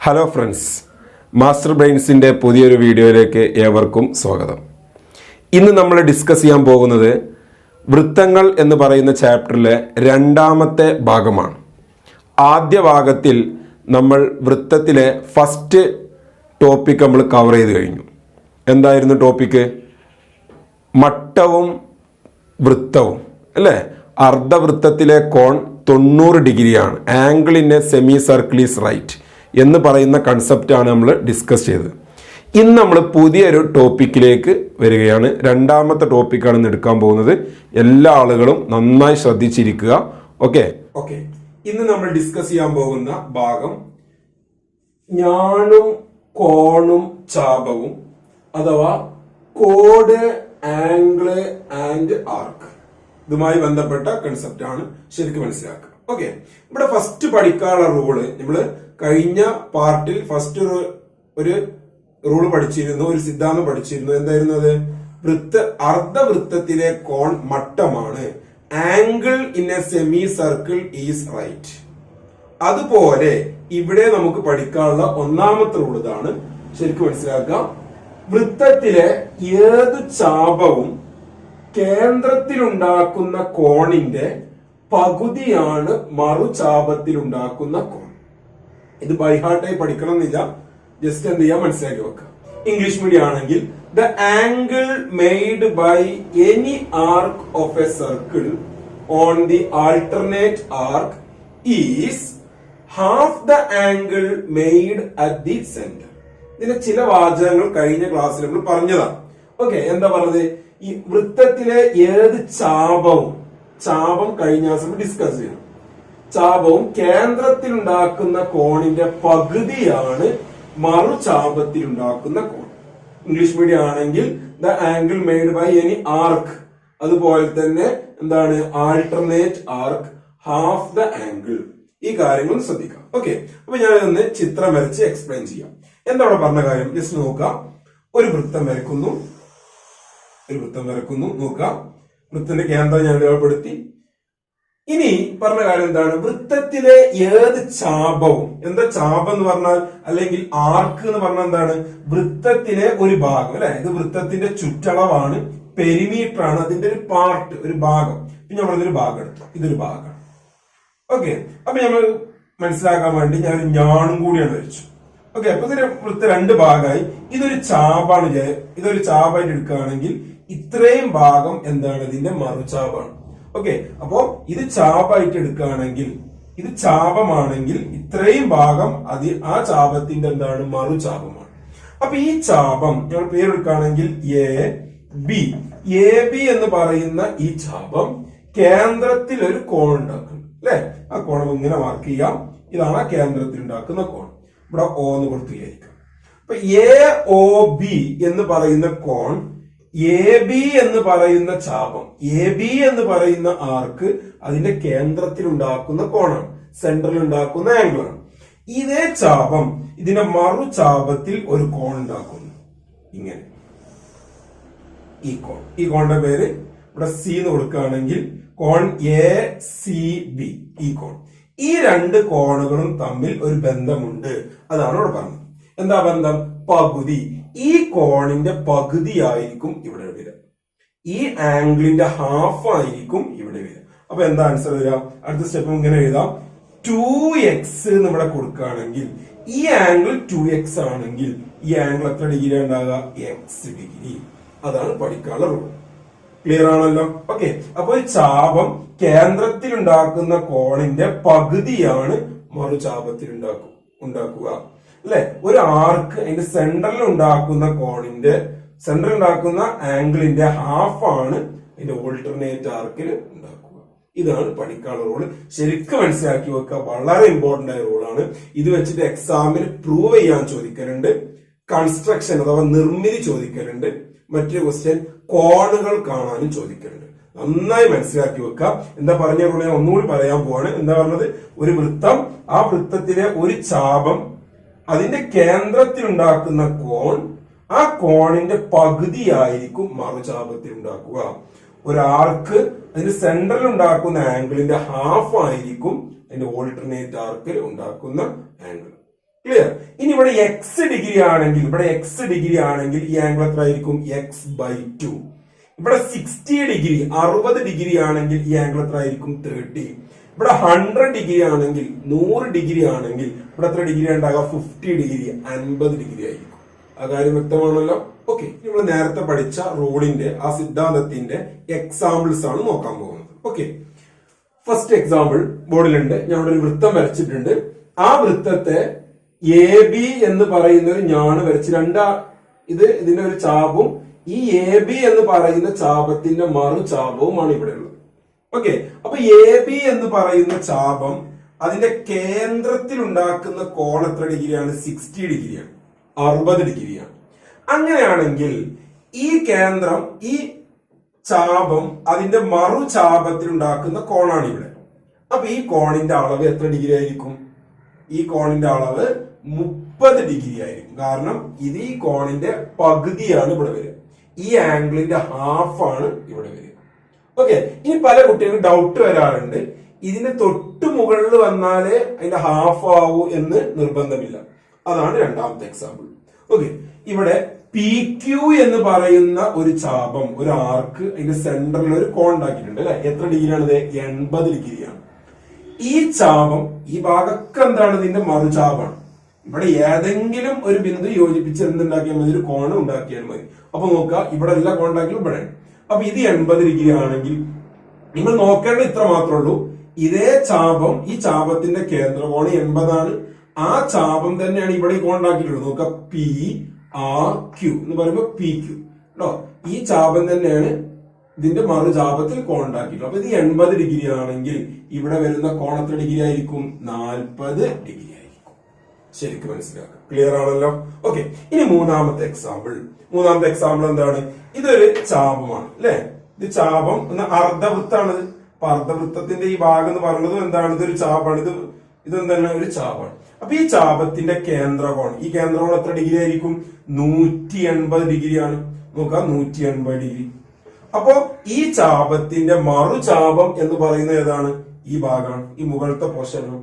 Hello friends, master ബ്രെയിൻസിൻ്റെ പുതിയൊരു വീഡിയോയിലേക്ക് ഏവർക്കും സ്വാഗതം. ഇന്ന് നമ്മൾ ഡിസ്കസ് ചെയ്യാൻ പോകുന്നത് വൃത്തങ്ങൾ എന്ന് പറയുന്ന ചാപ്റ്ററിലെ രണ്ടാമത്തെ ഭാഗമാണ്. ആദ്യ ഭാഗത്തിൽ നമ്മൾ വൃത്തത്തിലെ ഫസ്റ്റ് ടോപ്പിക് നമ്മൾ കവർ ചെയ്ത് കഴിഞ്ഞു. എന്തായിരുന്നു ടോപ്പിക്ക്? മട്ടവും വൃത്തവും അല്ലേ? അർദ്ധവൃത്തത്തിലെ കോൺ 90 ഡിഗ്രിയാണ്. Angle in a semi circle is right എന്ന് പറയുന്ന കൺസെപ്റ്റാണ് നമ്മൾ ഡിസ്കസ് ചെയ്തത്. ഇന്ന് നമ്മൾ പുതിയൊരു ടോപ്പിക്കിലേക്ക് വരികയാണ്. രണ്ടാമത്തെ ടോപ്പിക്കാണ് ഇന്ന് എടുക്കാൻ പോകുന്നത്. എല്ലാ ആളുകളും നന്നായി ശ്രദ്ധിച്ചിരിക്കുക. ഓക്കെ. ഇന്ന് നമ്മൾ ഡിസ്കസ് ചെയ്യാൻ പോകുന്ന ഭാഗം ഞാണും കോണും ചാപവും അഥവാ കോഡ്, ആംഗിള് ആൻഡ് ആർക്ക്, ഇതുമായി ബന്ധപ്പെട്ട കൺസെപ്റ്റ് ആണ്. ശരിക്കും മനസ്സിലാക്കുക. ഓക്കെ. ഇവിടെ ഫസ്റ്റ് പഠിക്കാനുള്ള റൂള് നമ്മൾ കഴിഞ്ഞ പാർട്ടിൽ ഫസ്റ്റ് ഒരു റൂള് പഠിച്ചിരുന്നു, ഒരു സിദ്ധാന്തം പഠിച്ചിരുന്നു. എന്തായിരുന്നു അത്? അർദ്ധവൃത്തത്തിലെ കോൺ മട്ടമാണ്. Angle in a semi circle is right. അതുപോലെ ഇവിടെ നമുക്ക് പഠിക്കാനുള്ള ഒന്നാമത്തെ റൂൾ ഇതാണ്. ശരിക്കും മനസ്സിലാക്കുക. വൃത്തത്തിലെ ഏത് ചാപവും കേന്ദ്രത്തിലുണ്ടാക്കുന്ന കോണിന്റെ പകുതിയാണ് മറുചാപത്തിലുണ്ടാക്കുന്ന കോൺ. ഇത് ബൈഹാർട്ടായി പഠിക്കണമെന്നില്ല, ജസ്റ്റ് എന്ത് ചെയ്യാൻ മനസ്സിലാക്കി വെക്കുക. ഇംഗ്ലീഷ് മീഡിയം ആണെങ്കിൽ the angle made by any arc of a circle on the alternate arc is half the angle made at the centre. ഇതിന്റെ ചില വാചകങ്ങൾ കഴിഞ്ഞ ക്ലാസ്സിൽ നമ്മൾ പറഞ്ഞതാണ്. ഓക്കെ. എന്താ പറഞ്ഞത്? ഈ വൃത്തത്തിലെ ഏത് ചാപം കഴിഞ്ഞ ദിവസം ഡിസ്കസ് ചെയ്യണം. ചാപവും കേന്ദ്രത്തിലുണ്ടാക്കുന്ന കോണിന്റെ പകുതിയാണ് മറുചാപത്തിലുണ്ടാക്കുന്ന കോൺ. ഇംഗ്ലീഷ് മീഡിയം ആണെങ്കിൽ the angle made by any arc, അതുപോലെ തന്നെ എന്താണ് alternate arc, half the angle. ഈ കാര്യങ്ങൾ ശ്രദ്ധിക്കാം. ഓക്കെ. അപ്പൊ ഞാൻ ഇതൊന്ന് ചിത്രം വരച്ച് എക്സ്പ്ലെയിൻ ചെയ്യാം. എന്താ അവിടെ പറഞ്ഞ കാര്യം ജസ്റ്റ് നോക്കാം. ഒരു വൃത്തം വരക്കുന്നു. നോക്കാം. വൃത്തത്തിന്റെ കേന്ദ്രം ഞാൻ രേഖപ്പെടുത്തി. ഇനി പറഞ്ഞ കാര്യം എന്താണ്? വൃത്തത്തിലെ ഏത് ചാപവും, എന്താ ചാപം എന്ന് പറഞ്ഞാൽ, അല്ലെങ്കിൽ ആർക്ക് എന്ന് പറഞ്ഞാൽ എന്താണ്? വൃത്തത്തിലെ ഒരു ഭാഗം അല്ലെ? ഇത് വൃത്തത്തിന്റെ ചുറ്റളവാണ്, പെരിമീറ്റർ ആണ്, അതിന്റെ ഒരു പാർട്ട്, ഒരു ഭാഗം. പിന്നെ നമ്മളൊരു ഭാഗം എടുത്തു. ഇതൊരു ഭാഗമാണ്. ഓക്കെ. അപ്പൊ നമ്മൾ മനസ്സിലാക്കാൻ വേണ്ടി ഞാൻ ഒരു ഞാണും കൂടിയാണ് വരച്ചു. ഓക്കെ. അപ്പൊ ഇതിന്റെ വൃത്തം രണ്ട് ഭാഗമായി. ഇതൊരു ചാപാണ്. ഇതൊരു ചാപായിട്ട് എടുക്കുകയാണെങ്കിൽ ഇത്രയും ഭാഗം എന്താണ്? ഇതിന്റെ മറുചാപാണ്. ഓക്കെ. അപ്പോ ഇത് ചാപായിട്ട് എടുക്കുകയാണെങ്കിൽ, ഇത് ചാപമാണെങ്കിൽ ഇത്രയും ഭാഗം ആ ചാപത്തിന്റെ എന്താണ്? മറുചാപമാണ്. അപ്പൊ ഈ ചാപം ഞങ്ങൾ പേരെടുക്കുകയാണെങ്കിൽ എ ബി എന്ന് പറയുന്ന ഈ ചാപം കേന്ദ്രത്തിൽ ഒരു കോൺ ഉണ്ടാക്കുന്നു അല്ലെ? ആ കോണം ഇങ്ങനെ മാർക്ക് ചെയ്യാം. ഇതാണ് ആ കേന്ദ്രത്തിൽ ഉണ്ടാക്കുന്ന കോൺ. ഇവിടെ O എന്ന് കൊടുത്ത് വിചാരിക്കാം. അപ്പൊ AOB എന്ന് പറയുന്ന കോൺ, AB എന്ന് പറയുന്ന ചാപം, AB എന്ന് പറയുന്ന ആർക്ക് അതിന്റെ കേന്ദ്രത്തിൽ ഉണ്ടാക്കുന്ന കോണാണ്, സെന്ററിൽ ഉണ്ടാക്കുന്ന ആംഗിളാണ്. ഇതേ ചാപം ഇതിന്റെ മറുചാപത്തിൽ ഒരു കോൺ ഉണ്ടാക്കുന്നു. ഇങ്ങനെ ഈ കോണിന്റെ പേര് ഇവിടെ C എന്ന് കൊടുക്കുകയാണെങ്കിൽ കോൺ ACB. ഈ കോൺ, ഈ രണ്ട് കോണുകളും തമ്മിൽ ഒരു ബന്ധമുണ്ട്. അതാണ് ഇവിടെ പറഞ്ഞത്. എന്താ ബന്ധം? പകുതി. ഈ കോണിന്റെ പകുതി ആയിരിക്കും ഇവിടെ വരിക. ഈ ആംഗിളിന്റെ ഹാഫ് ആയിരിക്കും ഇവിടെ വരിക. അപ്പൊ എന്താ ആൻസർ വരിക? അടുത്ത സ്റ്റെപ്പ് ഇങ്ങനെ എഴുതാം. 2x എന്ന് ഇവിടെ കൊടുക്കുകയാണെങ്കിൽ ഈ ആംഗിൾ 2x ആണെങ്കിൽ ഈ ആംഗിൾ എത്ര ഡിഗ്രി ഉണ്ടാകുക? x degree. അതാണ് പഠിക്കാനുള്ള റൂൾ. ക്ലിയർ ആണല്ലോ? ഓക്കെ. അപ്പൊ ചാപം കേന്ദ്രത്തിൽ ഉണ്ടാക്കുന്ന കോണിന്റെ പകുതിയാണ് മറുചാപത്തിൽ ഉണ്ടാക്കുക അല്ലെ? ഒരു ആർക്ക് അതിന്റെ സെന്ററിൽ ഉണ്ടാക്കുന്ന ആംഗിളിന്റെ ഹാഫ് ആണ് അതിന്റെ ഓൾട്ടർനേറ്റ് ആർക്കിൽ ഉണ്ടാക്കുക. ഇതാണ് പഠിക്കാനുള്ള റൂള്. ശരിക്കും മനസ്സിലാക്കി വെക്കുക. വളരെ ഇമ്പോർട്ടന്റ് ആയ റൂളാണ്. ഇത് വെച്ചിട്ട് എക്സാമിന് പ്രൂവ് ചെയ്യാൻ ചോദിക്കലുണ്ട്, കൺസ്ട്രക്ഷൻ അഥവാ നിർമ്മിതി ചോദിക്കലുണ്ട്, മറ്റൊരു ക്വസ്റ്റ്യൻ കോണുകൾ കാണാനും ചോദിക്കലുണ്ട്. നന്നായി മനസ്സിലാക്കി വെക്കാം. എന്താ പറഞ്ഞ റൂള് ഒന്നുകൂടി പറയാൻ പോവാണ്. എന്താ പറഞ്ഞത്? ഒരു വൃത്തം, ആ വൃത്തത്തിലെ ഒരു ചാപം, അതിന്റെ കേന്ദ്രത്തിൽ ഉണ്ടാക്കുന്ന കോൺ, ആ കോണിന്റെ പകുതിയായിരിക്കും മറുചാപത്തിൽ ഉണ്ടാക്കുക. ഒരു ആർക്ക് അതിന്റെ സെന്ററിൽ ഉണ്ടാക്കുന്ന ആംഗിളിന്റെ ഹാഫ് ആയിരിക്കും അതിന്റെ ഓൾട്ടർനേറ്റ് ആർക്കിൽ ഉണ്ടാക്കുന്ന ആംഗിൾ. ക്ലിയർ. ഇനി ഇവിടെ എക്സ് ഡിഗ്രി ആണെങ്കിൽ ഈ ആംഗിൾ എത്ര ആയിരിക്കും? x/2. ഇവിടെ 60 ഡിഗ്രി 60 ഡിഗ്രി ആണെങ്കിൽ ഈ ആംഗിൾ എത്ര ആയിരിക്കും? 30. ഇവിടെ 100 ഡിഗ്രി ആണെങ്കിൽ 100 ഡിഗ്രി ആണെങ്കിൽ ഇവിടെ എത്ര ഡിഗ്രി ഉണ്ടാകുക? 50 ഡിഗ്രി 50 ഡിഗ്രി ആയിരിക്കും. ആ കാര്യം വ്യക്തമാണല്ലോ. ഓക്കെ, നമ്മൾ നേരത്തെ പഠിച്ച റൂളിന്റെ ആ സിദ്ധാന്തത്തിന്റെ എക്സാമ്പിൾസ് ആണ് നോക്കാൻ പോകുന്നത്. ഓക്കെ, ഫസ്റ്റ് എക്സാമ്പിൾ ബോർഡിലുണ്ട്. ഞാൻ ഇവിടെ ഒരു വൃത്തം വരച്ചിട്ടുണ്ട്. ആ വൃത്തത്തെ AB എന്ന് പറയുന്ന ഒരു ഞാണ് വരച്ച് ഇതിന്റെ ഒരു ചാപവും ഈ AB എന്ന് പറയുന്ന ചാപത്തിന്റെ മറു ചാപവുമാണ് ഇവിടെ ഉള്ളത്. ഓക്കെ, അപ്പൊ AB എന്ന് പറയുന്ന ചാപം അതിന്റെ കേന്ദ്രത്തിൽ ഉണ്ടാക്കുന്ന കോൺ എത്ര ഡിഗ്രിയാണ്? 60 ഡിഗ്രിയാണ്, 60 ഡിഗ്രിയാണ്. അങ്ങനെയാണെങ്കിൽ ഈ കേന്ദ്രം, ഈ ചാപം അതിന്റെ മറു ചാപത്തിൽ ഉണ്ടാക്കുന്ന കോണാണ് ഇവിടെ. അപ്പൊ ഈ കോണിന്റെ അളവ് എത്ര ഡിഗ്രി ആയിരിക്കും? ഈ കോണിന്റെ അളവ് 30 ഡിഗ്രി ആയിരിക്കും. കാരണം ഇത് ഈ കോണിന്റെ പകുതിയാണ് ഇവിടെ വരിക. ഈ ആംഗിളിന്റെ ഹാഫ് ആണ് ഇവിടെ വരിക. ഓക്കെ, ഇനി പല കുട്ടികൾക്ക് ഡൗട്ട് വരാറുണ്ട്, ഇതിന്റെ തൊട്ട് മുകളിൽ വന്നാലേ അതിന്റെ ഹാഫ് ആവൂ എന്ന് നിർബന്ധമില്ല. അതാണ് രണ്ടാമത്തെ എക്സാമ്പിൾ. ഓക്കെ, ഇവിടെ PQ എന്ന് പറയുന്ന ഒരു ചാപം, ഒരു ആർക്ക്, അതിന്റെ സെന്ററിൽ ഒരു കോൺ ഉണ്ടാക്കിയിട്ടുണ്ട് അല്ലെ. എത്ര ഡിഗ്രിയാണിത്? 80 ഡിഗ്രിയാണ്. ഈ ചാപം, ഈ ഭാഗമൊക്കെ എന്താണ്? ഇതിന്റെ മറുചാപാണ്. ഇവിടെ ഏതെങ്കിലും ഒരു ബിന്ദു യോജിപ്പിച്ച് എന്തുണ്ടാക്കിയാൽ മതി? ഒരു കോൺ ഉണ്ടാക്കിയാൽ മതി. അപ്പൊ നോക്കുക, ഇവിടെ എല്ലാ കോൺ ഉണ്ടാക്കിയാലും ഇവിടെ. അപ്പൊ ഇത് 80 ഡിഗ്രി ആണെങ്കിൽ നിങ്ങൾ നോക്കേണ്ടത് ഇത്ര മാത്രമേ ഉള്ളൂ. ഇതേ ചാപം, ഈ ചാപത്തിന്റെ കേന്ദ്രകോണ് 80 ആണ്. ആ ചാപം തന്നെയാണ് ഇവിടെ ഈ കോൺ ഉണ്ടാക്കിയിട്ടുള്ളത്. നോക്കുക, PRQ എന്ന് പറയുമ്പോൾ PQ കേട്ടോ. ഈ ചാപം തന്നെയാണ് ഇതിന്റെ മറു ചാപത്തിൽ കോൺ ഉണ്ടാക്കിയിട്ടുള്ളത്. അപ്പൊ ഇത് 80 ഡിഗ്രി ആണെങ്കിൽ ഇവിടെ വരുന്ന കോൺ എത്ര ഡിഗ്രി ആയിരിക്കും? 40 ഡിഗ്രി ആയിരിക്കും. ശരിക്കും മനസ്സിലാക്കുക. ക്ലിയർ ആണല്ലോ. ഓക്കെ, ഇനി മൂന്നാമത്തെ എക്സാമ്പിൾ എന്താണ്? ഇതൊരു ചാപമാണ് അല്ലെ. ഇത് ചാപം അർദ്ധവൃത്താണിത്. അപ്പൊ അർദ്ധവൃത്തത്തിന്റെ ഈ ഭാഗം എന്ന് പറയുന്നത് എന്താണ്? ഇതൊരു ചാപാണ്. ഇതെന്താണ്? ഒരു ചാപാണ്. അപ്പൊ ഈ ചാപത്തിന്റെ കേന്ദ്രകോൺ, ഈ കേന്ദ്രകോൺ എത്ര ഡിഗ്രി ആയിരിക്കും? 180 ഡിഗ്രിയാണ്. നോക്കാം, 180 ഡിഗ്രി. അപ്പോ ഈ ചാപത്തിന്റെ മറുചാപം എന്ന് പറയുന്നത് ഏതാണ്? ഈ ഭാഗമാണ്, ഈ മുകളിലത്തെ പോർഷനാണ്.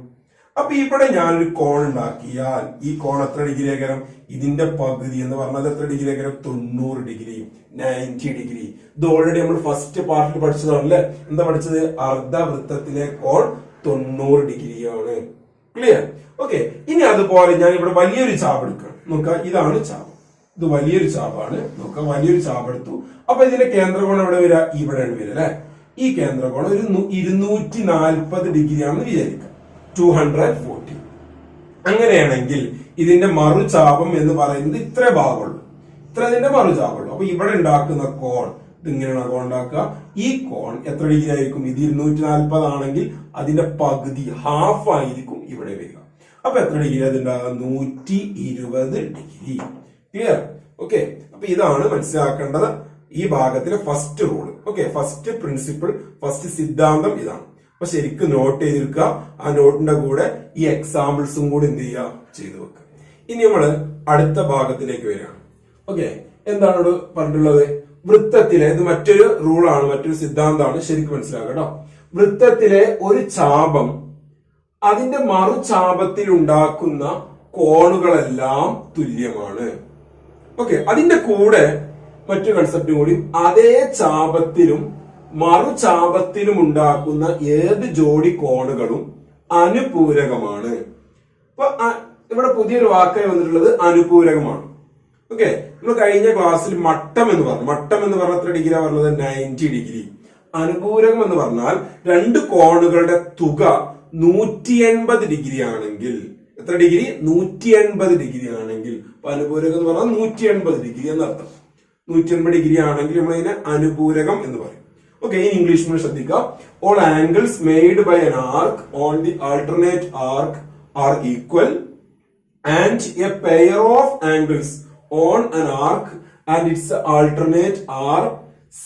അപ്പൊ ഇവിടെ ഞാനൊരു കോൺ ഉണ്ടാക്കിയാൽ ഈ കോൺ എത്ര ഡിഗ്രി ആകരം? ഇതിന്റെ പകുതി എന്ന് പറഞ്ഞാൽ എത്ര ഡിഗ്രി ആകരം? 90 degree, 90 degree. ഇത് ഓൾറെഡി നമ്മൾ ഫസ്റ്റ് പാർട്ടിൽ പഠിച്ചതാണല്ലേ. എന്താ പഠിച്ചത്? അർദ്ധവൃത്തത്തിലെ കോൺ 90 ഡിഗ്രിയാണ്. ക്ലിയർ. ഓക്കെ, ഇനി അതുപോലെ ഞാൻ ഇവിടെ വലിയൊരു ചാപം എടുക്കണം. നോക്കാം, ഇതാണ് ചാപം. ഇത് വലിയൊരു ചാപാണ്. നോക്കാം, വലിയൊരു ചാപം എടുത്തു. അപ്പൊ ഇതിന്റെ കേന്ദ്രകോണം എവിടെ വരിക? ഇവിടെയാണ് വരിക അല്ലെ. ഈ കേന്ദ്രകോണം ഒരു 240 ഡിഗ്രി ആണെന്ന് വിചാരിക്കാം. 240. അങ്ങനെയാണെങ്കിൽ ഇതിന്റെ മറുചാപം എന്ന് പറയുന്നത് ഇത്ര ഭാഗമുള്ളൂ. ഇത്ര ഇതിന്റെ മറുചാപമുള്ളൂ. അപ്പൊ ഇവിടെ ഉണ്ടാക്കുന്ന കോൺ ഇതിങ്ങനെയാണ് കോൺ ഉണ്ടാക്കുക. ഈ കോൺ എത്ര ഡിഗ്രി ആയിരിക്കും? ഇത് 240 ആണെങ്കിൽ അതിന്റെ പകുതി, ഹാഫ് ആയിരിക്കും ഇവിടെ വരിക. അപ്പൊ എത്ര ഡിഗ്രി അതുണ്ടാകുക? 120 ഡിഗ്രി. ക്ലിയർ. ഓക്കെ, അപ്പൊ ഇതാണ് മനസ്സിലാക്കേണ്ടത് ഈ ഭാഗത്തിലെ first rule. Okay, first principle, first സിദ്ധാന്തം ഇതാണ്. അപ്പൊ ശരിക്കും നോട്ട് ചെയ്തെടുക്കുക. ആ നോട്ടിന്റെ കൂടെ ഈ എക്സാമ്പിൾസും കൂടി എന്ത് ചെയ്യുക? ചെയ്തു വെക്കുക. ഇനി നമ്മള് അടുത്ത ഭാഗത്തിലേക്ക് വരിക. ഓക്കെ, എന്താണ് ഇവിടെ പറഞ്ഞിട്ടുള്ളത്? വൃത്തത്തിലെ, ഇത് മറ്റൊരു റൂളാണ്, മറ്റൊരു സിദ്ധാന്തമാണ്. ശരിക്കും മനസ്സിലാക്കുക കേട്ടോ. വൃത്തത്തിലെ ഒരു ചാപം അതിന്റെ മറുചാപത്തിൽ ഉണ്ടാക്കുന്ന കോണുകളെല്ലാം തുല്യമാണ്. ഓക്കെ, അതിന്റെ കൂടെ മറ്റൊരു കൺസെപ്റ്റും കൂടി, അതേ ചാപത്തിലും മറുചാപത്തിലും ഉണ്ടാക്കുന്ന ഏത് ജോഡി കോണുകളും അനുപൂരകമാണ്. അപ്പൊ ഇവിടെ പുതിയൊരു വാക്കായി വന്നിട്ടുള്ളത് അനുപൂരകമാണ്. ഓക്കെ, നമ്മൾ കഴിഞ്ഞ ക്ലാസ്സിൽ മട്ടം എന്ന് പറഞ്ഞു. മട്ടം എന്ന് പറഞ്ഞ എത്ര ഡിഗ്രി പറഞ്ഞത്? 90 ഡിഗ്രി. അനുപൂരകം എന്ന് പറഞ്ഞാൽ രണ്ട് കോണുകളുടെ തുക 180 ഡിഗ്രി ആണെങ്കിൽ, എത്ര ഡിഗ്രി? 180 ഡിഗ്രി ആണെങ്കിൽ അനുപൂരകം എന്ന് പറഞ്ഞാൽ 180 ഡിഗ്രി എന്നർത്ഥം. 180 ഡിഗ്രി ആണെങ്കിൽ നമ്മൾ ഇതിനെ അനുപൂരകം എന്ന് പറയും. ഓക്കെ, ഈ ഇംഗ്ലീഷ് ശ്രദ്ധിക്കുക. All angles made by an arc on the alternate arc are equal and a pair of angles on an arc and its alternate are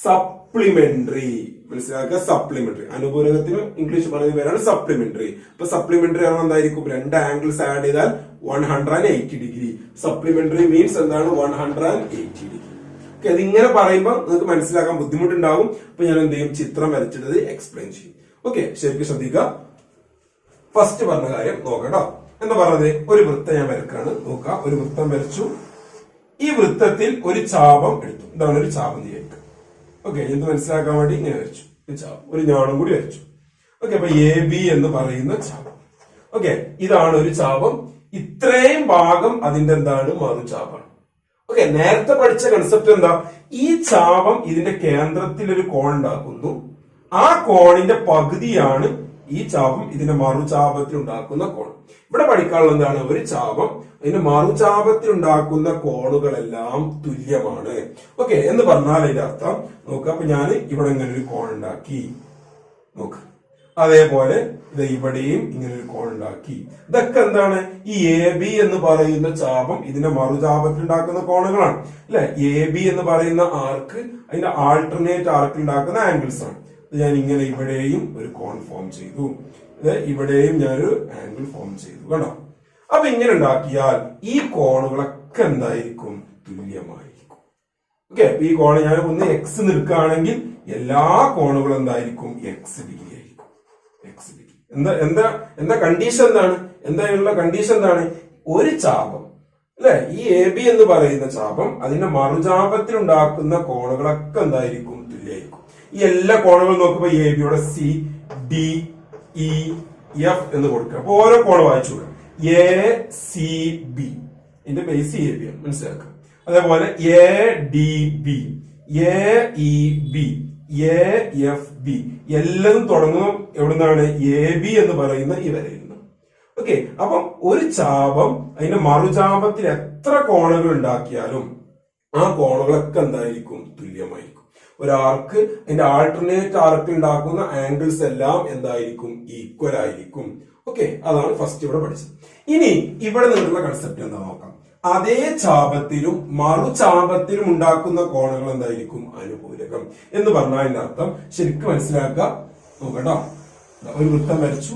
supplementary. മനസ്സിലാക്കുക, സപ്ലിമെന്ററി. അനുപൂരകത്തിന് ഇംഗ്ലീഷ് പറയുന്ന പേരാണ് സപ്ലിമെന്ററി. അപ്പൊ സപ്ലിമെന്ററി ആണ് എന്തായിരിക്കും? രണ്ട് angles add ചെയ്താൽ 180 degree. Supplementary means എന്താണ്? 180 degree. Okay, അതിങ്ങനെ പറയുമ്പോൾ നിങ്ങൾക്ക് മനസ്സിലാക്കാൻ ബുദ്ധിമുട്ടുണ്ടാവും. അപ്പൊ ഞാൻ എന്ത് ചെയ്യും? ചിത്രം വരച്ചിട്ട് എക്സ്പ്ലെയിൻ ചെയ്യും. ഓക്കെ, ശരിക്കും ശ്രദ്ധിക്കുക. ഫസ്റ്റ് പറഞ്ഞ കാര്യം നോക്കട്ടോ. എന്ന് പറഞ്ഞത് ഒരു വൃത്തം ഞാൻ വരക്കാണ്. നോക്കാം, ഒരു വൃത്തം വരച്ചു. ഈ വൃത്തത്തിൽ ഒരു ചാപം എടുത്തു. ഇതാണ് ഒരു ചാപം വിചാരിക്കുക. ഓക്കെ, ഇത് മനസ്സിലാക്കാൻ വേണ്ടി ഇങ്ങനെ വരച്ചു. ഒരു ചാപം, ഒരു ഞാണും കൂടി വരച്ചു. ഓക്കെ, അപ്പൊ എ ബി എന്ന് പറയുന്ന ചാപം. ഓക്കെ, ഇതാണ് ഒരു ചാപം. ഇത്രയും ഭാഗം അതിന്റെ എന്താണ്? മറുചാപാണ്. ഓക്കെ, നേരത്തെ പഠിച്ച കൺസെപ്റ്റ് എന്താ? ഈ ചാപം ഇതിന്റെ കേന്ദ്രത്തിൽ ഒരു കോൺ ഉണ്ടാക്കുന്നു. ആ കോണിന്റെ പകുതിയാണ് ഈ ചാപം ഇതിന്റെ മറുചാപത്തിൽ ഉണ്ടാക്കുന്ന കോൺ. ഇവിടെ പഠിക്കാനുള്ള എന്താണ്? ഒരു ചാപം അതിന്റെ മറുചാപത്തിൽ ഉണ്ടാക്കുന്ന കോണുകളെല്ലാം തുല്യമാണ്. ഓക്കെ എന്ന് പറഞ്ഞാൽ അതിന്റെ അർത്ഥം നോക്കുക. അപ്പൊ ഞാൻ ഇവിടെ ഇങ്ങനെ ഒരു കോൺ ഉണ്ടാക്കി. നോക്ക്, അതേപോലെ ഇത് ഇവിടെയും ഇങ്ങനെ ഒരു കോൺ ഉണ്ടാക്കി. ഇതൊക്കെ എന്താണ്? ഈ എ ബി എന്ന് പറയുന്ന ചാപം ഇതിന്റെ മറുചാപത്തിൽ ഉണ്ടാക്കുന്ന കോണുകളാണ് അല്ലെ. എ ബി എന്ന് പറയുന്ന ആർക്ക് അതിന്റെ ആൾട്ടർനേറ്റ് ആർക്ക് ഉണ്ടാക്കുന്ന ആംഗിൾസ് ആണ്. ഞാൻ ഇങ്ങനെ ഇവിടെയും ഒരു കോൺ ഫോം ചെയ്തു, ഇവിടെയും ഞാനൊരു ആംഗിൾ ഫോം ചെയ്തു. കണ്ടോ? അപ്പൊ ഇങ്ങനെ ഉണ്ടാക്കിയാൽ ഈ കോണുകളൊക്കെ എന്തായിരിക്കും? തുല്യമായിരിക്കും. ഓക്കെ, ഈ കോണ് ഞാൻ ഒന്ന് എക്സ് നിൽക്കുകയാണെങ്കിൽ എല്ലാ കോണുകളും എന്തായിരിക്കും? എക്സ് ഡിഗ്രി ആയിരിക്കും. X degree. എന്താ കണ്ടീഷൻ എന്താണ്? എന്തായുള്ള കണ്ടീഷൻ എന്താണ്? ഒരു ചാപം അല്ലെ, ഈ എ ബി എന്ന് പറയുന്ന ചാപം അതിന്റെ മറുചാപത്തിൽ ഉണ്ടാക്കുന്ന കോണുകളൊക്കെ എന്തായിരിക്കും? തുല്യമായിരിക്കും. ഈ എല്ലാ കോണുകളും നോക്കുമ്പോ എ ബിയുടെ സി ഡി ഇ എഫ് എന്ന് കൊടുക്കുക. അപ്പൊ ഓരോ കോണ് വായിച്ചു കൊടുക്കുക. എ സി ബി ഇതിന്റെ ബേസ് എ ബി ആണ്, മനസ്സിലാക്കുക. അതേപോലെ A D B, A E B, A F B എല്ലാം തുടങ്ങും എവിടുന്നാണ്? എ ബി എന്ന് പറയുന്ന ഈ വരയിൽ നിന്ന്. ഓക്കെ, അപ്പം ഒരു ചാപം അതിന്റെ മറുചാപത്തിൽ എത്ര കോണുകൾ ഉണ്ടാക്കിയാലും ആ കോണുകളൊക്കെ എന്തായിരിക്കും? തുല്യമായിരിക്കും. ഒരു ആർക്ക് അതിന്റെ ആൾട്ടർനേറ്റ് ആർക്ക് ഉണ്ടാക്കുന്ന ആംഗിൾസ് എല്ലാം എന്തായിരിക്കും? ഈക്വൽ ആയിരിക്കും. ഓക്കെ, അതാണ് ഫസ്റ്റ് ഇവിടെ പഠിച്ചത്. ഇനി ഇവിടെ നിന്നുള്ള കൺസെപ്റ്റ് എന്താ നോക്കാം. അതേ ചാപത്തിലും മറുചാപത്തിലും ഉണ്ടാക്കുന്ന കോണുകൾ എന്തായിരിക്കും? അനുപൂരകം എന്ന് പറഞ്ഞാൽ അതിന്റെ അർത്ഥം ശരിക്കും മനസ്സിലാക്കുക. നോക്കട്ടോ, ഒരു വൃത്തം വരച്ചു.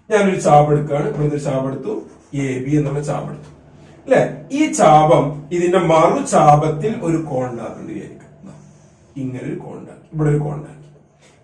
ഞാനൊരു ചാപം എടുക്കുകയാണ്. ഇവിടുന്ന് ഒരു ചാപം എടുത്തു, എ ബി എന്നുള്ള ചാപം എടുത്തു അല്ലെ. ഈ ചാപം ഇതിന്റെ മറുചാപത്തിൽ ഒരു കോൺ ഉണ്ടാക്കേണ്ടി വിചാരിക്കും. ഇങ്ങനെ ഒരു കോൺ ഉണ്ടാക്കി, ഇവിടെ ഒരു കോൺ ഉണ്ടാക്കി.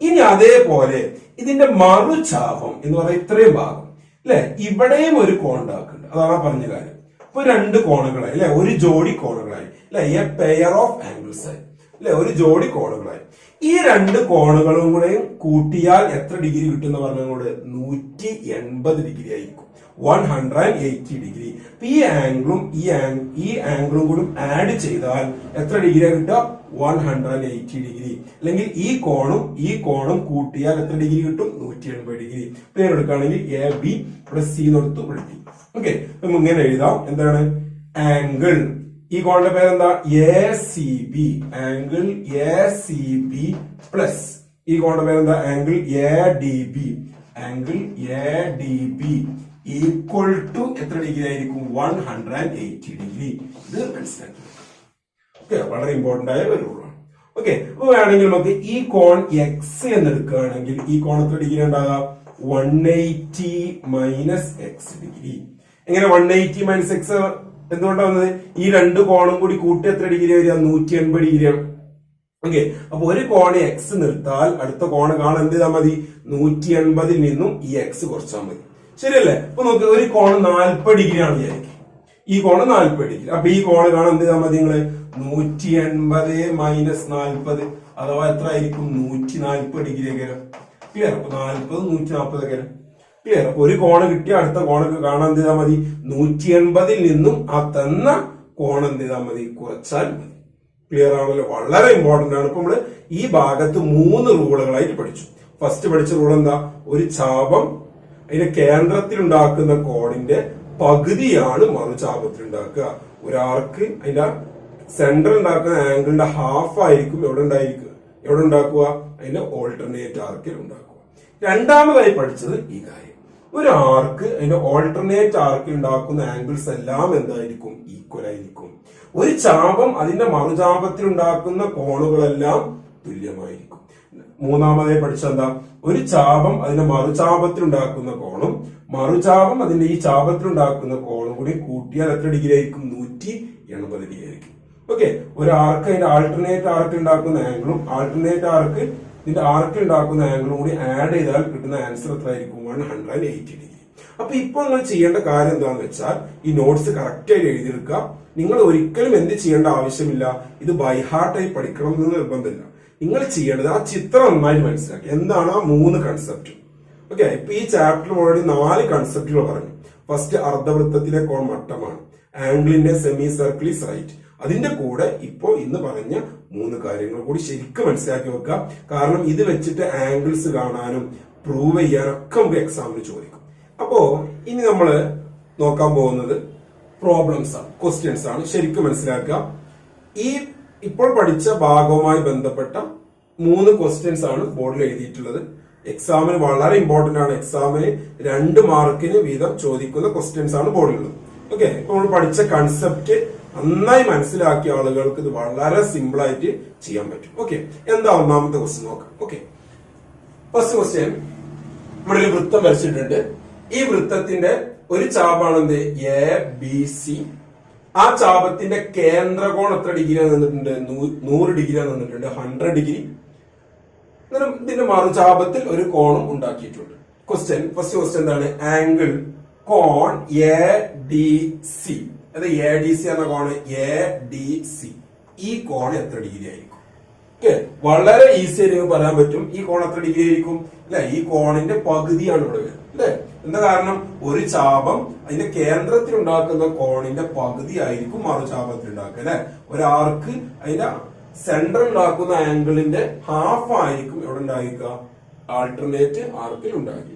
ഇനി അതേപോലെ ഇതിന്റെ മറുചാപം എന്ന് പറയുന്ന ഇത്രയും ഭാഗം അല്ലെ, ഇവിടെയും ഒരു കോൺ ഉണ്ടാക്കുന്നുണ്ട്. അതാണ് പറഞ്ഞ കാര്യം. ഇപ്പൊ രണ്ട് കോണുകളായി അല്ലെ, ഒരു ജോഡി കോണുകളായി അല്ലെ, എ പെയർ ഓഫ് ആംഗിൾസ് ആയി അല്ലെ, ഒരു ജോഡി കോണുകളായി. ഈ രണ്ട് കോണുകളും കൂടെ കൂട്ടിയാൽ എത്ര ഡിഗ്രി കിട്ടുന്ന പറഞ്ഞുകൊണ്ട് 180 ഡിഗ്രി ആയിരിക്കും. 180 ഡിഗ്രി. ഈ ആംഗിളും ഈ ആംഗിളും കൂടി ആഡ് ചെയ്താൽ എത്ര ഡിഗ്രിയാണ് കിട്ടുക? 180 ഡിഗ്രി. അല്ലെങ്കിൽ ഈ കോണും കൂട്ടിയാൽ എത്ര ഡിഗ്രി കിട്ടും? 180 ഡിഗ്രി. പേരെടുക്കുകയാണെങ്കിൽ എ ബി പ്ലസ് സി കൊടുത്തു വിളിക്കും. ഓക്കെ, നമുക്ക് ഇങ്ങനെ എഴുതാം. എന്താണ്? ആംഗിൾ, ഈ കോണിന്റെ പേരെന്താ? A C B. Angle A C B plus ഈ കോണിന്റെ പേരെന്താ? Angle A D B. Angle A D B equal to എത്ര ഡിഗ്രി ആയിരിക്കും? 180 ഡിഗ്രി. ഇത് മനസ്സിലാക്കി. ഓക്കെ, വളരെ ഇമ്പോർട്ടന്റ് ആയ ഒരു റൂളാണ്. ഓക്കെ, അപ്പൊ വേണമെങ്കിൽ നമുക്ക് ഈ കോൺ എക്സ് എന്ന് എടുക്കുകയാണെങ്കിൽ ഈ കോൺ എത്ര ഡിഗ്രി ഉണ്ടാകാം? 180 മൈനസ് എക്സ് ഡിഗ്രി. എങ്ങനെ 180 മൈനസ് എക്സ് എന്തുകൊണ്ടാണ് വന്നത്? ഈ രണ്ട് കോണും കൂടി കൂട്ടി എത്ര ഡിഗ്രി വരിക? 180 ഡിഗ്രിയാണ്. ഓക്കെ, അപ്പൊ ഒരു കോണ് എക്സ് നിർത്താൽ അടുത്ത കോണ് കാണാൻ എന്ത് ചെയ്താൽ മതി? 180 നിന്നും ഈ എക്സ് കുറച്ചാൽ മതി. ശരിയല്ലേ? അപ്പൊ നോക്ക്, ഒരു കോണ് 40 ഡിഗ്രി ആണ് വിചാരിക്കും. ഈ കോണ് 40 ഡിഗ്രി. അപ്പൊ ഈ കോണ് കാണാൻ എന്ത് ചെയ്താൽ മതി നിങ്ങള്? 180 മൈനസ് 40 അഥവാ എത്ര ആയിരിക്കും? 140 ഡിഗ്രി ഒക്കെ. ക്ലിയർ? അപ്പൊ 40 140 ഒക്കെ. ക്ലിയർ? അപ്പൊ ഒരു കോണ് കിട്ടിയ അടുത്ത കോണൊക്കെ കാണാൻ എന്ത് ചെയ്താൽ മതി? 180 നിന്നും ആ തന്ന കോൺ എന്ത് ചെയ്താൽ മതി? കുറച്ചാൽ മതി. ക്ലിയർ ആണല്ലോ? വളരെ ഇമ്പോർട്ടന്റ് ആണ്. ഇപ്പൊ നമ്മള് ഈ ഭാഗത്ത് 3 റൂളുകളായിട്ട് പഠിച്ചു. ഫസ്റ്റ് പഠിച്ച റൂൾ എന്താ? ഒരു ചാപം അതിന്റെ കേന്ദ്രത്തിൽ ഉണ്ടാക്കുന്ന കോണിന്റെ പകുതിയാണ് മറുചാപത്തിൽ ഉണ്ടാക്കുക. ഒരു ആർക്ക് അതിന്റെ സെന്റർ ഉണ്ടാക്കുന്ന ആംഗിളിന്റെ ഹാഫ് ആയിരിക്കും എവിടെ ഉണ്ടാക്കുക? അതിന്റെ ഓൾട്ടർനേറ്റ് ആർക്കിൽ ഉണ്ടാക്കുക. രണ്ടാമതായി പഠിച്ചത് ഈ കാര്യം. ഒരു ആർക്ക് അതിന്റെ ഓൾട്ടർനേറ്റ് ആർക്കിൽ ഉണ്ടാക്കുന്ന ആംഗിൾസ് എല്ലാം എന്തായിരിക്കും? ഈക്വൽ ആയിരിക്കും. ഒരു ചാപം അതിന്റെ മറുചാപത്തിൽ ഉണ്ടാക്കുന്ന കോണുകളെല്ലാം തുല്യമായിരിക്കും. മൂന്നാമതായി പഠിച്ചെന്താ? ഒരു ചാപം അതിന്റെ മറുചാപത്തിൽ ഉണ്ടാക്കുന്ന കോണും മറുചാപം അതിന്റെ ഈ ചാപത്തിൽ ഉണ്ടാക്കുന്ന കോണും കൂടി കൂട്ടിയാൽ എത്ര ഡിഗ്രി ആയിരിക്കും? 180 ഡിഗ്രി ആയിരിക്കും. ഓക്കെ, ഒരു ആർക്ക് അതിന്റെ ആൾട്ടർനേറ്റ് ആർക്ക് ഉണ്ടാക്കുന്ന ആംഗിളും ആൾട്ടർനേറ്റ് ആർക്ക് ഇതിന്റെ ആർക്ക് ഉണ്ടാക്കുന്ന ആംഗിളും കൂടി ആഡ് ചെയ്താൽ കിട്ടുന്ന ആൻസർ എത്ര ആയിരിക്കും? 180 ഡിഗ്രി. അപ്പൊ ഇപ്പൊ നിങ്ങൾ ചെയ്യേണ്ട കാര്യം എന്താണെന്ന് വെച്ചാൽ ഈ നോട്ട്സ് കറക്റ്റ് ആയിട്ട് എഴുതിയെടുക്കുക. നിങ്ങൾ ഒരിക്കലും എന്ത് ചെയ്യേണ്ട ആവശ്യമില്ല, ഇത് ബൈഹാർട്ടായി പഠിക്കണം എന്ന് നിർബന്ധമില്ല. നിങ്ങൾ ചെയ്യേണ്ടത് ആ ചിത്രം നന്നായി മനസ്സിലാക്കി എന്താണ് ആ 3 കൺസെപ്റ്റ്. ഓക്കെ, ഇപ്പൊ ഈ ചാപ്റ്ററിൽ ഓൾറെഡി 4 കൺസെപ്റ്റുകൾ പറഞ്ഞു. ഫസ്റ്റ്, അർദ്ധവൃത്തത്തിലെ കോൺ മട്ടമാണ്. ആംഗിളിന്റെ സെമി സർക്കിൾ ഈസ് റൈറ്റ്. അതിന്റെ കൂടെ ഇപ്പോ ഇന്ന് പറഞ്ഞ 3 കാര്യങ്ങൾ കൂടി ശരിക്കും മനസ്സിലാക്കി വെക്കുക. കാരണം ഇത് വെച്ചിട്ട് ആംഗിൾസ് കാണാനും പ്രൂവ് ചെയ്യാനൊക്കെ നമുക്ക് എക്സാമിന് ചോദിക്കും. അപ്പോ ഇനി നമ്മൾ നോക്കാൻ പോകുന്നത് പ്രോബ്ലംസ് ആണ്, ക്വസ്റ്റ്യൻസ് ആണ്. ശരിക്കും മനസ്സിലാക്കുക. ഈ ഇപ്പോൾ പഠിച്ച ഭാഗവുമായി ബന്ധപ്പെട്ട 3 ക്വസ്റ്റ്യൻസ് ആണ് ബോർഡിൽ എഴുതിയിട്ടുള്ളത്. എക്സാമിന് വളരെ ഇമ്പോർട്ടന്റ് ആണ്. എക്സാമിന് 2 മാർക്കിന് വീതം ചോദിക്കുന്ന ക്വസ്റ്റ്യൻസ് ആണ് ബോർഡിലുള്ളത്. ഓക്കെ, ഇപ്പൊ നമ്മൾ പഠിച്ച കൺസെപ്റ്റ് നന്നായി മനസ്സിലാക്കിയ ആളുകൾക്ക് ഇത് വളരെ സിമ്പിൾ ആയിട്ട് ചെയ്യാൻ പറ്റും. ഓക്കെ, എന്താ ഒന്നാമത്തെ ക്വസ്റ്റ്യൻ നോക്കാം. ഓക്കെ, ഫസ്റ്റ് ക്വസ്റ്റ്യൻ, ഇവിടെ ഒരു വൃത്തം വരച്ചിട്ടുണ്ട്. ഈ വൃത്തത്തിന്റെ ഒരു ചാപാണ് എന്ത്, എ ബി സി. ആ ചാപത്തിന്റെ കേന്ദ്രകോൺ എത്ര ഡിഗ്രിയാണ് നിന്നിട്ടുണ്ട്, 100 ഡിഗ്രിയാണ് നിന്നിട്ടുണ്ട്, 100 ഡിഗ്രി. ഇതിന്റെ മറുചാപത്തിൽ ഒരു കോണും ഉണ്ടാക്കിയിട്ടുണ്ട്. ക്വസ്റ്റ്യൻ, ഫസ്റ്റ് ക്വസ്റ്റ്യൻ എന്താണ്, ആംഗിൾ കോൺ എ ഡി സി. അത് എ ഡി സി എന്ന കോണ് എ ഡി സി. ഈ കോൺ എത്ര ഡിഗ്രി ആയിരിക്കും? ഓക്കെ, വളരെ ഈസി ആയിട്ട് പറയാൻ പറ്റും. ഈ കോൺ എത്ര ഡിഗ്രി ആയിരിക്കും അല്ലെ? ഈ കോണിന്റെ പകുതിയാണ് ഇവിടെ വരുന്നത് അല്ലെ? എന്താ കാരണം, ഒരു ചാപം അതിന്റെ കേന്ദ്രത്തിൽ ഉണ്ടാക്കുന്ന കോണിന്റെ പകുതി ആയിരിക്കും മറുചാപത്തിൽ ഉണ്ടാക്കുക അല്ലെ? ഒരു ആർക്ക് അതിന്റെ സെന്റർ ഉണ്ടാക്കുന്ന ആംഗിളിന്റെ ഹാഫ് ആയിരിക്കും എവിടെ ഉണ്ടായിരിക്കുക, ആൾട്ടർനേറ്റ് ആർക്കിൽ ഉണ്ടായിരിക്കുക.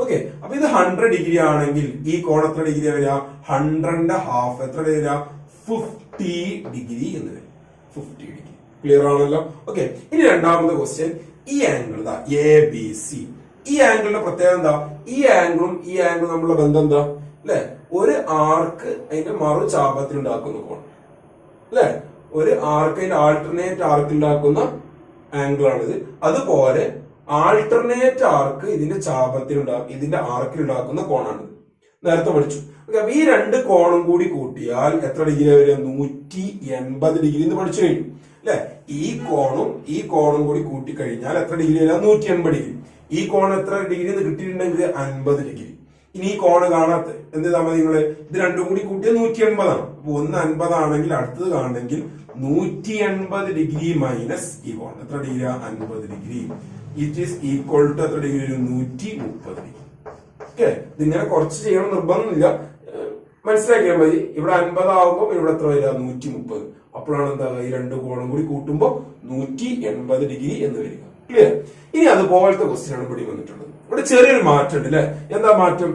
ഓക്കെ, അപ്പൊ ഇത് 100 ഡിഗ്രി ആണെങ്കിൽ ഈ കോൺ എത്ര ഡിഗ്രി വരിക, 100ന്റെ ഹാഫ് എത്ര വരിക, 50 ഡിഗ്രി എന്ന് വരും. 50 ഡിഗ്രി. ക്ലിയർ ആണല്ലോ? ഓക്കെ, ഇനി രണ്ടാമത്തെ ക്വസ്റ്റ്യൻ, ഈ ആംഗിൾ എ ബി സി. ഈ ആംഗിളിന്റെ പ്രത്യേകത എന്താ, ഈ ആംഗിളും ഈ ആംഗിളും തമ്മിലുള്ള ബന്ധം എന്താ അല്ലെ? ഒരു ആർക്ക് അതിന്റെ മറുചാപത്തിൽ ഉണ്ടാക്കുന്ന കോൺ അല്ലെ? ഒരു ആർക്ക് അതിന്റെ ആൾട്ടർനേറ്റ് ആർക്ക് ഉണ്ടാക്കുന്ന ആംഗിൾ ആണിത്. അതുപോലെ ആൾട്ടർനേറ്റ് ആർക്ക് ഇതിന്റെ ചാപത്തിൽ ഇതിന്റെ ആർക്കിൽ ഉണ്ടാക്കുന്ന കോണാണിത്. നേരത്തെ പഠിച്ചു. അപ്പൊ ഈ 2 കോണും കൂടി കൂട്ടിയാൽ എത്ര ഡിഗ്രി വരിക, 180 ഡിഗ്രി എന്ന് പഠിച്ചു കഴിഞ്ഞു അല്ലെ? ഈ കോണും കൂടി കൂട്ടി കഴിഞ്ഞാൽ എത്ര ഡിഗ്രി വരിക, 180 ഡിഗ്രി. ഈ കോൺ എത്ര ഡിഗ്രി എന്ന് കിട്ടിയിട്ടുണ്ടെങ്കിൽ 50 ഡിഗ്രി. ഇനി ഈ കോണ് കാണാത്ത എന്ത് ചെയ്താൽ മതി, നിങ്ങള് ഇത് 2 കൂടി കൂട്ടിയാൽ 180 ആണ്. അപ്പൊ ഒന്ന് 50 ആണെങ്കിൽ അടുത്തത് കാണണമെങ്കിൽ 180 ഡിഗ്രി മൈനസ് ഈ കോൺ എത്ര degree, 50 degree. It is equal to എത്ര ഡിഗ്രി വരും, 130 ഡിഗ്രി. ഓക്കെ, ഇതിങ്ങനെ കുറച്ച് ചെയ്യണം നിർബന്ധമില്ല, മനസ്സിലാക്കിയാൽ മതി. ഇവിടെ 50 ആവുമ്പോൾ ഇവിടെ എത്ര വരിക, 130. അപ്പോഴാണ് എന്താ, ഈ 2 കോണും കൂടി കൂട്ടുമ്പോൾ 180 ഡിഗ്രി എന്ന് വരിക. ക്ലിയർ? ഇനി അതുപോലത്തെ ക്വസ്റ്റ്യൻ ആണ് ഇവിടെ വന്നിട്ടുള്ളത്. ഇവിടെ ചെറിയൊരു മാറ്റം ഉണ്ട് അല്ലെ? എന്താ മാറ്റം?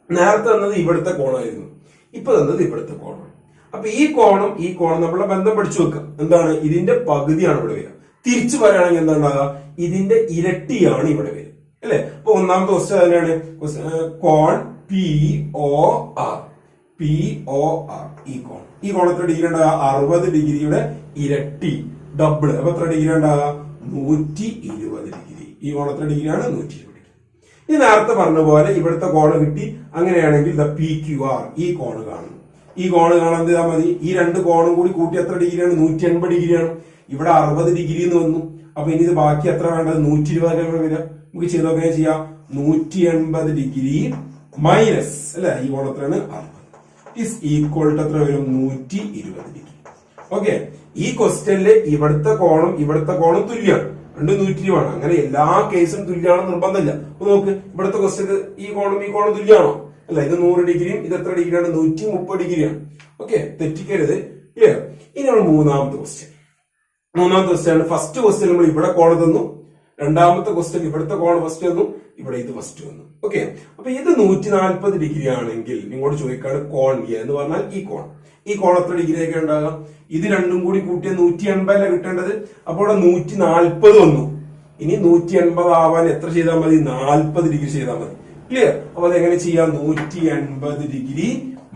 നേരത്തെ തന്നത് ഇവിടുത്തെ കോണായിരുന്നു, ഇപ്പൊ തന്നത് ഇവിടുത്തെ കോണാണ്. അപ്പൊ ഈ കോണും നമ്മളെ ബന്ധം പഠിച്ചു വെക്കാം. എന്താണ്, ഇതിന്റെ പകുതിയാണ് ഇവിടെ വരിക. തിരിച്ചു പറയുകയാണെങ്കിൽ എന്താ ഉണ്ടാകുക, ഇതിന്റെ ഇരട്ടിയാണ് ഇവിടെ വരിക അല്ലെ? അപ്പൊ ഒന്നാമത്തെ ക്വസ്റ്റ്യൻ അതിനാണ് കോൺ P O R. P O R, ഈ കോൺ എത്ര ഡിഗ്രി ഉണ്ടാകുക, 60 ഡിഗ്രിയുടെ ഇരട്ടി, ഡബിൾ. അപ്പൊ എത്ര ഡിഗ്രി ഉണ്ടാകുക, 120 ഡിഗ്രി. ഈ കോൺ എത്ര ഡിഗ്രിയാണ്, 120 ഡിഗ്രി. ഇനി നേരത്തെ പറഞ്ഞ പോലെ ഇവിടുത്തെ കോണ് കിട്ടി. അങ്ങനെയാണെങ്കിൽ പി ക്യു ആർ, ഈ കോണ് കാണും. ഈ കോണ് കാണാൻ എന്ത് ചെയ്താൽ മതി, ഈ 2 കോണും കൂടി കൂട്ടി എത്ര ഡിഗ്രിയാണ്, 180 ഡിഗ്രിയാണ്. ഇവിടെ 60 ഡിഗ്രി എന്ന് വന്നു. അപ്പൊ ഇനി ഇത് ബാക്കി എത്ര വേണ്ടത്, 120 വരിക. നമുക്ക് ചെയ്ത് നോക്കാൻ ചെയ്യാം. 180 ഡിഗ്രി മൈനസ് അല്ലെ ഈ കോൺ എത്രയാണ്, 60 ഇസ് ഈക്വൽ ടു എത്ര വരും, 120 ഡിഗ്രി. ഓക്കെ, ഈ ക്വസ്റ്റ്യനില് ഇവിടുത്തെ കോണും തുല്യമാണ്, 120 അങ്ങനെ എല്ലാ കേസും തുല്യമാണെന്ന് നിർബന്ധമില്ല. അപ്പൊ നോക്ക്, ഇവിടുത്തെ ക്വസ്റ്റ്യൻ ഈ കോണും തുല്യമാണോ അല്ല? ഇത് 100 ഡിഗ്രിയും ഇത് എത്ര ഡിഗ്രിയാണ്, 130 ഡിഗ്രിയാണ്. ഓക്കെ, തെറ്റിക്കരുത്. ക്ലിയർ? ഇനി നമ്മൾ മൂന്നാമത്തെ ക്വസ്റ്റ്യൻ ആണ്. ഫസ്റ്റ് ക്വസ്റ്റ്യൻ നമ്മൾ ഇവിടെ കോൺ തന്നു, രണ്ടാമത്തെ ക്വസ്റ്റ്യൻ ഇവിടുത്തെ കോൺ ഫസ്റ്റ് വന്നു, ഇവിടെ ഇത് ഫസ്റ്റ് വന്നു. ഓക്കെ, അപ്പൊ ഇത് 140 ഡിഗ്രി ആണെങ്കിൽ നിങ്ങളോട് ചോദിക്കാണ് കോൺ എ എന്ന് പറഞ്ഞാൽ ഈ കോൺ എത്ര ഡിഗ്രി ഒക്കെ ഉണ്ടാകാം, ഇത് രണ്ടും കൂടി കൂട്ടിയ 180 കിട്ടേണ്ടത്. അപ്പോൾ 140 വന്നു. ഇനി 180 ആവാൻ എത്ര ചെയ്താൽ മതി, 40 ഡിഗ്രി ചെയ്താൽ മതി. ക്ലിയർ? അപ്പൊ അതെങ്ങനെ ചെയ്യാം, 180 degree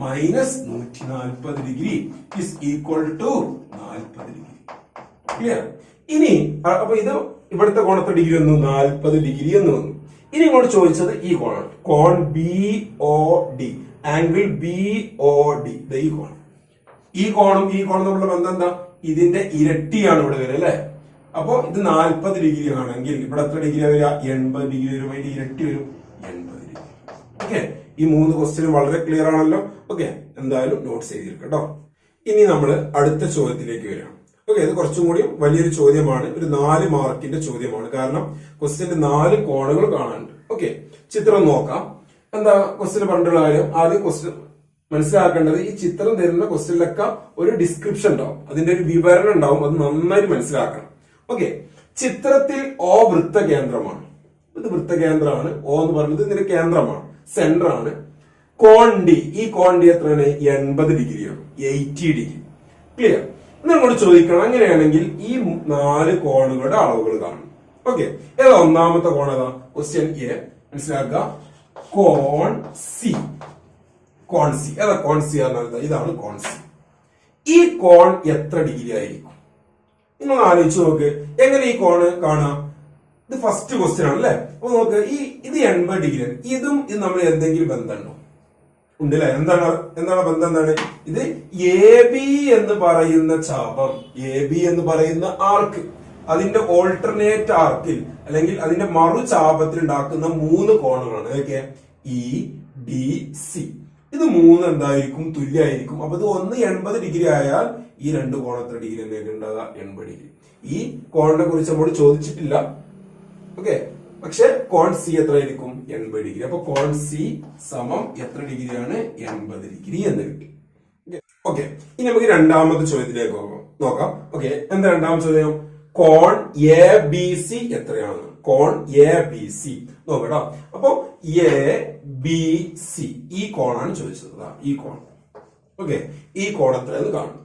minus 140 degree is equal to 40 degree. Clear? ഇനി അപ്പൊ ഇത് ഇവിടുത്തെ കോൺ എത്ര ഡിഗ്രി വന്നു, 40 ഡിഗ്രി എന്ന് വന്നു. ഇനി ഇങ്ങോട്ട് ചോദിച്ചത് ഈ കോണാണ്, കോൺ B O D, angle B O D. ഈ കോണും തമ്മിലുള്ള ബന്ധം എന്താ, ഇതിന്റെ ഇരട്ടിയാണ് ഇവിടെ വരിക അല്ലെ? അപ്പോ ഇത് 40 ഡിഗ്രി ആണെങ്കിൽ ഇവിടെ എത്ര ഡിഗ്രി വരിക, 80 ഡിഗ്രി വരും. അതിന്റെ ഇരട്ടി വരും, 80 ഡിഗ്രി. ഓക്കെ, ഈ 3 ക്വസ്റ്റ്യനും വളരെ ക്ലിയർ ആണല്ലോ. ഓക്കെ, എന്തായാലും നോട്ട്സ് എഴുതിയിരിക്കും കേട്ടോ. ഇനി നമ്മൾ അടുത്ത ചോദ്യത്തിലേക്ക് വരാം. ഓക്കെ, ഇത് കുറച്ചും കൂടി വലിയൊരു ചോദ്യമാണ്, ഒരു 4 മാർക്കിന്റെ ചോദ്യമാണ്. കാരണം ക്വസ്റ്റ്യന്റെ 4 കോണുകൾ കാണാനുണ്ട്. ഓക്കെ, ചിത്രം നോക്കാം. എന്താ ക്വസ്റ്റ്യൻ പറഞ്ഞിട്ടുള്ള കാര്യം? ആദ്യം ക്വസ്റ്റ്യൻ മനസ്സിലാക്കേണ്ടത്, ഈ ചിത്രം തരുന്ന ക്വസ്റ്റ്യനിലൊക്കെ ഒരു ഡിസ്ക്രിപ്ഷൻ ഉണ്ടാവും, അതിന്റെ ഒരു വിവരണം ഉണ്ടാവും. അത് നന്നായിട്ട് മനസ്സിലാക്കണം. ഓക്കെ, ചിത്രത്തിൽ O വൃത്ത കേന്ദ്രമാണ്. ഇത് വൃത്ത കേന്ദ്രമാണ്. O എന്ന് പറയുന്നത് ഇതിന്റെ കേന്ദ്രമാണ്, സെന്റർ ആണ്. കോൺ ഡി, ഈ കോൺ ഡി എത്രയാണ്? 80 ഡിഗ്രിയാണ്, 80 ഡിഗ്രി. ക്ലിയർ? നമ്മൾ ചോദിക്കണം, അങ്ങനെയാണെങ്കിൽ ഈ 4 കോണുകളുടെ അളവുകൾ കാണും. ഓക്കെ, ഏതാ ഒന്നാമത്തെ കോൺ? ഏതാ? ക്വസ്റ്റ്യൻ എ മനസ്സിലാക്കുക. കോൺ സി. കോൺ സി ഏതാ? കോൺ സി പറഞ്ഞാൽ ഇതാണ് കോൺ സി. ഈ കോൺ എത്ര ഡിഗ്രി ആയിരിക്കും? നിങ്ങൾ ആലോചിച്ച് നോക്ക്, എങ്ങനെ ഈ കോണ് കാണാം? ഇത് ഫസ്റ്റ് ക്വസ്റ്റ്യൻ ആണ് അല്ലെ? അപ്പൊ നോക്ക്, ഇത് 80 ഡിഗ്രി. ഇതും ഇത് നമ്മൾ എന്തെങ്കിലും ബന്ധമുണ്ടോ? ഉണ്ടല്ലേ? എന്താണ് ബന്ധം? എന്താണ് ഇത്? എ ബി എന്ന് പറയുന്ന ചാപം, എ ബി എന്ന് പറയുന്ന ആർക്ക്, അതിന്റെ ഓൾട്ടർനേറ്റ് ആർക്കിൽ അല്ലെങ്കിൽ അതിന്റെ മറു ചാപത്തിൽ ഉണ്ടാക്കുന്ന 3 കോണുകളാണ്. ഏതൊക്കെ? E, D, C. ഇത് 3 എന്തായിരിക്കും? തുല്യമായിരിക്കും. അപ്പൊ ഇത് ഒന്ന് 80 ഡിഗ്രി ആയാൽ ഈ 2 കോൺ എത്ര ഡിഗ്രി തന്നെയൊക്കെ ഉണ്ടാകുക? 80 ഡിഗ്രി. ഈ കോണിനെ കുറിച്ച് നമ്മൾ ചോദിച്ചിട്ടില്ല. ഓക്കെ, പക്ഷെ കോൺ സി എത്ര ആയിരിക്കും? 80 ഡിഗ്രി. അപ്പൊ കോൺ സി സമം എത്ര ഡിഗ്രിയാണ്? 80 ഡിഗ്രി എന്ന് കിട്ടി. ഓക്കെ, ഇനി നമുക്ക് രണ്ടാമത്തെ ചോദ്യത്തിലേക്ക് നോക്കാം. ഓക്കെ, എന്താ രണ്ടാമത്തെ ചോദ്യം? കോൺ എ ബി സി എത്രയാണ്? കോൺ എ ബി സി നോക്കട്ടോ. അപ്പൊ എ ബി സി ഈ കോണാണ് ചോദിച്ചത്. ഈ കോൺ. ഓക്കെ, ഈ കോൺ എത്രയെന്ന് കാണും.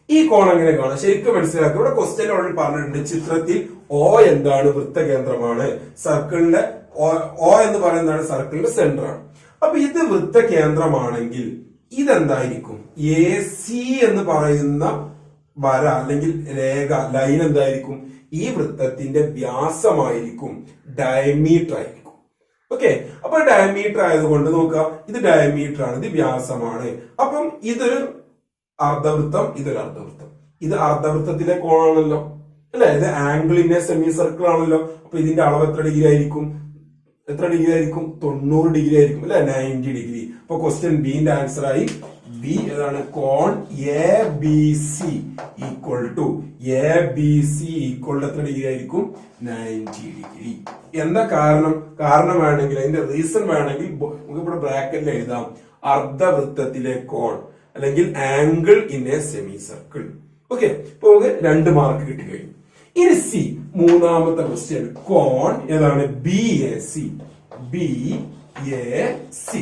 ഈ കോൺ എങ്ങനെ കാണാം? ശരിക്കും മനസ്സിലാക്കുക. ഇവിടെ ക്വസ്റ്റ്യൻ ഓൾറെഡി പറഞ്ഞിട്ടുണ്ട്, ചിത്രത്തിൽ O എന്താണ്? വൃത്തകേന്ദ്രമാണ്. സർക്കിളിന്റെ O എന്ന് പറയുന്നതാണ് സർക്കിളിന്റെ സെന്റർ ആണ്. അപ്പൊ ഇത് വൃത്തകേന്ദ്രമാണെങ്കിൽ ഇതെന്തായിരിക്കും? എ സി എന്ന് പറയുന്ന വര അല്ലെങ്കിൽ രേഖ, ലൈൻ എന്തായിരിക്കും? ഈ വൃത്തത്തിന്റെ വ്യാസമായിരിക്കും, ഡയമീറ്റർ ആയിരിക്കും. ഓക്കെ, അപ്പൊ ഡയമീറ്റർ ആയതുകൊണ്ട് നോക്കുക, ഇത് ഡയമീറ്റർ ആണ്, ഇത് വ്യാസമാണ്. അപ്പം ഇതൊരു അർദ്ധവൃത്തം, ഇതൊരു അർദ്ധവൃത്തം. ഇത് അർദ്ധവൃത്തത്തിലെ കോണാണല്ലോ അല്ലെ? ഇത് angle in a semi circle ആണല്ലോ. അപ്പൊ ഇതിന്റെ അളവ് എത്ര ഡിഗ്രി ആയിരിക്കും? 90 ഡിഗ്രി ആയിരിക്കും അല്ലെ? 90 ഡിഗ്രി. അപ്പൊ ക്വസ്റ്റ്യൻ ബിന്റെ ആൻസർ ആയി. ബി ഏതാണ്? കോൺ A B C equal to എത്ര ഡിഗ്രി ആയിരിക്കും? 90 ഡിഗ്രി. എന്താ കാരണം വേണമെങ്കിൽ, അതിന്റെ റീസൺ വേണമെങ്കിൽ നമുക്ക് ഇവിടെ ബ്രാക്കറ്റിൽ എഴുതാം. അർദ്ധവൃത്തത്തിലെ കോൺ അല്ലെങ്കിൽ angle in a semi circle. Okay, ഇപ്പൊ നമുക്ക് 2 മാർക്ക് കിട്ടി കഴിഞ്ഞു. ഇനി സി, മൂന്നാമത്തെ ക്വസ്റ്റ്യൻ. കോൺ ഏതാണ്? B A C. B A C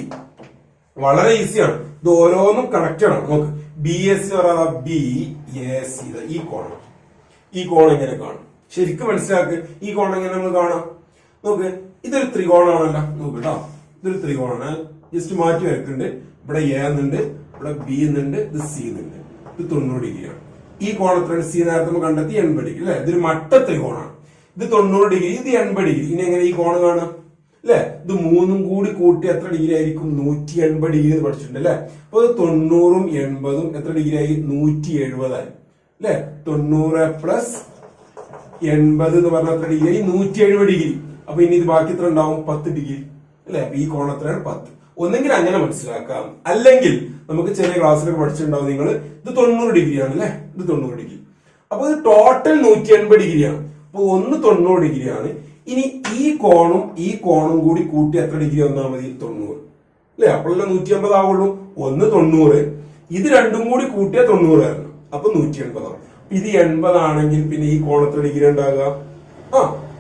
വളരെ ഈസിയാണ്. ഇത് ഓരോന്നും കണക്ട് ആണ്. നോക്ക്, ബി എസ് സി പറയാ, ബി എ സി. ഈ കോൺ എങ്ങനെ കാണും? ശരിക്കും മനസ്സിലാക്ക്. ഈ കോൺ എങ്ങനെ നമ്മൾ കാണാം? നോക്ക്, ഇതൊരു ത്രികോണാണല്ലോ. നോക്ക് കേട്ടോ, ഇതൊരു ത്രികോണാണ്. ജസ്റ്റ് മാറ്റി വരക്കുന്നുണ്ട്. ഇവിടെ എ എന്നുണ്ട്, ഇവിടെ ബി എന്നുണ്ട്, ഇത് സി എന്നുണ്ട്. ഇത് 90 ഡിഗ്രിയാണ്. ഈ കോണത്തിലാണ് സി നേരത്തെ കണ്ടെത്തി 80 ഡിഗ്രി അല്ലെ? ഇതൊരു മട്ട ത്രികോണാണ്. ഇത് 90 ഡിഗ്രി, ഇത് 80 ഡിഗ്രി. ഇനി എങ്ങനെ ഈ കോൺ കാണാം അല്ലെ? ഇത് 3ഉം കൂടി കൂട്ടി എത്ര ഡിഗ്രി ആയിരിക്കും? 180 ഡിഗ്രി എന്ന് പഠിച്ചിട്ടുണ്ട് അല്ലെ? അപ്പൊ 90ഉം 80ഉം എത്ര ഡിഗ്രി ആയി? 170 ആയി അല്ലെ? 90 പ്ലസ് 80 എന്ന് പറഞ്ഞാൽ എത്ര ഡിഗ്രി ആയി? 170 ഡിഗ്രി. അപ്പൊ ഇനി ഇത് ബാക്കി എത്ര ഉണ്ടാവും? 10 ഡിഗ്രി അല്ലെ? ഈ കോൺ എത്രയാണ്? 10. ഒന്നെങ്കിൽ അങ്ങനെ മനസ്സിലാക്കാം, അല്ലെങ്കിൽ നമുക്ക് ചെറിയ ക്ലാസ്സിലൊക്കെ പഠിച്ചിട്ടുണ്ടാവും നിങ്ങൾ, ഇത് 90 ഡിഗ്രിയാണ് അല്ലെ? ഇത് 90 ഡിഗ്രി. അപ്പൊ ഇത് ടോട്ടൽ 180 ഡിഗ്രിയാണ്. അപ്പൊ ഒന്ന് 90 ഡിഗ്രിയാണ്. ഇനി ഈ കോണും കൂടി കൂട്ടി എത്ര ഡിഗ്രി വന്നാൽ മതി? 90 അല്ലെ? അപ്പോഴല്ലേ 180 ആവുള്ളൂ. ഒന്ന് 90, ഇത് രണ്ടും കൂടി കൂട്ടിയാൽ 90 ആയിരുന്നു. അപ്പൊ 180 ആവും. ഇത് 80 ആണെങ്കിൽ പിന്നെ ഈ കോൺ എത്ര ഡിഗ്രി ഉണ്ടാകുക?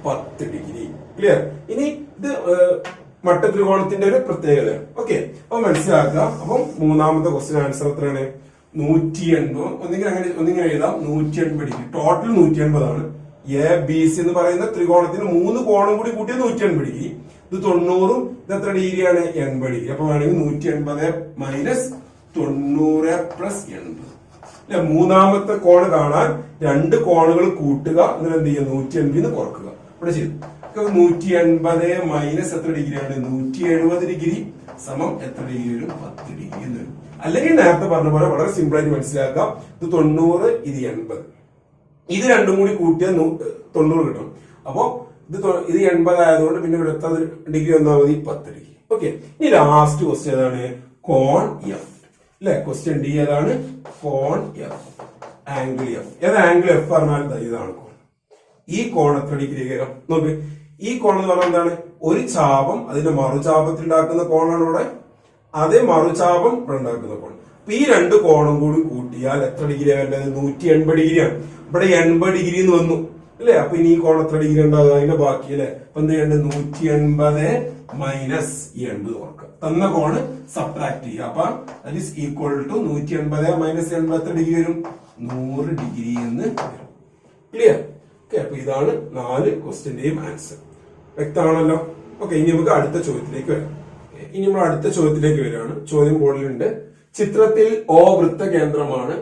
10 ഡിഗ്രി. ക്ലിയർ? ഇനി ഇത് മട്ടത്രികോണത്തിന്റെ ഒരു പ്രത്യേകതയാണ്. ഓക്കെ, അപ്പൊ മനസ്സിലാക്കുക. അപ്പം മൂന്നാമത്തെ ക്വസ്റ്റ്യൻ ആൻസർ എത്രയാണ്? 180. ഒന്നിങ്ങനെ എഴുതാം. 180 ഡിഗ്രി. ടോട്ടൽ 180 ആണ്. എ ബി സി എന്ന് പറയുന്ന ത്രികോണത്തിന് 3 കോണും കൂടി കൂട്ടിയ 180 ഡിഗ്രി. ഇത് 90ഉം ഇത് എത്ര ഡിഗ്രിയാണ്? 80 ഡിഗ്രി. അപ്പൊ വേണമെങ്കിൽ 180 മൈനസ് 90 പ്ലസ് 80 അല്ലെ? മൂന്നാമത്തെ കോണ് കാണാൻ 2 കോണുകൾ കൂട്ടുക, എന്നിട്ട് എന്ത് ചെയ്യുക? 180 കുറക്കുക. ഇവിടെ ചെയ്തു. 180 മൈനസ് എത്ര ഡിഗ്രിയാണ്? 170 ഡിഗ്രി സമം എത്ര ഡിഗ്രി വരും? 10 ഡിഗ്രി എന്ന് വരും. അല്ലെങ്കിൽ നേരത്തെ പറഞ്ഞ പോലെ വളരെ സിമ്പിൾ ആയിട്ട് മനസ്സിലാക്കാം. ഇത് 90, ഇത് 80. ഇത് രണ്ടും കൂടി കൂട്ടിയാൽ 90 കിട്ടും. അപ്പൊ ഇത് 80 ആയതുകൊണ്ട് പിന്നെ ഇവിടെ എത്ര ഡിഗ്രി വന്നാൽ മതി? 10 ഡിഗ്രി. ഓക്കെ, ഇനി ലാസ്റ്റ് ക്വസ്റ്റ്യൻ ഏതാണ്? കോൺ എഫ്. അല്ലെ, ക്വസ്റ്റ്യൻ ഡി ഏതാണ്? കോൺ എഫ്, ആംഗിൾ എഫ്. ഏത് ആംഗിൾ എഫ് പറഞ്ഞാൽ ഇതാണ് കോൺ. ഈ കോൺ എത്ര ഡിഗ്രി ആയിരിക്കും നോക്ക്. ഈ കോൺ എന്ന് പറഞ്ഞാൽ എന്താണ്? ഒരു ചാപം അതിന്റെ മറുചാപത്തിൽ ഉണ്ടാക്കുന്ന കോണാണ് ഇവിടെ, അതേ മറുചാപം ഇവിടെ ഉണ്ടാക്കുന്ന കോൺ. അപ്പൊ ഈ രണ്ട് കോണും കൂടി കൂട്ടിയാൽ എത്ര ഡിഗ്രി വേണ്ടത്? 180 ഡിഗ്രിയാണ്. ഇവിടെ 80 ഡിഗ്രി എന്ന് വന്നു അല്ലെ. അപ്പൊ ഇനി ഈ കോൺ എത്ര ഡിഗ്രി ഉണ്ടാകുക? അതിന്റെ ബാക്കി അല്ലെ. അപ്പൊ എന്ത് ചെയ്യേണ്ടത്? 180 മൈനസ് 80 ഓർക്കുക. തന്ന കോണ് സബ്ട്രാക്ട് ചെയ്യുക. അപ്പൊ that is equal to 180 minus 80 എത്ര ഡിഗ്രി വരും? 100 ഡിഗ്രി എന്ന് വരും. ക്ലിയർ? ഓക്കെ, അപ്പൊ ഇതാണ് 4 ക്വസ്റ്റ്യന്റെയും ആൻസർ. വ്യക്തമാണല്ലോ? ഓക്കെ, ഇനി നമുക്ക് അടുത്ത ചോദ്യത്തിലേക്ക് വരാം. ഇനി നമ്മൾ അടുത്ത ചോദ്യത്തിലേക്ക് വരികയാണ്. ചോദ്യം ബോർഡിലുണ്ട്. ചിത്രത്തിൽ O വൃത്ത കേന്ദ്രമാണ്,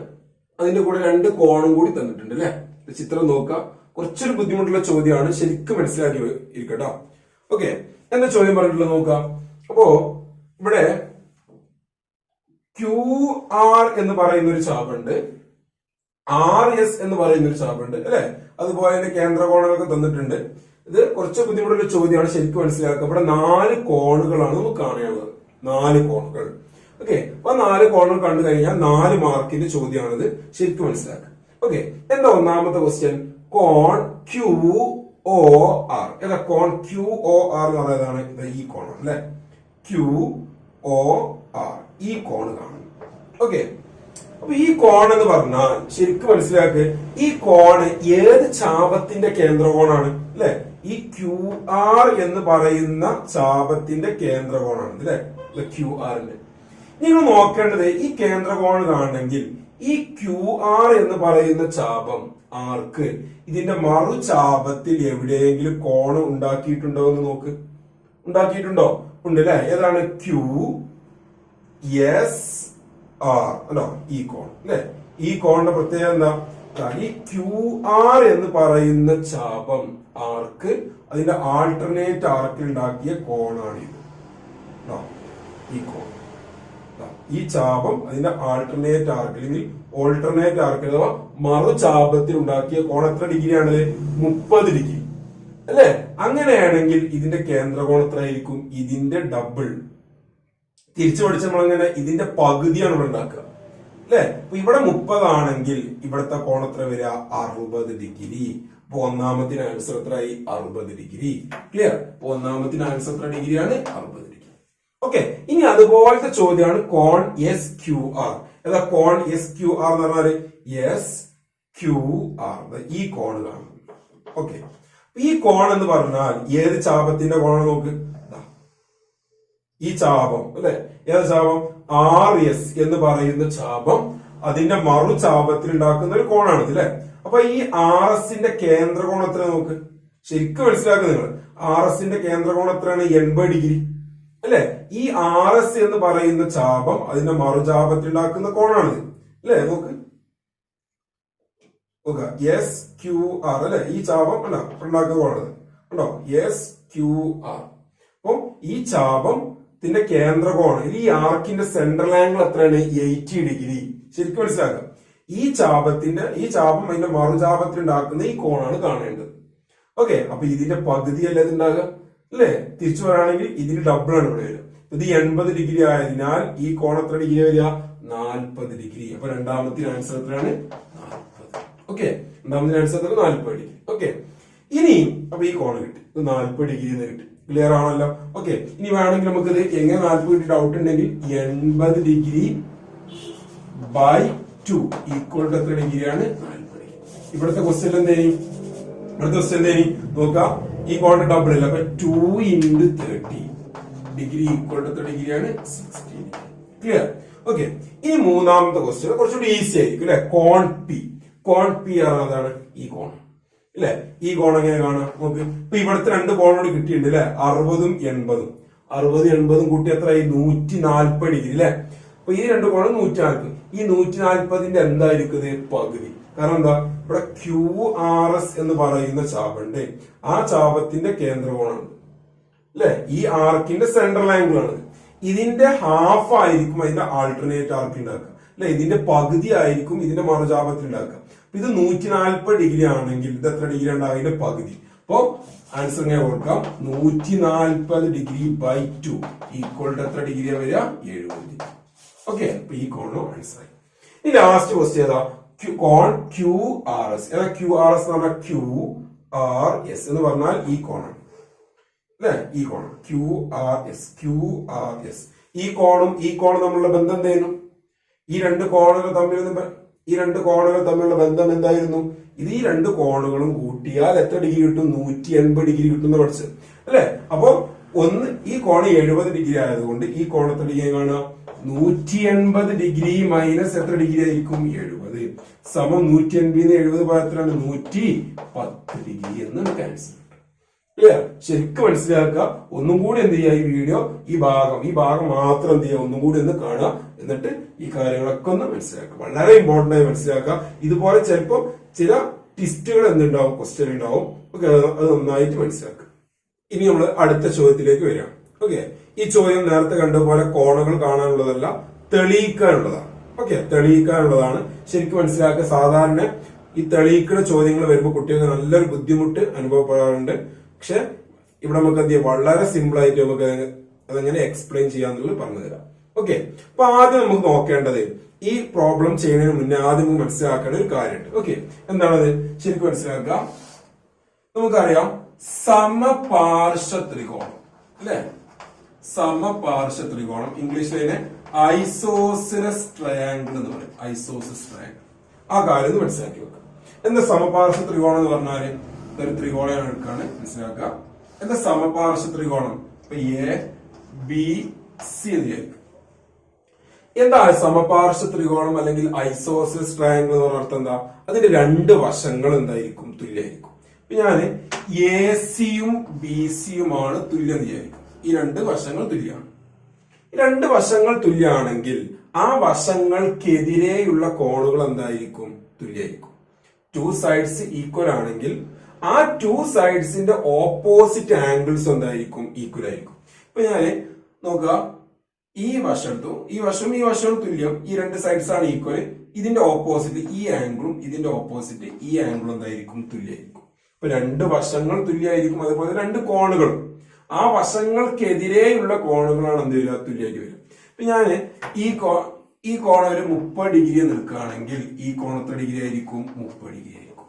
അതിന്റെ കൂടെ 2 കോണും കൂടി തന്നിട്ടുണ്ട് അല്ലെ. ചിത്രം നോക്കുക. കുറച്ചൊരു ബുദ്ധിമുട്ടുള്ള ചോദ്യമാണ്, ശരിക്കും മനസ്സിലാക്കി ഇരിക്കട്ടോ. ഓക്കെ, എന്താ ചോദ്യം പറഞ്ഞിട്ടുള്ളത് നോക്കാം. അപ്പോ ഇവിടെ QR എന്ന് പറയുന്ന ഒരു ചാപുണ്ട്, RS എന്ന് പറയുന്ന ഒരു ചാപുണ്ട് അല്ലെ. അതുപോലെ തന്നെ കേന്ദ്ര കോണുകളൊക്കെ തന്നിട്ടുണ്ട്. ഇത് കുറച്ച് ബുദ്ധിമുട്ടുള്ള ചോദ്യമാണ്, ശരിക്കും മനസ്സിലാക്കുക. ഇവിടെ 4 കോണുകളാണ് നമുക്ക് കാണാനുള്ളത്. 4 കോണുകൾ. ഓക്കെ, അപ്പൊ 4 കോണുകൾ കണ്ടു കഴിഞ്ഞാൽ 4 മാർക്കിന്റെ ചോദ്യമാണിത്, ശരിക്കും മനസ്സിലാക്കുക. ഓക്കെ, എന്താ ഒന്നാമത്തെ ക്വസ്റ്റ്യൻ? കോൺ QOR. ഏതാ കോൺ QOR എന്ന് പറയുന്നതാണ്? ഈ കോണാണ് അല്ലെ. QOR, ഈ കോൺ കാണും. ഓക്കെ, അപ്പൊ ഈ കോൺ എന്ന് പറഞ്ഞാൽ ശരിക്കും മനസ്സിലാക്കുക, ഈ കോണ് ഏത് ചാപത്തിന്റെ കേന്ദ്രകോണാണ് അല്ലെ? ഈ QR എന്ന് പറയുന്ന ചാപത്തിന്റെ കേന്ദ്രകോണാണ് അല്ലെ, QRന്റെ. നിങ്ങൾ നോക്കേണ്ടത് ഈ കേന്ദ്രകോൺ കാണണമെങ്കിൽ ഈ QR എന്ന് പറയുന്ന ചാപം ആർക്ക് ഇതിന്റെ മറുചാപത്തിൽ എവിടെയെങ്കിലും കോണ് ഉണ്ടാക്കിയിട്ടുണ്ടോ എന്ന് നോക്ക്. ഉണ്ടാക്കിയിട്ടുണ്ടോ? ഉണ്ട് അല്ലെ. ഏതാണ്? QSR അല്ലോ, ഈ കോൺ അല്ലെ. ഈ കോണിന്റെ പ്രത്യേകത എന്താ? ഈ QR എന്ന് പറയുന്ന ചാപം ആർക്ക് അതിന്റെ ആൾട്ടർനേറ്റ് ആർക്കിൽ ഉണ്ടാക്കിയ കോണാണ് ഇത്. ഈ കോൺ, ഈ ചാപം അതിന്റെ ആൾട്ടർനേറ്റ് ആർക്കിൽ അല്ലെങ്കിൽ ഓൾട്ടർനേറ്റ് ആർക്കിൽ അഥവാ മറുചാപത്തിൽ ഉണ്ടാക്കിയ കോൺ എത്ര ഡിഗ്രിയാണ്? 30 ഡിഗ്രി അല്ലെ. അങ്ങനെയാണെങ്കിൽ ഇതിന്റെ കേന്ദ്രകോൺ എത്ര ആയിരിക്കും? ഇതിന്റെ ഡബിൾ. തിരിച്ചു പഠിച്ച നമ്മളങ്ങനെ ഇതിന്റെ പകുതിയാണ് ഇവിടെ ഉണ്ടാക്കുക അല്ലെ. അപ്പൊ ഇവിടെ 30 ആണെങ്കിൽ ഇവിടുത്തെ കോൺ എത്ര വരിക? 60 ഡിഗ്രി. അപ്പൊ ഒന്നാമത്തിന് ആൻസർ എത്രയായി? 60 ഡിഗ്രി. ക്ലിയർ? അപ്പൊ ഒന്നാമത്തിന് ആൻസർ എത്ര ഡിഗ്രിയാണ്? 60 ഡിഗ്രി. ഓക്കെ, ഇനി അതുപോലത്തെ ചോദ്യമാണ് കോൺ SQR. ഏതാ കോൺ SQR എന്ന് പറഞ്ഞാല്? SQR, ഈ കോൺ കാണും. ഓക്കെ, ഈ കോൺ എന്ന് പറഞ്ഞാൽ ഏത് ചാപത്തിന്റെ കോൺ നോക്ക്. ഈ ചാപം അല്ലെ. ഏത് ചാപം? RS എന്ന് പറയുന്ന ചാപം അതിന്റെ മറുചാപത്തിൽ ഉണ്ടാക്കുന്ന ഒരു കോണാണ് അല്ലെ. അപ്പൊ ഈ RSന്റെ കേന്ദ്രകോൺ എത്ര നോക്ക്. ശരിക്കും മനസ്സിലാക്കുക നിങ്ങൾ. RSന്റെ കേന്ദ്രകോൺ എത്രയാണ്? 80 ഡിഗ്രി അല്ലെ. ഈ RS എന്ന് പറയുന്ന ചാപം അതിന്റെ മറുചാപത്തിൽ ഉണ്ടാക്കുന്ന കോണാണിത് അല്ലെ. നോക്ക് നോക്ക, SQR അല്ലെ. ഈ ചാപം അല്ല ഉണ്ടാക്കുന്ന കോണാണ് കണ്ടോ, SQR. അപ്പം ഈ ചാപത്തിന്റെ കേന്ദ്രകോൺ ഈ ആർക്കിന്റെ സെൻട്രൽ ആംഗിൾ എത്രയാണ്? 80 ഡിഗ്രി. ശരിക്കും മനസ്സിലാക്കാം. ഈ ചാപം അതിന്റെ മറുചാപത്തിൽ ഉണ്ടാക്കുന്ന ഈ കോണാണ് കാണേണ്ടത്. ഓക്കെ, അപ്പൊ ഇതിന്റെ പകുതി അല്ലേ ഇത് ഉണ്ടാകുക അല്ലെ. തിരിച്ചു പറയുകയാണെങ്കിൽ ഇതിന് ഡബിൾ ആണ് ഇവിടെ വരിക. ഇത് 80 ഡിഗ്രി ആയതിനാൽ ഈ കോൺ എത്ര ഡിഗ്രി വരിക? 40 ഡിഗ്രി. അപ്പൊ രണ്ടാമത്തെ ആൻസർ എത്രയാണ്? 40. ഓക്കെ, രണ്ടാമത്തെ ആൻസർ എത്ര? 40 ഡിഗ്രി. ഓക്കെ, ഇനി അപ്പൊ ഈ കോൺ കിട്ടി, 40 ഡിഗ്രി എന്ന് കിട്ടി. ക്ലിയർ ആണല്ലോ? ഓക്കെ, ഇനി വേണമെങ്കിൽ നമുക്ക് ഇത് എങ്ങനെ 40 കിട്ടി ഡൗട്ട് ഉണ്ടെങ്കിൽ 80 ഡിഗ്രി ബൈ 2 ഈക്വൽ ടു എത്ര ഡിഗ്രിയാണ്? 40 ഡിഗ്രി. ഇവിടുത്തെ ക്വസ്റ്റ്യൻ എന്തേനി? നോക്കാം, ഈ കോണിന്റെ ഡബിൾ അല്ല. അപ്പൊ 2 into 30 ഡിഗ്രി ഈക്വൽ ടു എത്ര ഡിഗ്രിയാണ്? 60 ഡിഗ്രി. ക്ലിയർ? ഓക്കെ, ഇനി മൂന്നാമത്തെ ക്വസ്റ്റ്യൻ കുറച്ചുകൂടി ഈസി ആയിരിക്കും അല്ലെ. കോൺ പി അതാണ് ഈ കോൺ അല്ലെ. ഈ കോൺ എങ്ങനെ കാണാം നോക്ക്. ഇപ്പൊ ഇവിടുത്തെ 2 കോണോട് കിട്ടിയിട്ടുണ്ട് അല്ലെ. 60ഉം 80ഉം കൂട്ടി എത്രയായി? 140 ഡിഗ്രി അല്ലെ. അപ്പൊ ഈ 2 കോണും 140. ഈ 140ന്റെ എന്തായിരിക്കും? പകുതി. കാരണം എന്താ? ഇവിടെ QRS എന്ന് പറയുന്ന ചാപുണ്ട്, ആ ചാപത്തിന്റെ കേന്ദ്രകോണാണ് അല്ലെ. ഈ ആർക്കിന്റെ സെൻട്രൽ ആംഗിൾ ആണ്. ഇതിന്റെ ഹാഫ് ആയിരിക്കും അതിന്റെ ആൾട്ടർനേറ്റ് ആർക്ക് ഉണ്ടാക്കുക അല്ലെ. ഇതിന്റെ പകുതി ആയിരിക്കും ഇതിന്റെ മറുചാപത്തിൽ ഉണ്ടാക്കുക. ഇത് 140 ഡിഗ്രി ആണെങ്കിൽ ഇത് എത്ര ഡിഗ്രി ഉണ്ടാകും? അതിന്റെ പകുതി. അപ്പൊ ആൻസർ ഇങ്ങനെ കൊടുക്കാം 140°/2 ഈക്വൽ ടു എത്ര ഡിഗ്രിയാ വരിക 70 ഡിഗ്രി. ഓക്കെ, അപ്പൊ ഈ കോണും ആൻസർ ആയി. ഇനി ലാസ്റ്റ് ക്വസ്റ്റ്യൻ ഏതാ? കോൺ QRS. ഏതാ QRS എന്ന് പറഞ്ഞാൽ QRS എന്ന് പറഞ്ഞാൽ ഈ കോണാണ് അല്ലെ, ഈ കോണം QRS. ഈ കോണും തമ്മിലുള്ള ബന്ധം എന്തായിരുന്നു? ഈ രണ്ട് കോണുകൾ തമ്മിലുള്ള ബന്ധം എന്തായിരുന്നു? ഇത് ഈ രണ്ട് കോണുകളും കൂട്ടിയാൽ എത്ര ഡിഗ്രി കിട്ടും? 180 ഡിഗ്രി കിട്ടുന്ന പഠിച്ചത് അല്ലെ. അപ്പൊ ഈ കോണ് 70 ഡിഗ്രി ആയതുകൊണ്ട് ഈ കോൺ എത്ര ഡിഗ്രി കാണുക? 180 ഡിഗ്രി മൈനസ് എത്ര ഡിഗ്രി ആയിരിക്കും? 70 സമം 180 70 ഭാഗത്തിലാണ് 110 ഡിഗ്രി എന്ന് നമുക്ക് ആൻസർ. ശരിക്കും മനസ്സിലാക്കുക. ഒന്നും കൂടി എന്ത് ചെയ്യുക, ഈ വീഡിയോ ഈ ഭാഗം മാത്രം എന്ത് ചെയ്യുക, ഒന്നും കൂടി ഒന്ന് കാണുക. എന്നിട്ട് ഈ കാര്യങ്ങളൊക്കെ ഒന്ന് മനസ്സിലാക്കുക. വളരെ ഇമ്പോർട്ടന്റ് ആയി മനസ്സിലാക്കുക. ഇതുപോലെ ചിലപ്പോൾ ചില ടിസ്റ്റുകൾ എന്തുണ്ടാവും, ക്വസ്റ്റ്യൻ ഉണ്ടാവും. ഓക്കെ, അത് നന്നായിട്ട് മനസ്സിലാക്കുക. ഇനി നമ്മൾ അടുത്ത ചോദ്യത്തിലേക്ക് വരിക. ഓക്കെ, ഈ ചോദ്യം നേരത്തെ കണ്ടതുപോലെ കോണുകൾ കാണാനുള്ളതല്ല, തെളിയിക്കാനുള്ളതാണ്. ഓക്കെ, തെളിയിക്കാനുള്ളതാണ്. ശരിക്കും മനസ്സിലാക്കുക. സാധാരണ ഈ തെളിയിക്കുന്ന ചോദ്യങ്ങൾ വരുമ്പോൾ കുട്ടികൾക്ക് നല്ലൊരു ബുദ്ധിമുട്ട് അനുഭവപ്പെടാറുണ്ട്. പക്ഷെ ഇവിടെ നമുക്ക് എന്ത് ചെയ്യാം, വളരെ സിമ്പിൾ ആയിട്ട് നമുക്ക് അതെങ്ങനെ എക്സ്പ്ലെയിൻ ചെയ്യാന്നുള്ളത് പറഞ്ഞു തരാം. ഓക്കെ, അപ്പൊ ആദ്യം നമുക്ക് നോക്കേണ്ടത്, ഈ പ്രോബ്ലം ചെയ്യുന്നതിന് മുന്നേ ആദ്യം നമുക്ക് മനസ്സിലാക്കേണ്ട ഒരു കാര്യമുണ്ട്. ഓക്കെ, എന്താണത്? ശരിക്കും മനസ്സിലാക്കുക. നമുക്കറിയാം സമപാർശ്വ ത്രികോണം അല്ലെ, സമപാർശ്വ ത്രികോണം ഇംഗ്ലീഷിലെ ഐസോസിലസ് ട്രയാങ്കിൾ എന്ന് പറയും. ഐസോസിലസ് ട്രയാങ്കിൾ, ആ കാര്യം ഒന്ന് മനസ്സിലാക്കി വെക്കാം. എന്താ സമപാർശ്വ ത്രികോണം എന്ന് പറഞ്ഞാല്? ഒരു ത്രികോണം എടുക്കാണ്, മനസ്സിലാക്കുക. എന്താ സമപാർശ്വ ത്രികോണം? ഇപ്പൊ ABC എന്നിലേക്ക് എന്താണ് സമപാർശ്വ ത്രികോണം അല്ലെങ്കിൽ ഐസോസിലസ് ട്രയാങ്കിൾ എന്ന് പറഞ്ഞ അർത്ഥം എന്താ? അതിന്റെ രണ്ട് വശങ്ങൾ എന്തായിരിക്കും? തുല്യമായിരിക്കും. ഇപ്പൊ ഞാന് AC-യും BC-യുമാണ് തുല്യം വിചാരിക്കും. ഈ രണ്ട് വശങ്ങൾ തുല്യമാണ്. ഈ രണ്ട് വശങ്ങൾ തുല്യമാണെങ്കിൽ ആ വശങ്ങൾക്കെതിരെയുള്ള കോണുകൾ എന്തായിരിക്കും? തുല്യമായിരിക്കും. 2 സൈഡ്സ് ഈക്വൽ ആണെങ്കിൽ ആ 2 സൈഡ്സിന്റെ ഓപ്പോസിറ്റ് ആംഗിൾസ് എന്തായിരിക്കും? ഈക്വൽ ആയിരിക്കും. ഇപ്പൊ ഞാന് നോക്കുക, ഈ വശത്തും ഈ വശവും തുല്യം, ഈ രണ്ട് സൈഡ്സ് ആണ് ഈക്വൽ. ഇതിന്റെ ഓപ്പോസിറ്റ് ഈ ആംഗിളും ഇതിന്റെ ഓപ്പോസിറ്റ് ഈ ആംഗിളും എന്തായിരിക്കും? തുല്യമായിരിക്കും. ഇപ്പൊ രണ്ട് വശങ്ങൾ തുല്യമായിരിക്കും. അതുപോലെ രണ്ട് കോണുകളും ആ വശങ്ങൾക്കെതിരെയുള്ള കോണുകളാണ് എന്ത് വരിക? തുല്യമായിട്ട് വരും. ഇപ്പൊ ഞാന് ഈ കോൺ ഒരു 30 ഡിഗ്രി നിൽക്കുകയാണെങ്കിൽ ഈ കോൺ എത്ര ഡിഗ്രി ആയിരിക്കും? 30 ഡിഗ്രി ആയിരിക്കും.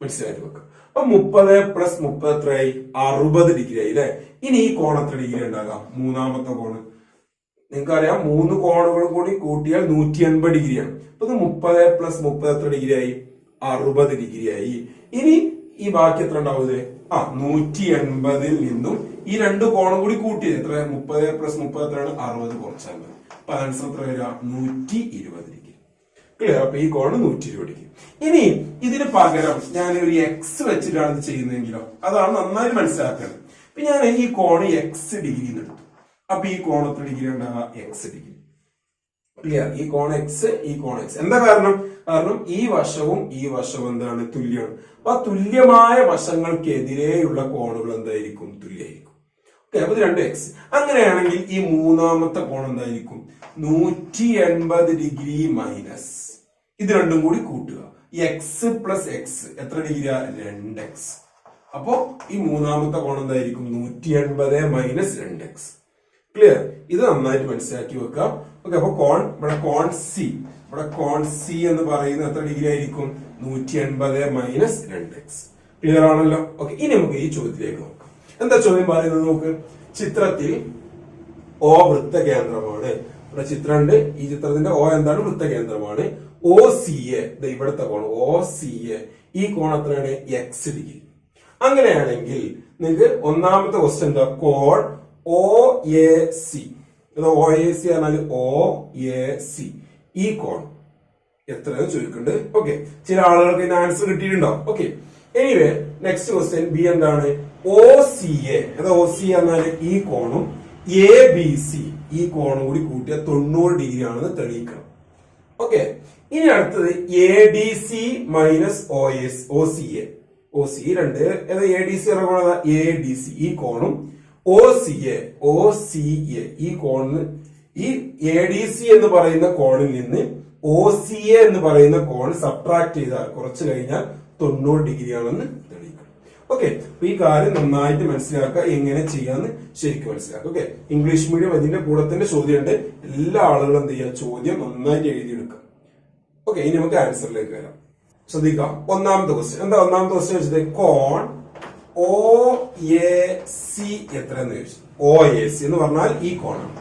മനസ്സിലായിട്ട് വെക്കുക. അപ്പൊ 30 + 30 എത്രയായി? 60 ഡിഗ്രി ആയി അല്ലെ. ഇനി ഈ കോൺ എത്ര ഡിഗ്രി ഉണ്ടാകാം? മൂന്നാമത്തെ കോണ് നിങ്ങൾക്കറിയാം, 3 കോണുകളും കൂടി കൂട്ടിയാൽ 180 ഡിഗ്രിയാണ്. അപ്പൊ 30 + 30 എത്ര ഡിഗ്രി ആയി? 60 ഡിഗ്രി ആയി. ഇനി ഈ ബാക്കി എത്ര ഉണ്ടാവുന്നത്? 180-ൽ നിന്നും ഈ രണ്ട് കോണും കൂടി കൂട്ടിയത് എത്ര? 30 + 30 എത്രയാണ്? 60 കുറച്ചാൽ മതി. അപ്പൊ ആൻസർ എത്ര വരിക? 120 ഡിഗ്രി. ക്ലിയർ? അപ്പൊ ഈ കോണ് 120 ഡിഗ്രി. ഇനി ഇതിന് പകരം ഞാൻ ഒരു എക്സ് വെച്ചിട്ടാണ് ഇത് ചെയ്യുന്നതെങ്കിലോ, അതാണ് നന്നായി മനസ്സിലാക്കേണ്ടത്. ഇപ്പൊ ഞാൻ ഈ കോണ് X ഡിഗ്രി എടുത്തു. അപ്പൊ ഈ കോൺ എത്ര ഡിഗ്രി ഉണ്ടാകുക? X degree. ക്ലിയർ? ഈ കോൺ X, ഈ കോൺ X. എന്താ കാരണം? ഈ വശവും എന്താണ്? തുല്യമാണ്. അപ്പൊ തുല്യമായ വശങ്ങൾക്കെതിരെയുള്ള കോണുകൾ എന്തായിരിക്കും? തുല്യമായിരിക്കും. ഓക്കെ, അപ്പൊ ഇത് 2x. അങ്ങനെയാണെങ്കിൽ ഈ മൂന്നാമത്തെ കോൺ എന്തായിരിക്കും? 180 ഡിഗ്രി മൈനസ് ഇത് രണ്ടും കൂടി കൂട്ടുക. X + X എത്ര ഡിഗ്രിയാ? 2x. അപ്പോ ഈ മൂന്നാമത്തെ കോൺ എന്തായിരിക്കും? 180 - 2x. ക്ലിയർ? ഇത് നന്നായിട്ട് മനസ്സിലാക്കി വെക്കുക. ഓക്കെ, അപ്പൊ ഇവിടെ കോൺ C എന്ന് പറയുന്നത് എത്ര ഡിഗ്രി ആയിരിക്കും? 180 - 2x. ക്ലിയർ ആണല്ലോ? ഓക്കെ, ഇനി നമുക്ക് ഈ ചോദ്യത്തിലേക്ക് നോക്കാം. എന്താ ചോദ്യം പറയുന്നത്? നോക്ക്, ചിത്രത്തിൽ O വൃത്തകേന്ദ്രമാണ്. ഇവിടെ ചിത്രമുണ്ട്. ഈ ചിത്രത്തിന്റെ O എന്താണ്? വൃത്തകേന്ദ്രമാണ്. OCA, ഇവിടുത്തെ കോൺ OCA, ഈ കോൺ എത്രയാണ്? X degree. അങ്ങനെയാണെങ്കിൽ നിങ്ങൾക്ക് ഒന്നാമത്തെ ക്വസ്റ്റ്യൻ എന്താ? കോൺ OAC. OAC പറഞ്ഞാൽ OAC, ഈ കോൺ എത്രയെന്ന് ചോദിക്കുന്നുണ്ട്. ഓക്കെ, ചില ആളുകൾക്ക് ഇതിന് ആൻസർ കിട്ടിയിട്ടുണ്ടാവും. Okay, anyway next question B എന്താണ്? OCA. OCA എന്നാൽ ഈ കോണും ABC ഈ കോണും കൂടി കൂട്ടിയ 90 ഡിഗ്രി ആണെന്ന് തെളിയിക്കണം. ഓക്കെ, ഇനി അടുത്തത് ADC - OCA. രണ്ട് ADC ADC ഈ കോണും OCA ഈ കോണിന് ഈ ADC എന്ന് പറയുന്ന കോണിൽ നിന്ന് OCA എന്ന് പറയുന്ന കോൺ സബ്ട്രാക്ട് ചെയ്താൽ കുറച്ച് കഴിഞ്ഞാൽ 90 ഡിഗ്രി ആണെന്ന് തെളിയിക്കണം. ഓക്കെ, അപ്പൊ ഈ കാര്യം നന്നായിട്ട് മനസ്സിലാക്കുക, എങ്ങനെ ചെയ്യാന്ന് ശരിക്കും മനസ്സിലാക്കുക. ഓക്കെ, ഇംഗ്ലീഷ് മീഡിയം അതിന്റെ കൂടെ തന്നെ ചോദ്യമുണ്ട്. എല്ലാ ആളുകളും എന്ത് ചെയ്യുക, ചോദ്യം നന്നായിട്ട് എഴുതിയെടുക്കുക. ഓക്കെ, ഇനി നമുക്ക് ആൻസറിലേക്ക് വരാം. ശ്രദ്ധിക്കാം. ഒന്നാമത്തെ ക്വസ്റ്റ്യൻ എന്താ? ഒന്നാമത്തെ ക്വസ്റ്റ്യൻ വെച്ചത് കോൺ ഒ എ സി എത്രയെന്ന് ചോദിച്ചു. ഒ എ സി എന്ന് പറഞ്ഞാൽ ഈ കോണാണ്.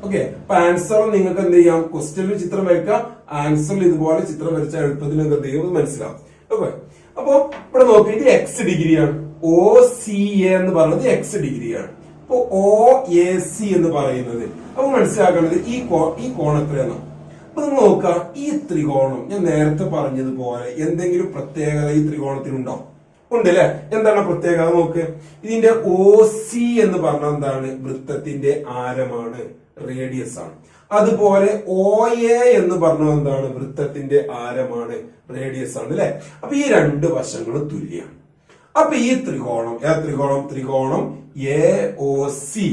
ഓക്കെ, അപ്പൊ ആൻസർ നിങ്ങൾക്ക് എന്ത് ചെയ്യാം, ക്വസ്റ്റ്യനിൽ ചിത്രം വരയ്ക്കുക, ആൻസറിൽ ഇതുപോലെ ചിത്രം വരച്ച എളുപ്പത്തിൽ നിങ്ങൾക്ക് എന്ത് ചെയ്യും മനസ്സിലാവും. ഓക്കെ, അപ്പൊ ഇവിടെ നോക്കിയിട്ട് എക്സ് ഡിഗ്രിയാണ്. ഒ സി എ എന്ന് പറയുന്നത് എക്സ് ഡിഗ്രിയാണ്. അപ്പൊ ഒ എ സി എന്ന് പറയുന്നത് അപ്പൊ മനസ്സിലാക്കേണ്ടത് ഈ കോൺ എത്രയാണ്. അപ്പൊ നിങ്ങൾ നോക്കുക, ഈ ത്രികോണം ഞാൻ നേരത്തെ പറഞ്ഞതുപോലെ എന്തെങ്കിലും പ്രത്യേകത ഈ ത്രികോണത്തിനുണ്ടോ? ഉണ്ട് അല്ലെ? എന്താണ് പ്രത്യേകത നോക്ക്. ഇതിന്റെ ഒ സി എന്ന് പറഞ്ഞാൽ എന്താണ്? വൃത്തത്തിന്റെ ആരമാണ്, റേഡിയസ് ആണ്. അതുപോലെ ഒ എ എന്ന് പറഞ്ഞാൽ എന്താണ്? വൃത്തത്തിന്റെ ആരമാണ്, റേഡിയസ് ആണ് അല്ലെ? അപ്പൊ ഈ രണ്ട് വശങ്ങളും തുല്യമാണ്. അപ്പൊ ഈ ത്രികോണം ത്രികോണം എ ഒ സി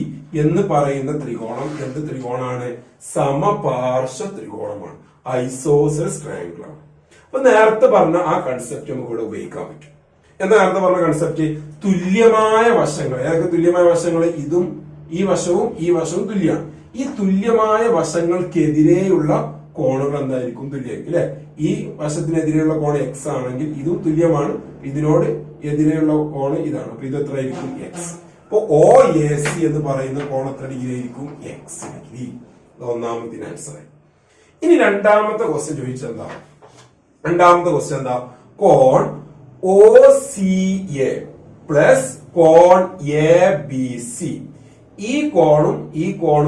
എന്ന് പറയുന്ന ത്രികോണം എന്ത് ത്രികോണാണ്? സമപാർശ്വ ത്രികോണമാണ്, ഐസോസെൽസ് ട്രയാങ്കിൾ ആണ്. അപ്പൊ നേരത്തെ പറഞ്ഞ ആ കൺസെപ്റ്റ് നമുക്ക് ഇവിടെ ഉപയോഗിക്കാൻ പറ്റും. എന്താ നേരത്തെ പറഞ്ഞ കൺസെപ്റ്റ്? തുല്യമായ വശങ്ങൾ. ഏതൊക്കെ തുല്യമായ വശങ്ങൾ? ഇതും ഈ വശവും തുല്യമാണ്. ഈ തുല്യമായ വശങ്ങൾക്കെതിരെയുള്ള കോണുകൾ എന്തായിരിക്കും? തുല്യമായിരിക്കും അല്ലെ? ഈ വശത്തിനെതിരെയുള്ള കോൺ എക്സ് ആണെങ്കിൽ ഇതും തുല്യമാണ്. ഇതിനോട് എതിരെയുള്ള കോണ് ഇതാണ്. അപ്പൊ ഇത് എത്ര ആയിരിക്കും? എക്സ്. അപ്പൊ ഒ എ സി എന്ന് പറയുന്ന കോൺ എത്ര ഡിഗ്രി ആയിരിക്കും? X degree. ഒന്നാമത്തെ ആൻസർ. ഇനി രണ്ടാമത്തെ ക്വസ്റ്റ്യൻ ചോദിച്ചെന്താ? രണ്ടാമത്തെ ക്വസ്റ്റ്യൻ എന്താ? കോൺ ഒ സി എ പ്ലസ് കോൺ എ ബി സി. ഈ കോണും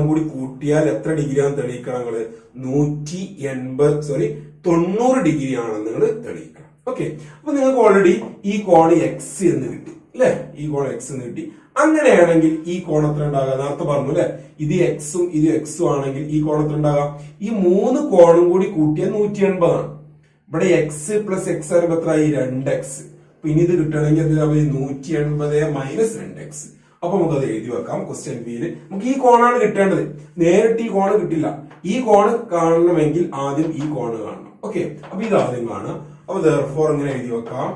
കൂടി കൂട്ടിയാൽ എത്ര ഡിഗ്രിയാണ് തെളിയിക്കണം? നിങ്ങള് 90 ഡിഗ്രി ആണെന്ന് നിങ്ങൾ തെളിയിക്കണം. ഓക്കെ, അപ്പൊ നിങ്ങൾക്ക് ഓൾറെഡി ഈ കോണ് എക്സ് എന്ന് കിട്ടി അല്ലെ? ഈ കോൺ എക്സ് എന്ന് കിട്ടി. അങ്ങനെയാണെങ്കിൽ ഈ കോൺ എത്ര ഉണ്ടാകാം? നേരത്തെ പറഞ്ഞു അല്ലെ, ഇത് എക്സും ആണെങ്കിൽ ഈ കോൺ എത്ര ഉണ്ടാകാം? ഈ മൂന്ന് കോണും കൂടി കൂട്ടിയാൽ 180 ആണ്. ഇവിടെ എക്സ് പ്ലസ് എക്സ് ആകുമ്പോൾ എത്ര ആയി? 2x. പിന്നെ ഇത് കിട്ടണമെങ്കിൽ എന്താ? 180 മൈനസ് 2x. അപ്പൊ നമുക്ക് അത് എഴുതി വെക്കാം. ക്വസ്റ്റ്യൻ ബിയിൽ നമുക്ക് ഈ കോണാണ് കിട്ടേണ്ടത്. നേരിട്ട് ഈ കോണ് കിട്ടില്ല. ഈ കോണ് കാണണമെങ്കിൽ ആദ്യം ഈ കോണ് കാണണം. ഓക്കെ, അപ്പൊ ഇത് ആദ്യം കാണാം. അപ്പൊ therefore ഇങ്ങനെ എഴുതി വെക്കാം.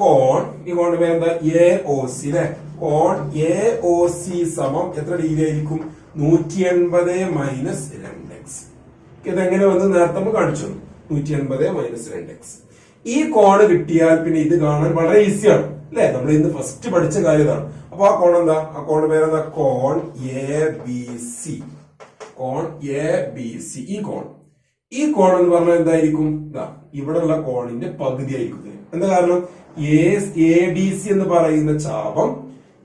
കോൺ, ഈ കോണിന്റെ പേര് എന്താ? എ ഒ സി അല്ലെ? കോൺ എ ഒ സി സമം എത്ര ഡിഗ്രി ആയിരിക്കും? 180 മൈനസ് 2x. ഇതെങ്ങനെ വന്ന് നേരത്തെ നമ്മൾ കാണിച്ചു. 180 മൈനസ് 2x. ഈ കോണ് കിട്ടിയാൽ പിന്നെ ഇത് കാണാൻ വളരെ ഈസിയാണ് അല്ലെ? നമ്മൾ ഇന്ന് ഫസ്റ്റ് പഠിച്ച കാര്യതാണ്. അപ്പൊ ആ കോൺ എന്താ? ആ കോണിന്റെ പേരെന്താ? കോൺ എ ബി സി. കോൺ എ ബി സി. ഈ കോൺ എന്ന് പറഞ്ഞാൽ എന്തായിരിക്കും? ഇവിടെയുള്ള കോണിന്റെ പകുതി ആയിരിക്കും. എന്താ കാരണം? എ ഡി സി എന്ന് പറയുന്ന ചാപം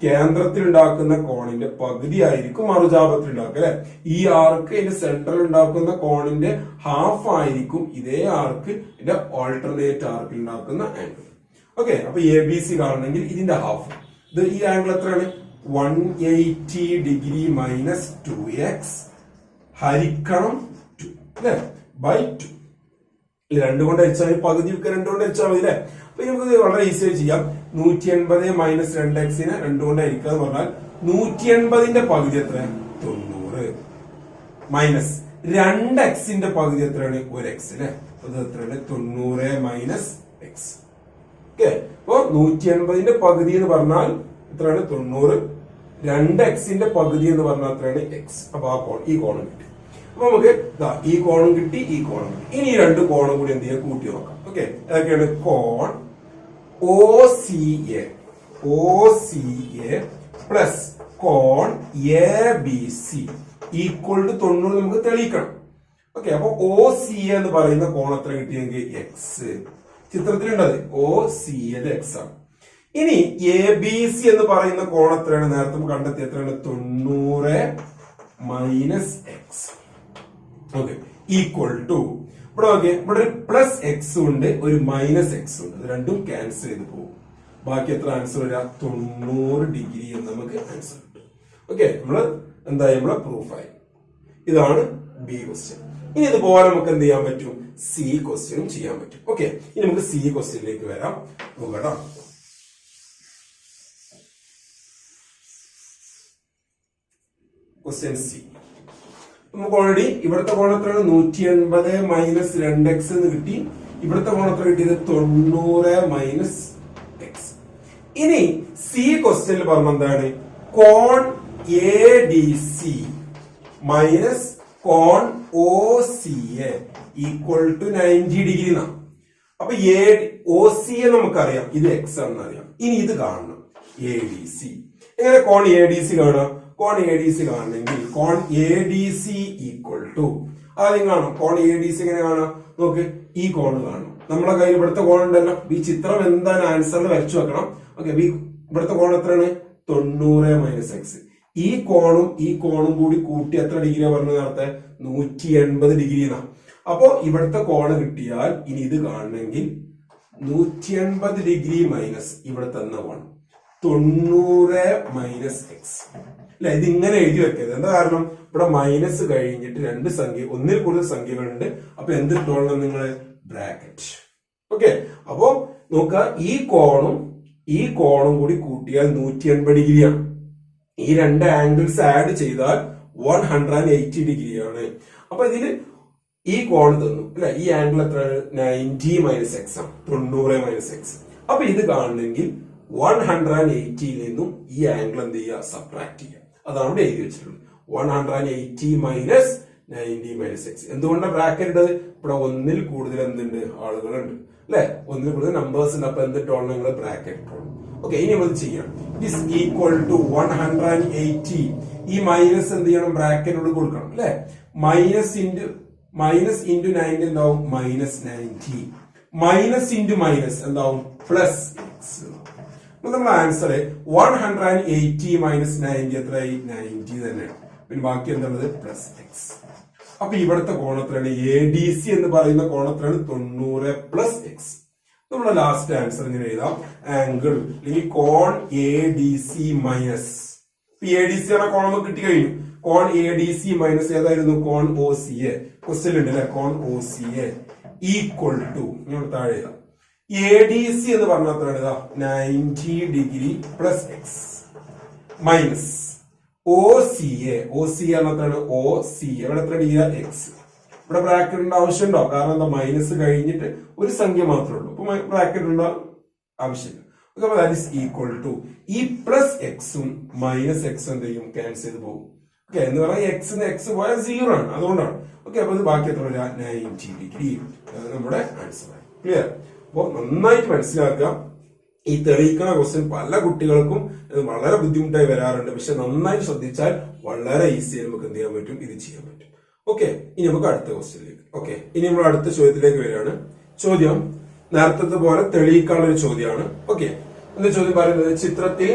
കേന്ദ്രത്തിൽ ഉണ്ടാക്കുന്ന കോണിന്റെ പകുതി ആയിരിക്കും മറുചാപത്തിൽ ഉണ്ടാക്കുക അല്ലെ? ഈ ആർക്ക് ഇതിന്റെ സെന്ററിൽ ഉണ്ടാക്കുന്ന കോണിന്റെ ഹാഫ് ആയിരിക്കും ഇതേ ആർക്ക് ഇതിന്റെ ഓൾട്ടർനേറ്റ് ആർക്കിൽ ഉണ്ടാക്കുന്ന ആംഗിൾ. ഓക്കെ, അപ്പൊ എ ബി സി കാണണമെങ്കിൽ ഇതിന്റെ ഹാഫ്. ഈ ആംഗിൾ എത്രയാണ്? 180 ഡിഗ്രി മൈനസ് 2x ഹരിക്കണം 2 അല്ലെ? ബൈ 2. ഇത് 2 കൊണ്ട് ഹരിച്ചാൽ പകുതി 2 കൊണ്ട് ഹരിച്ചാൽ മതി അല്ലെ? അപ്പൊ നമുക്ക് വളരെ ഈസി ആയി ചെയ്യാം. 180 മൈനസ് 2x-നെ 2 കൊണ്ട് ഹരിക്കുക എന്ന് പറഞ്ഞാൽ 180ന്റെ പകുതി എത്ര? 90 മൈനസ് 2x-ന്റെ പകുതി എത്രയാണ്? 1x അല്ലെ? അത് എത്രയാണ്? 90 മൈനസ് x. ഓക്കെ, അപ്പൊ 180ന്റെ പകുതി എന്ന് പറഞ്ഞാൽ എത്രയാണ്? 90. 2x-ന്റെ പകുതി എന്ന് പറഞ്ഞാൽ എത്രയാണ്? x. അപ്പൊ ആ കോൺ, ഈ കോണും കിട്ടി. അപ്പൊ നമുക്ക് ഈ കോണും കിട്ടി, ഈ കോണും കിട്ടി. ഇനി ഈ രണ്ട് കോണും കൂടി എന്ത് ചെയ്യാം? കൂട്ടി നോക്കാം. ഓക്കെ, ഏതൊക്കെയാണ്? കോൺ ഒ സി എ പ്ലസ് കോൺ A B C equal to 90 നമുക്ക് തെളിയിക്കണം. ഓക്കെ, അപ്പൊ ഒ സി എന്ന് പറയുന്ന കോൺ എത്ര കിട്ടിയെങ്കിൽ? എക്സ്. ചിത്രത്തിലുണ്ടത് ഒ സി എക്സ് ആണ്. ഇനി എ ബി സി എന്ന് പറയുന്ന കോൺ എത്രയാണ്? നേരത്തെ നമുക്ക് കണ്ടെത്തി എത്രയാണ്? 90 minus X. Okay, equal to ഇവിടെ ഓക്കെ, ഇവിടെ ഒരു പ്ലസ് എക്സ് ഉണ്ട്, ഒരു മൈനസ് എക്സ് ഉണ്ട്. ഇത് രണ്ടും ക്യാൻസൽ ചെയ്ത് പോകും. ബാക്കി എത്ര ആൻസർ വരിക? 90 ഡിഗ്രി എന്ന് നമുക്ക് ആൻസർ കിട്ടും. ഓക്കെ, നമ്മള് പ്രൂഫായി. ഇതാണ് ബി ക്വസ്റ്റ്യൻ. ഇനി ഇതുപോലെ നമുക്ക് എന്ത് ചെയ്യാൻ പറ്റും? സി ക്വസ്റ്റ്യനും ചെയ്യാൻ പറ്റും. ഓക്കെ, ഇനി നമുക്ക് സി ക്വസ്റ്റ്യനിലേക്ക് വരാം. നോക്കട്ടോ. ക്വസ്റ്റ്യൻ സി നമുക്ക് ഓൾറെഡി ഇവിടുത്തെ കോൺ എത്രയാണ്? 180 മൈനസ് 2x എന്ന് കിട്ടി. ഇവിടുത്തെ കോൺ എത്ര കിട്ടിയത്? 90 മൈനസ് x. ഇനി സി ക്വസ്റ്റ്യനിൽ പറഞ്ഞ എന്താണ്? കോൺ എ ഡി സി മൈനസ് കോൺ O C A equal to 90 degree എന്നാണ്. അപ്പൊ ഒ സി എ നമുക്കറിയാം, ഇത് എക്സ് ആണെന്ന് അറിയാം. ഇനി ഇത് കാണണം, എ ഡി സി. എങ്ങനെ കോൺ എ ഡി സി കാണാം? കോൺ എ ഡി സി കാണണമെങ്കിൽ കോൺ A D C equal to ആദ്യം കാണാം. കോൺ എ ഡി സി എങ്ങനെ കാണാം? നോക്ക്, ഈ കോൺ കാണണം. നമ്മളെ കയ്യിൽ ഇവിടുത്തെ കോൺ ഉണ്ടല്ലോ. ഈ ചിത്രം എന്താണ് ആൻസറിൽ വരച്ചു വെക്കണം. ഓക്കെ, ഇവിടുത്തെ കോൺ എത്രയാണ്? 90 മൈനസ് എക്സ്. ഈ കോണും കൂടി കൂട്ടി എത്ര ഡിഗ്രിയാ പറഞ്ഞത് നേരത്തെ? 180 ഡിഗ്രി എന്നാണ്. അപ്പോ ഇവിടുത്തെ കോണ് കിട്ടിയാൽ ഇനി ഇത് കാണണമെങ്കിൽ 180 ഡിഗ്രി മൈനസ് ഇവിടെ തന്ന കോൺ 90 മൈനസ് എക്സ് അല്ലെ. ഇത് ഇങ്ങനെ എഴുതി വെക്കരുത്. എന്താ കാരണം? ഇവിടെ മൈനസ് കഴിഞ്ഞിട്ട് രണ്ട് സംഖ്യ, ഒന്നിൽ കൂടുതൽ സംഖ്യകളുണ്ട്. അപ്പൊ എന്ത് ഇട്ടോളണം നിങ്ങള്? ബ്രാക്കറ്റ്. ഓക്കെ, അപ്പോ നോക്കുക, ഈ കോണും കൂടി കൂട്ടിയാൽ 180 ഡിഗ്രിയാണ്. ഈ രണ്ട് ആംഗിൾസ് ആഡ് ചെയ്താൽ 180 ഡിഗ്രിയാണ്. അപ്പൊ ഇതില് ഈ കോൺ തന്നു അല്ലെ, ഈ ആംഗിൾ എത്രയാണ്? 90 മൈനസ് എക്സ് ആണ്, 90 മൈനസ് എക്സ്. അപ്പൊ ഇത് കാണണമെങ്കിൽ 180യിൽ നിന്നും ഈ ആംഗിൾ എന്ത് ചെയ്യുക? സബ്ട്രാക്ട് ചെയ്യുക. അതാണ് ഇവിടെ എഴുതി വെച്ചിട്ടുള്ളത്. 180 മൈനസ് 90 മൈനസ് എക്സ്. എന്തുകൊണ്ടാണ് ബ്രാക്കറ്റ് ഇട്ടത്? ഇവിടെ ഒന്നിൽ കൂടുതൽ എന്തുണ്ട്? ആളുകളുണ്ട് അല്ലെ, ഒന്നിൽ കൂടുതൽ നമ്പേഴ്സ് ഉണ്ട്. അപ്പൊ എന്തിട്ടോളണം? നിങ്ങൾ ബ്രാക്കറ്റ് ഇട്ടോളണം. ഓക്കെ, ഇനി നമ്മൾ ചെയ്യാം. Is equal to 180. ഈ മൈനസ് എന്ത് ചെയ്യണം? ബ്രാക്കറ്റിനോട് കൊടുക്കണം അല്ലെ. മൈനസ് ഇൻറ്റു 90 എന്താവും? മൈനസ് 90. മൈനസ് ഇൻറ്റു മൈനസ് എന്താവും? Plus X. നമ്മുടെ ആൻസർ 180 മൈനസ് 90 എത്രയായി? 90 തന്നെയാണ്. പിന്നെ ബാക്കി എന്താണ്? Plus X. അപ്പൊ ഇവിടുത്തെ കോണത്തിലാണ് എ ഡി സി എന്ന് പറയുന്ന കോണത്തിലാണ് 90 പ്ലസ് എക്സ്. നമ്മുടെ ലാസ്റ്റ് ആൻസർ ഇങ്ങനെ എഴുതാം. ആംഗിൾ അല്ലെങ്കിൽ കോൺ A D C minus, A D C എന്ന കോൺ നമുക്ക് കിട്ടി കഴിഞ്ഞു. കോൺ എ ഡി സി മൈനസ് ഏതായിരുന്നു? കോൺ ഒ സി എ. ക്വസ്റ്റ്യൻ ഉണ്ട് അല്ലെ, കോൺ O C A equal to, നിങ്ങൾ താഴെ എഴുതാം, എ ഡി സി എന്ന് പറഞ്ഞാൽ 90 degree plus X minus O C A. O C എത്രയാണ്? ഒ സി എവിടെ എത്ര ഡിഗ്രി? എക്സ്. ഇവിടെ ബ്രാക്കറ്റിന്റെ ആവശ്യമുണ്ടോ? കാരണം എന്താ? മൈനസ് കഴിഞ്ഞിട്ട് ഒരു സംഖ്യ മാത്രമേ ഉള്ളൂ. അപ്പൊ ബ്രാക്കറ്റ് ഉണ്ടോ? ആവശ്യമില്ല. അപ്പൊ ദാറ്റ് ഈസ് ഈക്വൽ ടു ഈ പ്ലസ് എക്സും മൈനസ് എക്സും എന്ത് ചെയ്യും? ക്യാൻസൽ ചെയ്ത് പോകും. ഓക്കെ, എന്ന് പറഞ്ഞാൽ എക്സ് പോയാൽ 0 ആണ്, അതുകൊണ്ടാണ്. ഓക്കെ, അപ്പൊ ഇത് ബാക്കി എത്ര വരിക? 90 ഡിഗ്രി. നമ്മുടെ ആൻസർ ആയി. ക്ലിയർ? അപ്പൊ നന്നായിട്ട് മനസ്സിലാക്കുക. ഈ തെളിയിക്കുന്ന ക്വസ്റ്റ്യൻ പല കുട്ടികൾക്കും വളരെ ബുദ്ധിമുട്ടായി വരാറുണ്ട്. പക്ഷെ നന്നായിട്ട് ശ്രദ്ധിച്ചാൽ വളരെ ഈസി നമുക്ക് എന്ത് ചെയ്യാൻ പറ്റും? ഇത് ചെയ്യാൻ പറ്റും. ഓക്കെ, ഇനി നമുക്ക് അടുത്ത ക്വസ്റ്റ്യനിലേക്ക്. ഓക്കെ, ഇനി നമ്മൾ അടുത്ത ചോദ്യത്തിലേക്ക് വരികയാണ്. ചോദ്യം നേരത്തെ പോലെ തെളിയിക്കാനുള്ള ഒരു ചോദ്യമാണ്. ഓക്കെ, എന്താ ചോദ്യം പറയുന്നത്? ചിത്രത്തിൽ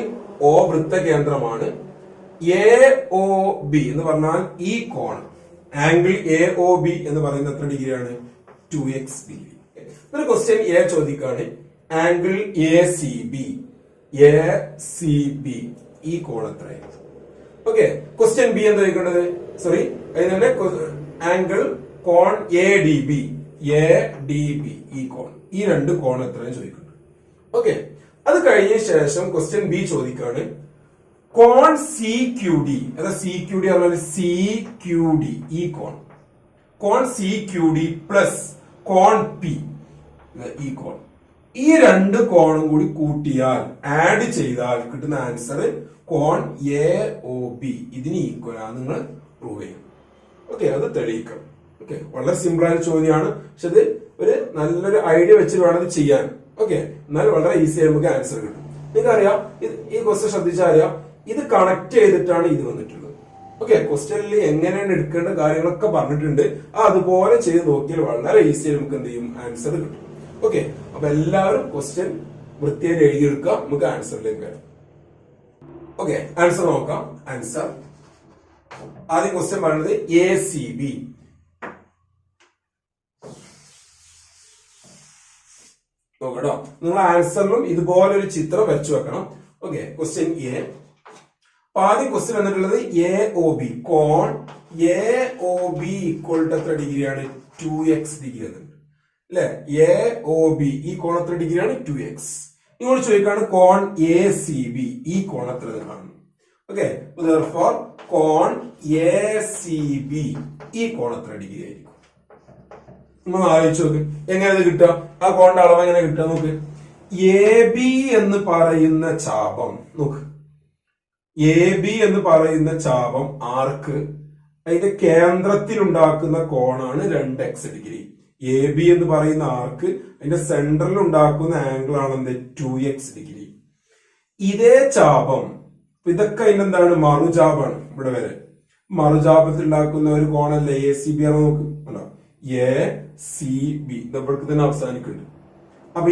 O വൃത്ത കേന്ദ്രമാണ്. AOB എന്ന് പറഞ്ഞാൽ ഈ കോൺ ആംഗിൾ AOB എന്ന് പറയുന്നത് എത്ര ഡിഗ്രിയാണ്? 2x degree. ഒരു ക്വസ്റ്റ്യൻ എ ചോദിക്കാണ്. ആംഗിൾ ACB ഈ കോൺ എത്രയാണ്? ഓക്കെ, ക്വസ്റ്റ്യൻ ബി എന്താ ചോദിക്കേണ്ടത്? സോറി, അതിനെ ആംഗിൾ കോൺ ADB ഈ കോൺ, ഈ രണ്ട് കോൺ എത്രയാണ് ചോദിക്കുന്നത്. ഓക്കെ, അത് കഴിഞ്ഞ ശേഷം ക്വസ്റ്റ്യൻ ബി ചോദിക്കാണ്. കോൺ CQD, അതായത് CQD പറഞ്ഞാൽ CQD ഈ കോൺ CQD പ്ലസ് കോൺ P ഈ കോൺ, ഈ രണ്ട് കോണും കൂടി കൂട്ടിയാൽ ആഡ് ചെയ്താൽ കിട്ടുന്ന ആൻസർ കോൺ AOB ഇതിന് ഈക്വൽ ആണ്. നിങ്ങൾ പ്രൂവ് ചെയ്യും. ഓക്കെ, അത് തെളിയിക്കണം. ഓക്കെ, വളരെ സിമ്പിൾ ആയ ചോദ്യമാണ്. പക്ഷെ ഇത് ഒരു നല്ലൊരു ഐഡിയ വെച്ച് വേണം ഇത് ചെയ്യാൻ. ഓക്കെ, എന്നാൽ വളരെ ഈസി ആയി നമുക്ക് ആൻസർ കിട്ടും. നിങ്ങൾക്കറിയാം, ഈ ക്വസ്റ്റ്യൻ ശ്രദ്ധിച്ചാൽ അറിയാം, ഇത് കണക്ട് ചെയ്തിട്ടാണ് ഇത് വന്നിട്ടുള്ളത്. ഓക്കെ, ക്വസ്റ്റ്യനിൽ എങ്ങനെയാണ് എടുക്കേണ്ട കാര്യങ്ങളൊക്കെ പറഞ്ഞിട്ടുണ്ട്. അതുപോലെ ചെയ്ത് നോക്കിയാൽ വളരെ ഈസി ആയി നമുക്ക് എന്ത് ചെയ്യും? ആൻസർ കിട്ടും. ഓക്കെ, അപ്പൊ എല്ലാവരും ക്വസ്റ്റ്യൻ വൃത്തിയായിട്ട് എഴുതിയെടുക്കുക. നമുക്ക് ആൻസറിലേക്ക് വരാം. ഓക്കെ, ആൻസർ നോക്കാം. ആൻസർ ആദ്യം ക്വസ്റ്റ്യൻ പറയുന്നത് ACB. നോക്കട്ടോ, നിങ്ങൾ ആൻസറിലും ഇതുപോലെ ഒരു ചിത്രം വരച്ചു വെക്കണം. Okay, question A. അപ്പൊ ആദ്യം ക്വസ്റ്റ്യൻ വന്നിട്ടുള്ളത് AOB. കോൺ AOB ഈക്വൽ ടു എത്ര ഡിഗ്രിയാണ്? 2x ഡിഗ്രി എന്നുണ്ട് അല്ലെ. AOB ഈ കോൺ എത്ര ഡിഗ്രിയാണ്? 2x. ഇങ്ങോട്ട് ചോദിക്കാണ് കോൺ ACB ഈ കോൺ എത്ര കാണുന്നു. ഓക്കെ, therefore കോൺ ACB ഈ കോൺ എത്ര ഡിഗ്രി ആയിരിക്കും? നമ്മൾ ആലോചിച്ച് നോക്ക്, എങ്ങനെ കിട്ടുക? ആ കോണിന്റെ അളവ് എങ്ങനെ കിട്ടുക? നോക്ക്, എ ബി എന്ന് പറയുന്ന ചാപം നോക്ക്, എ ബി എന്ന് പറയുന്ന ചാപം ആർക്ക് അതിന്റെ കേന്ദ്രത്തിൽ ഉണ്ടാക്കുന്ന കോണാണ് 2x ഡിഗ്രി. എ ബി എന്ന് പറയുന്ന ആർക്ക് അതിന്റെ സെന്ററിൽ ഉണ്ടാക്കുന്ന ആംഗിൾ ആണ് എന്ത് 2x ഡിഗ്രി. ഇതേ ചാപം ഇതൊക്കെ അതിനെന്താണ് മറുചാപാണ്. ഇവിടെ വരെ മറുചാപത്തിൽ ഉണ്ടാക്കുന്ന ഒരു കോണല്ലേ എ സി ബി ആണ്. നോക്ക് അല്ലോ എ സി ബി ഇതൊക്കെ തന്നെ അവസാനിക്കുന്നുണ്ട്. അപ്പൊ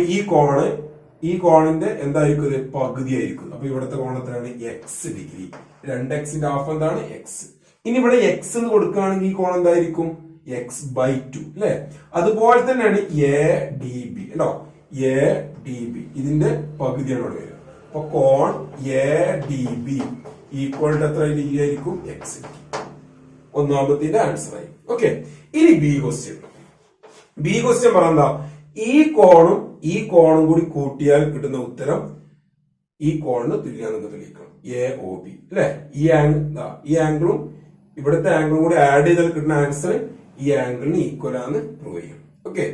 ഈ കോണിന്റെ എന്തായിരിക്കും ഇത് പകുതി ആയിരിക്കും. അപ്പൊ ഇവിടുത്തെ കോണത്തിലാണ് എക്സ് ഡിഗ്രി. 2xന്റെ ഹാഫ് എന്താണ് എക്സ്. ഇനി ഇവിടെ എക്സ് എന്ന് കൊടുക്കുകയാണെങ്കിൽ ഈ കോൺ എന്തായിരിക്കും x/2 അല്ലെ. അതുപോലെ തന്നെയാണ് എ ഡി ബി അല്ലോ, എ ഡി ബി ഇതിന്റെ പകുതിയാണ് ഇവിടെ വരിക. അപ്പൊ കോൺ A D B equal to എത്ര ഡിഗ്രി ആയിരിക്കും എക്സ് ഡിഗ്രി. ഒന്നാമത്തിന്റെ ആൻസർ ആയി. ഓക്കെ, ഇനി ബി ക്വസ്റ്റ്യൻ പറഞ്ഞ ഈ കോണും കൂടി കൂട്ടിയാൽ കിട്ടുന്ന ഉത്തരം ഈ കോണിന് തുല്യാണെന്ന് തെളിയിക്കണം. എ ഒ ബി അല്ലെ. ഈ ആംഗിളും ഇവിടുത്തെ ആംഗിളും കൂടി ആഡ് ചെയ്താൽ കിട്ടുന്ന ആൻസർ ഈ ആംഗിളിന് ഈക്വൽ ആണെന്ന് പ്രൂവ് ചെയ്യും. ഓക്കെ,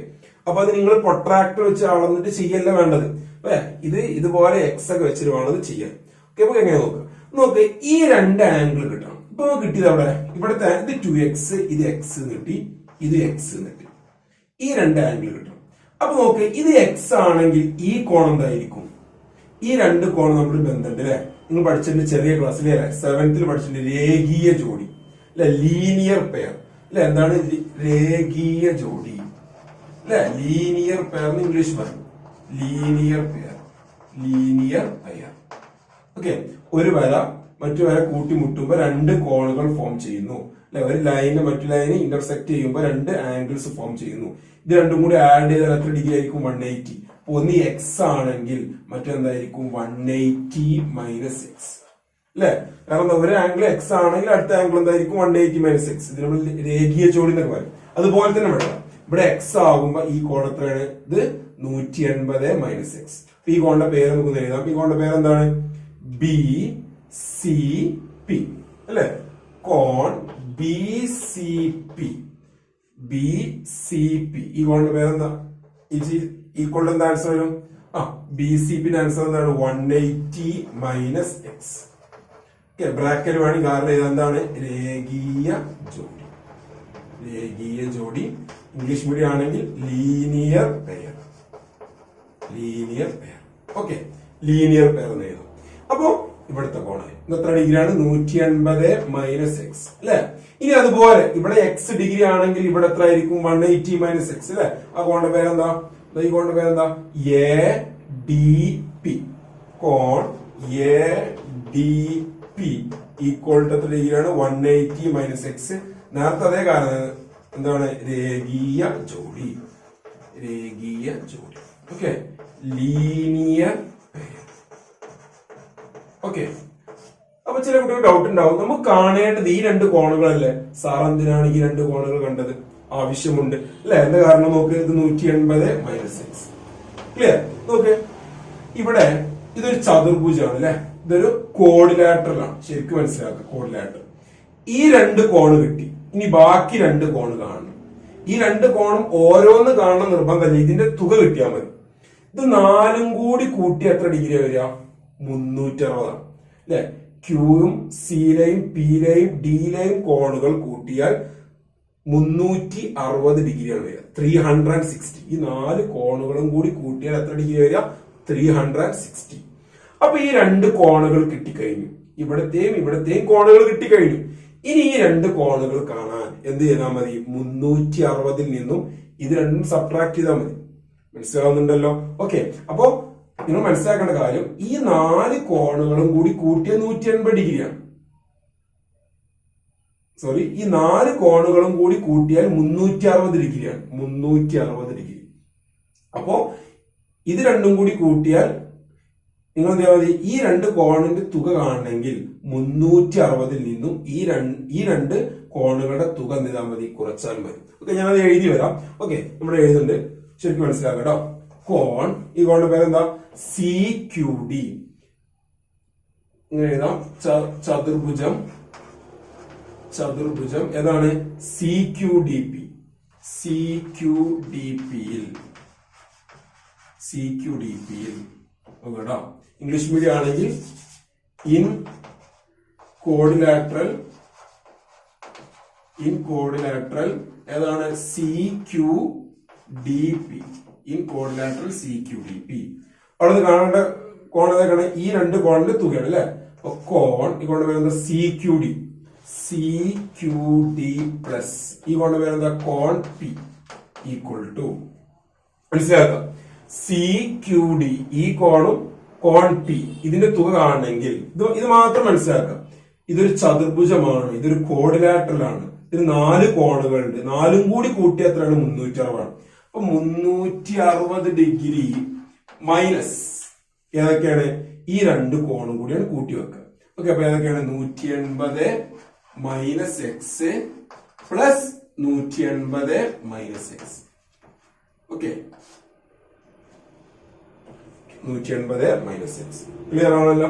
അപ്പൊ അത് നിങ്ങൾ പ്രൊട്രാക്ടർ വെച്ച് അളന്നിട്ട് ചെയ്യല്ല വേണ്ടത്. ഇത് ഇതുപോലെ എക്സ് ഒക്കെ വെച്ചിട്ട് വേണത് ചെയ്യാൻ. ഓക്കെ, അപ്പൊ എങ്ങനെ നോക്ക് ഈ രണ്ട് ആംഗിൾ കിട്ടണം. ഇപ്പൊ കിട്ടിയത് അവിടെ ഇവിടുത്തെ ഇത് 2x, ഇത് എക്സ് കിട്ടി, ഇത് എക്സ് കിട്ടി. ഈ രണ്ട് ആംഗിൾ കിട്ടണം. അപ്പൊ നോക്ക് ഇത് എക്സ് ആണെങ്കിൽ ഈ കോൺ എന്തായിരിക്കും? ഈ രണ്ട് കോൺ നമ്മൾ ബന്ധമുണ്ട് അല്ലെ. നിങ്ങൾ പഠിച്ചിട്ടുണ്ട് ചെറിയ ക്ലാസ്സിൽ 7th പഠിച്ചിട്ടുണ്ട് രേഖീയ ജോഡി അല്ലെ, ലീനിയർ പെയർ അല്ലെ. എന്താണ് രേഖീയ ജോഡി അല്ലെ, ലീനിയർ പെയർ എന്ന് ഇംഗ്ലീഷ് പറയും. Linear pair. ഓക്കെ, ഒരു വര മറ്റു വര കൂട്ടിമുട്ടുമ്പോൾ രണ്ട് കോണുകൾ ഫോം ചെയ്യുന്നു അല്ലെ. ഒരു ലൈന് മറ്റു ലൈന് ഇന്റർസെക്ട് ചെയ്യുമ്പോൾ രണ്ട് ആംഗിൾസ് ഫോം ചെയ്യുന്നു. ഇത് രണ്ടും കൂടി ആഡ് ചെയ്താൽ എത്ര ഡിഗ്രി ആയിരിക്കും? 180. ഒന്ന് എക്സ് ആണെങ്കിൽ മറ്റെന്തായിരിക്കും? 180 മൈനസ് എക്സ് അല്ലെ. കാരണം ഒരു ആംഗിൾ എക്സ് ആണെങ്കിൽ അടുത്ത ആംഗിൾ എന്തായിരിക്കും? 180 മൈനസ് എക്സ്. ഇത് നമ്മൾ രേഖീയ ജോഡി എന്നൊക്കെ പറയും. അതുപോലെ തന്നെ ഇവിടെ എക്സ് ആകുമ്പോ ഈ കോൺ എത്രയാണ്? ഇത് 180 മൈനസ് എക്സ്. ഈ കോണിന്റെ പേര് നമുക്ക് എഴുതാം. ഈ കോണിന്റെ പേര് എന്താണ്? ബി സി പി അല്ലെ. കോൺ ബി സി പി. ഈ കോണിന്റെ പേരെന്താ? ഈ കോണിന്റെ എന്താ ആൻസർ വരും? ബി സി പിന്റെ ആൻസർ എന്താണ്? 180 മൈനസ് എക്സ്. ഓക്കെ, ബ്രാക്കറ്റ് വേണമെങ്കിൽ കാരണം ഇതെന്താണ്? രേഖീയ ജോഡി. ഇംഗ്ലീഷ് മീഡിയം ആണെങ്കിൽ linear pair. Okay, linear pair എന്ന് എഴുതും. അപ്പോ ഇവിടുത്തെ കോണ് എത്ര ഡിഗ്രിയാണ്? 180 മൈനസ് എക്സ് അല്ലെ. ഇനി അതുപോലെ ഇവിടെ എക്സ് ഡിഗ്രി ആണെങ്കിൽ ഇവിടെ എത്ര ആയിരിക്കും? 180 മൈനസ് എക്സ് അല്ലെ. ആ കോണിന്റെ പേരെന്താ? ഈ കോണിന്റെ പേരെന്താ? A D P. കോൺ A D P equal to എത്ര ഡിഗ്രിയാണ്? 180 മൈനസ് എക്സ്. നേരത്തെ അതേ കാരണം എന്താണ്? രേഖീയ ജോഡി. Okay, linear. ഓക്കെ, അപ്പൊ ചില കുട്ടികൾ ഡൗട്ട് ഉണ്ടാവും, നമുക്ക് കാണേണ്ടത് ഈ രണ്ട് കോണുകളല്ലേ, സാർ എന്തിനാണ് ഈ രണ്ട് കോണുകൾ കണ്ടത്? ആവശ്യമുണ്ട് അല്ലെ. എന്താ കാരണം? നോക്ക്, ഇത് 180 മൈനസ് എക്സ്. ക്ലിയർ? നോക്ക്, ഇവിടെ ഇതൊരു ചതുർഭുജമാണ് അല്ലെ. ഇതൊരു കോഡിലാറ്ററൽ ആണ്. ശരിക്കും മനസ്സിലാക്കുക, കോഡിലാറ്ററൽ. ഈ രണ്ട് കോണ് കിട്ടി. ഇനി ബാക്കി രണ്ട് കോണ് കാണണം. ഈ രണ്ട് കോണും ഓരോന്ന് കാണണം നിർബന്ധമല്ല, ഇതിന്റെ തുക കിട്ടിയാൽ മതി. ഇത് നാലും കൂടി കൂട്ടി എത്ര ഡിഗ്രി വരിക? 360 അല്ലെ. ക്യൂയും സിയിലെയും പിയിലെയും ഡിയിലെയും കോണുകൾ കൂട്ടിയാൽ 360 ഡിഗ്രിയാണ് വരിക. 360. ഈ നാല് കോണുകളും കൂടി കൂട്ടിയാൽ എത്ര ഡിഗ്രി വരിക? 360. അപ്പൊ ഈ രണ്ട് കോണുകൾ കിട്ടിക്കഴിഞ്ഞു. ഇവിടത്തെയും കോണുകൾ കിട്ടിക്കഴിഞ്ഞു. ഇനി ഈ രണ്ട് കോണുകൾ കാണാൻ എന്ത് ചെയ്താൽ മതി? 360 നിന്നും ഇത് രണ്ടും സബ്ട്രാക്ട് ചെയ്താൽ മതി. മനസ്സിലാവുന്നുണ്ടല്ലോ? ഓക്കെ, അപ്പോ നിങ്ങൾ മനസ്സിലാക്കേണ്ട കാര്യം, ഈ നാല് കോണുകളും കൂടി കൂട്ടിയ 180 ഡിഗ്രിയാണ്. ഈ നാല് കോണുകളും കൂടി കൂട്ടിയാൽ 360 ഡിഗ്രിയാണ്. 360 ഡിഗ്രി. അപ്പോ ഇത് രണ്ടും കൂടി കൂട്ടിയാൽ നിങ്ങൾ എന്താ മതി? ഈ രണ്ട് കോണിന്റെ തുക കാണണമെങ്കിൽ 360 നിന്നും ഈ രണ്ട് കോണുകളുടെ തുക എന്ത് ചെയ്താൽ മതി? കുറച്ചാൽ മതി. ഓക്കെ, ഞാനത് എഴുതി വരാം. ഓക്കെ, ഇവിടെ എഴുതുന്നുണ്ട്, ശരിക്കും മനസ്സിലാക്കാം കേട്ടോ. കോൺ, ഈ കോണിന്റെ പേരെന്താ? C Q D. ഇങ്ങനെ എഴുതാം. ചതുർഭുജം ഏതാണ്? C Q D P. CQDP കേട്ടോ. ഇംഗ്ലീഷ് മീഡിയം ആണെങ്കിൽ ഇൻ കോഡിലാറ്ററൽ ഏതാണ് CQDP, ഇൻ കോഡിലാറ്ററൽ CQDP. അവിടെ കാണേണ്ട കോൺ ഏതൊക്കെയാണ്? ഈ രണ്ട് കോണിന്റെ തുകയാണ് അല്ലെ. അപ്പൊ കോൺ ഈ കൊണ്ട് വരുന്നത് CQD പ്ലസ് ഈ കൊണ്ട് വരുന്നത് കോൺ P ഈക്വൽ ടു, മനസ്സിലാക്കുക, CQD ഈ കോണും കോൺ P ഇതിന്റെ തുക കാണണമെങ്കിൽ ഇത് മാത്രം മനസ്സിലാക്കുക. ഇതൊരു ചതുർഭുജമാണ്, ഇതൊരു കോഡിലാറ്ററൽ ആണ്. ഇതിന് 4 കോണുകളുണ്ട്. 4ഉം കൂടി കൂട്ടിയ എത്രയാണ്? 360. അപ്പൊ 360 ഡിഗ്രി മൈനസ് ഏതൊക്കെയാണ്? ഈ രണ്ട് കോണും കൂടിയാണ് കൂട്ടി വെക്കുക. ഓക്കെ, അപ്പൊ ഏതൊക്കെയാണ്? 180 minus X plus 180 minus X. Okay, 180 minus X. Clear ആണല്ലോ.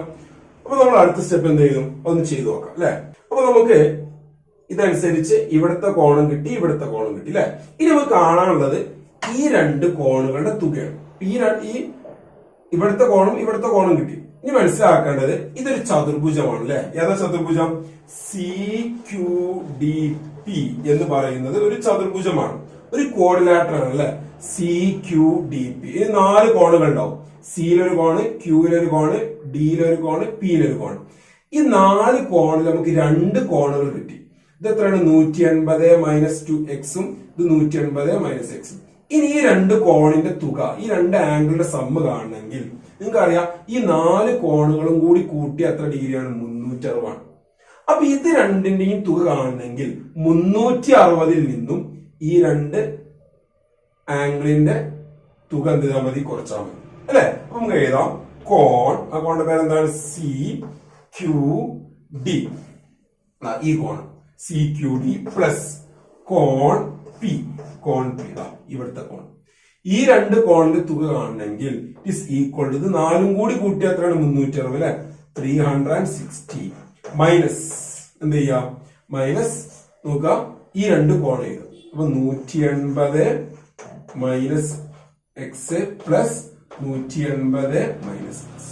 അപ്പൊ നമ്മൾ അടുത്ത സ്റ്റെപ്പ് എന്ത് ചെയ്യും? ഒന്ന് ചെയ്തു നോക്കാം അല്ലെ. അപ്പൊ നമുക്ക് ഇതനുസരിച്ച് ഇവിടുത്തെ കോണും കിട്ടി, ഇവിടുത്തെ കോണും കിട്ടി അല്ലെ. ഇനി നമുക്ക് കാണാനുള്ളത് ഈ രണ്ട് കോണുകളുടെ തുകയാണ്. ഈ ഇവിടുത്തെ കോണും ഇവിടുത്തെ കോണും കിട്ടി. ഇനി മനസ്സിലാക്കേണ്ടത് ഇതൊരു ചതുർഭുജമാണ് അല്ലെ. ഏതാ ചതുർഭുജം? CQDP എന്ന് പറയുന്നത് ഒരു ചതുർഭുജമാണ്, ഒരു കോഡിലാറ്ററൽ ആണ് അല്ലെ. CQDP. ഇനി 4 കോണുകൾ ഉണ്ടാവും. സിയിലൊരു കോണ്, ക്യൂയിലൊരു കോണ്, ഡിയിലൊരു കോണ്, പിയിലൊരു കോണ്. ഈ 4 കോണിൽ നമുക്ക് 2 കോണുകൾ കിട്ടി. ഇത് എത്രയാണ്? 180 മൈനസ് 2x-ഉം ഇത് 180 മൈനസ് എക്സും. ഇനി ഈ 2 കോണിന്റെ തുക, ഈ 2 ആംഗിളിന്റെ സമ്മ് കാണണമെങ്കിൽ നിങ്ങൾക്കറിയാം ഈ 4 കോണുകളും കൂടി കൂട്ടി എത്ര ഡിഗ്രിയാണ്? 360 ആണ്. അപ്പൊ ഇത് രണ്ടിന്റെയും തുക കാണണമെങ്കിൽ 360-ൽ നിന്നും ഈ 2 ആംഗിളിന്റെ തുക എന്ത് ചെയ്താൽ മതി? കുറച്ചാൽ മതി അല്ലെ. അപ്പൊ നമുക്ക് എഴുതാം കോൺ, ആ കോണിന്റെ പേരെന്താണ്? CQD. ഈ കോൺ CQD പ്ലസ് കോൺ P, ഇവിടുത്തെ കോൺ. ഈ 2 കോണിന്റെ തുക കാണണമെങ്കിൽ ഇസ് ഈക്വൽ ടു, ഇത് 4ഉം കൂടി കൂട്ടി എത്രയാണ്? 360 അല്ലെ. 360 മൈനസ് എന്ത് ചെയ്യാം? മൈനസ് നോക്കുക, ഈ 2 കോൺ എഴുതും. അപ്പൊ 180 minus X plus 180 minus X.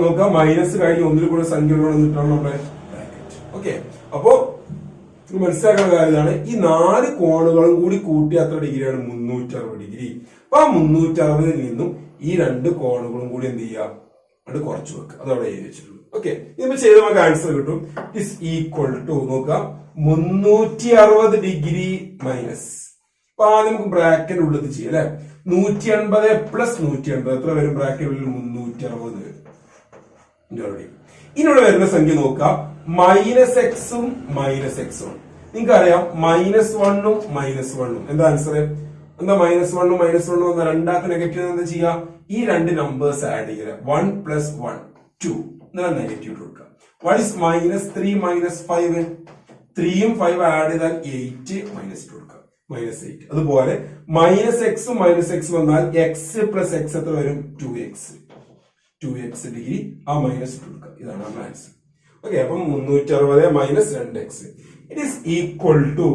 നോക്കുക, മൈനസ് കഴിഞ്ഞ് ഒന്നിൽ കൂടെ സംഖ്യകൾ വന്നിട്ടാണ് നമ്മുടെ ബ്രാക്കറ്റ്. ഓക്കെ, അപ്പോ മനസ്സിലാക്കുന്ന കാര്യമാണ് ഈ 4 കോണുകളും കൂടി കൂട്ടി എത്ര ഡിഗ്രിയാണ്? 360 ഡിഗ്രി. അപ്പൊ ആ 360-ൽ നിന്നും ഈ 2 കോണുകളും കൂടി എന്ത് ചെയ്യുക? അത് കുറച്ച് വെക്കുക. അതവിടെ എഴുതി വെച്ചിട്ടുള്ളൂ. ഓക്കെ, ഇതിപ്പോ ചെയ്ത് നമുക്ക് ആൻസർ കിട്ടും. ഇസ് ഈക്വൽ ടു നോക്കാം 360 ഡിഗ്രി മൈനസ്, അപ്പൊ ആദ്യം നമുക്ക് ബ്രാക്കറ്റ് ഉള്ളത് ചെയ്യാം അല്ലെ. 180 പ്ലസ് 180 എത്ര വരും? ബ്രാക്കറ്റ് ഉള്ളിൽ 360 വരും. ഇനിവിടെ വരുന്ന സംഖ്യ നോക്കാം, മൈനസ് എക്സും മൈനസ് എക്സും. നിങ്ങൾക്കറിയാം -1ഉം -1ഉം. എന്താ ആൻസർ? എന്താ -1ഉം -1ഉം എന്ന രണ്ടാമത്തെ നെഗറ്റീവ് എന്താ ചെയ്യുക? ഈ 2 നമ്പേഴ്സ് ആഡ് ചെയ്യുക. 1 + 1 2 എന്നാൽ നെഗറ്റീവ് കൊടുക്കുക. What is -3 -5? 3ഉം 5 ആഡ് ചെയ്താൽ 8 -2 കൊടുക്കുക, -8. അതുപോലെ -xും -x വന്നാൽ x + x എത്ര വരും? 2x degree. ആ -2 കൊടുക്കുക. ഇതാണ് നമ്മുടെ ആൻസർ. ഓക്കെ, അപ്പം 360 minus 2x it is equal to,